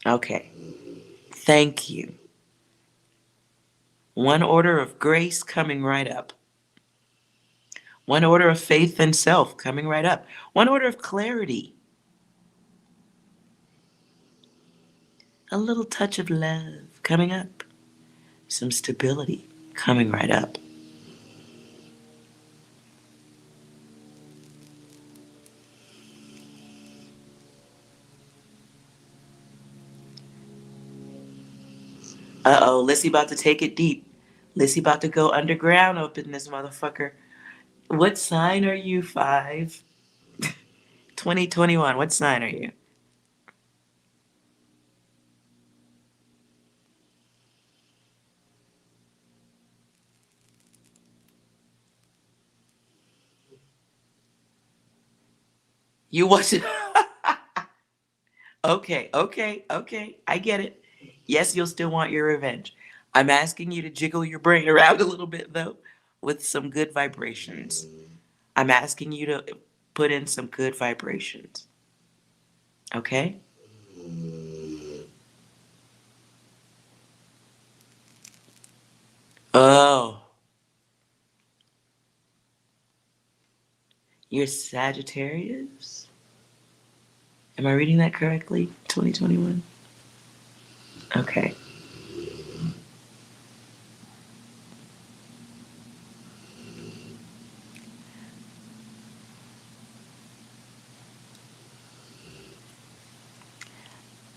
Okay. Thank you. One order of grace coming right up. One order of faith and self coming right up. One order of clarity. A little touch of love coming up. Some stability coming right up. Uh-oh, Lissy about to take it deep. Lissy about to go underground up in this motherfucker. What sign are you, 5? 2021, what sign are you? You wasn't. Okay. I get it. Yes, you'll still want your revenge. I'm asking you to jiggle your brain around a little bit, though, with some good vibrations. I'm asking you to put in some good vibrations. Okay? Oh, you're Sagittarius? Am I reading that correctly? 2021? Okay.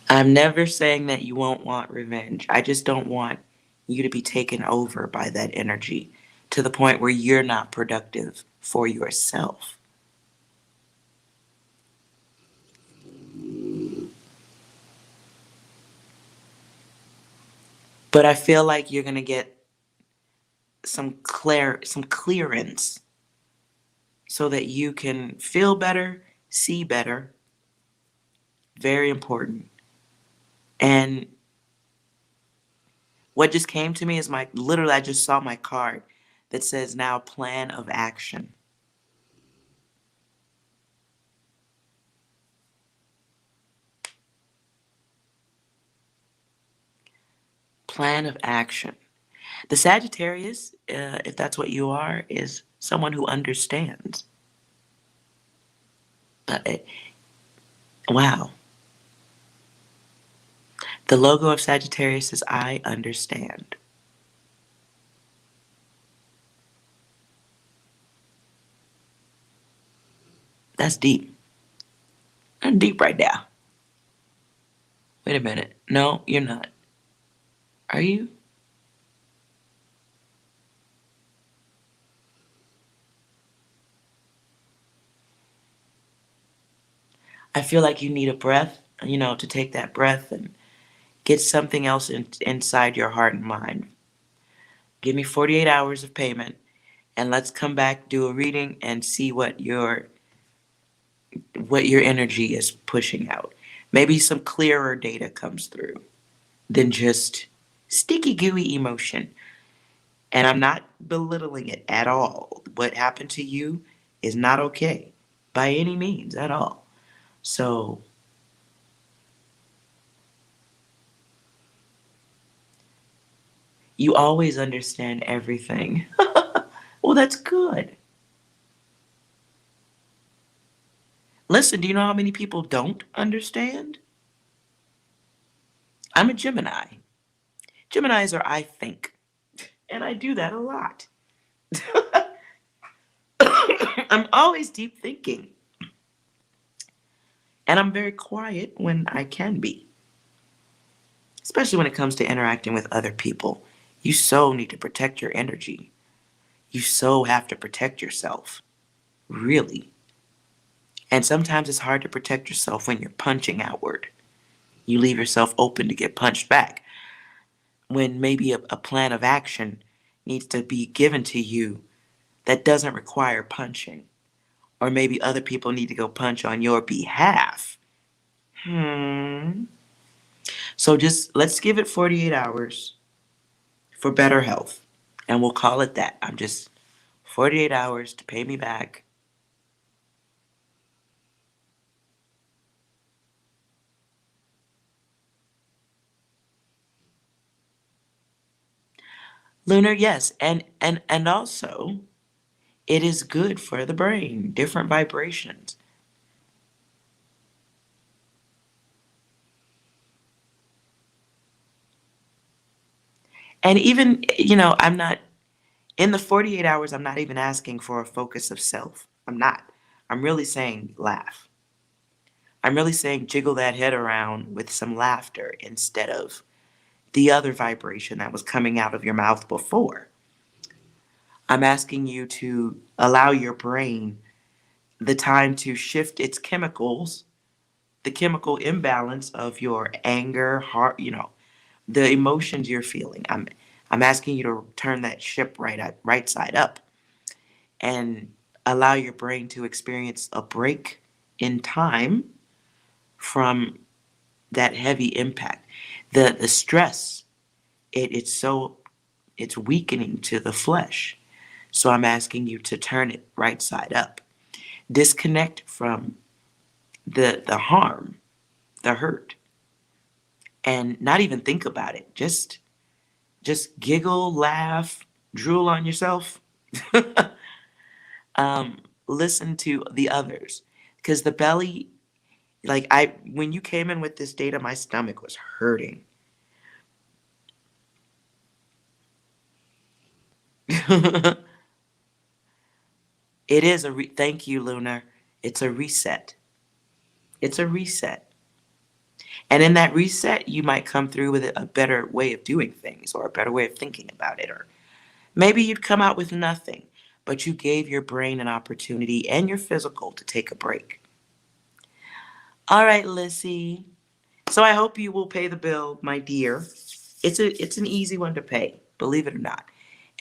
I'm never saying that you won't want revenge. I just don't want you to be taken over by that energy to the point where you're not productive for yourself. But I feel like you're going to get some clearance so that you can feel better, see better. Very important. And what just came to me is literally, I just saw my card that says now plan of action. Plan of action. The Sagittarius, if that's what you are, is someone who understands. Wow. The logo of Sagittarius is I understand. That's deep. I'm deep right now. Wait a minute. No, you're not. Are you? I feel like you need a breath, to take that breath and get something else inside your heart and mind. Give me 48 hours of payment and let's come back, do a reading and see what your energy is pushing out. Maybe some clearer data comes through than just sticky gooey emotion. And I'm not belittling it at all. What happened to you is not okay by any means at all. So you always understand everything. Well, that's good. Listen, do you know how many people don't understand? I'm a Gemini. Geminis are I think. And I do that a lot. I'm always deep thinking. And I'm very quiet when I can be. Especially when it comes to interacting with other people. You so need to protect your energy. You so have to protect yourself. Really. And sometimes it's hard to protect yourself when you're punching outward. You leave yourself open to get punched back. When maybe a plan of action needs to be given to you that doesn't require punching. Or maybe other people need to go punch on your behalf. So just let's give it 48 hours for better health. And we'll call it that. I'm just 48 hours to pay me back. Lunar, yes. And also it is good for the brain, different vibrations. And even, I'm not, in the 48 hours, I'm not even asking for a focus of self. I'm not. I'm really saying laugh. I'm really saying jiggle that head around with some laughter instead of the other vibration that was coming out of your mouth before. I'm asking you to allow your brain the time to shift its chemicals, the chemical imbalance of your anger, heart, the emotions you're feeling. I'm asking you to turn that ship right side up and allow your brain to experience a break in time from that heavy impact. The stress, it's weakening to the flesh. So I'm asking you to turn it right side up. Disconnect from the harm, the hurt, and not even think about it. Just giggle, laugh, drool on yourself. Listen to the others, because the belly, when you came in with this data, my stomach was hurting. It is thank you, Lunar. It's a reset. It's a reset. And in that reset, you might come through with a better way of doing things or a better way of thinking about it. Or maybe you'd come out with nothing, but you gave your brain an opportunity and your physical to take a break. All right, Lissy. So I hope you will pay the bill, my dear. It's an easy one to pay, believe it or not.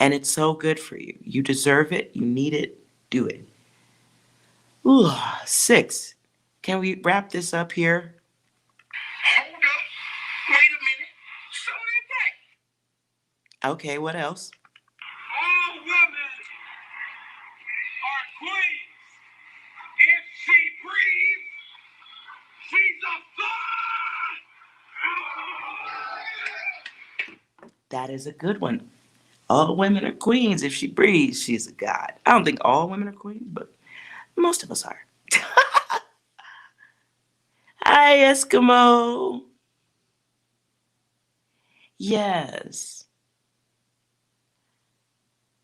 And it's so good for you. You deserve it. You need it. Do it. Ooh, 6. Can we wrap this up here? Hold up. Wait a minute. Slow that back. Okay, what else? All women are queens. If she breathes, she's a god. That is a good one. All women are queens. If she breathes, she's a god. I don't think all women are queens, but most of us are. Hi, Eskimo. Yes.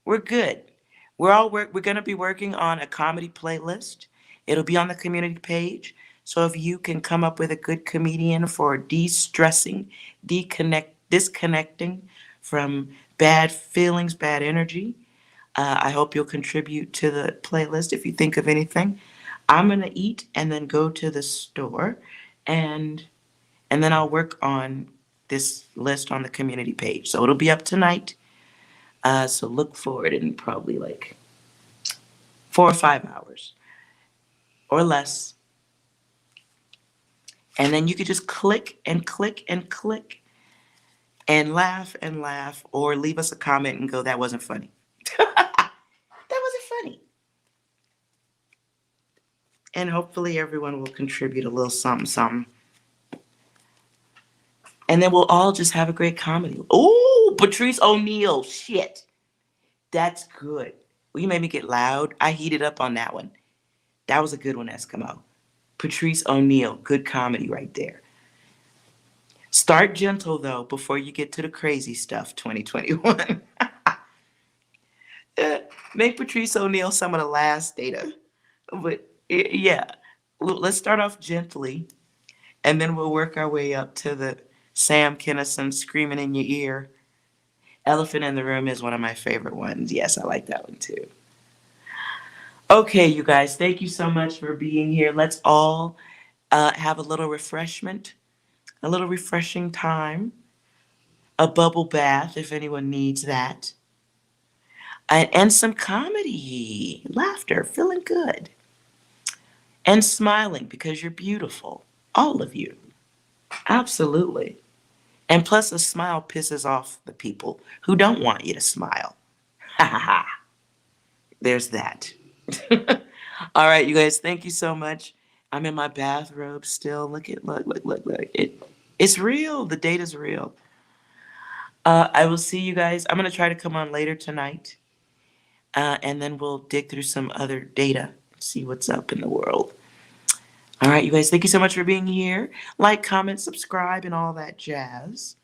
We're good. We're going to be working on a comedy playlist. It'll be on the community page. So if you can come up with a good comedian for de-stressing, disconnecting from bad feelings, bad energy, I hope you'll contribute to the playlist if you think of anything. I'm going to eat and then go to the store, and then I'll work on this list on the community page. So it'll be up tonight. So look for it in probably like 4 or 5 hours or less. And then you could just click and click and click and laugh, or leave us a comment and go, that wasn't funny. That wasn't funny. And hopefully everyone will contribute a little something, something. And then we'll all just have a great comedy. Oh, Patrice O'Neal. Shit. That's good. Well, you made me get loud. I heated up on that one. That was a good one, Eskimo. Patrice O'Neal. Good comedy right there. Start gentle, though, before you get to the crazy stuff, 2021. Make Patrice O'Neal some of the last data. But, yeah. Let's start off gently, and then we'll work our way up to the Sam Kinison screaming in your ear. Elephant in the Room is one of my favorite ones. Yes, I like that one too. Okay, you guys, thank you so much for being here. Let's all have a little refreshment, a little refreshing time, a bubble bath if anyone needs that, and some comedy, laughter, feeling good, and smiling because you're beautiful, all of you. Absolutely. And plus, a smile pisses off the people who don't want you to smile. Ha ha ha. There's that. All right, you guys, thank you so much. I'm in my bathrobe still. Look. It's real. The data's real. I will see you guys. I'm going to try to come on later tonight. And then we'll dig through some other data, see what's up in the world. All right, you guys, thank you so much for being here. Like, comment, subscribe, and all that jazz.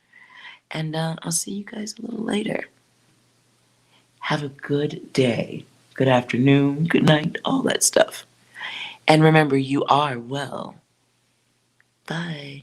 And I'll see you guys a little later. Have a good day, good afternoon, good night, all that stuff. And remember, you are well. Bye.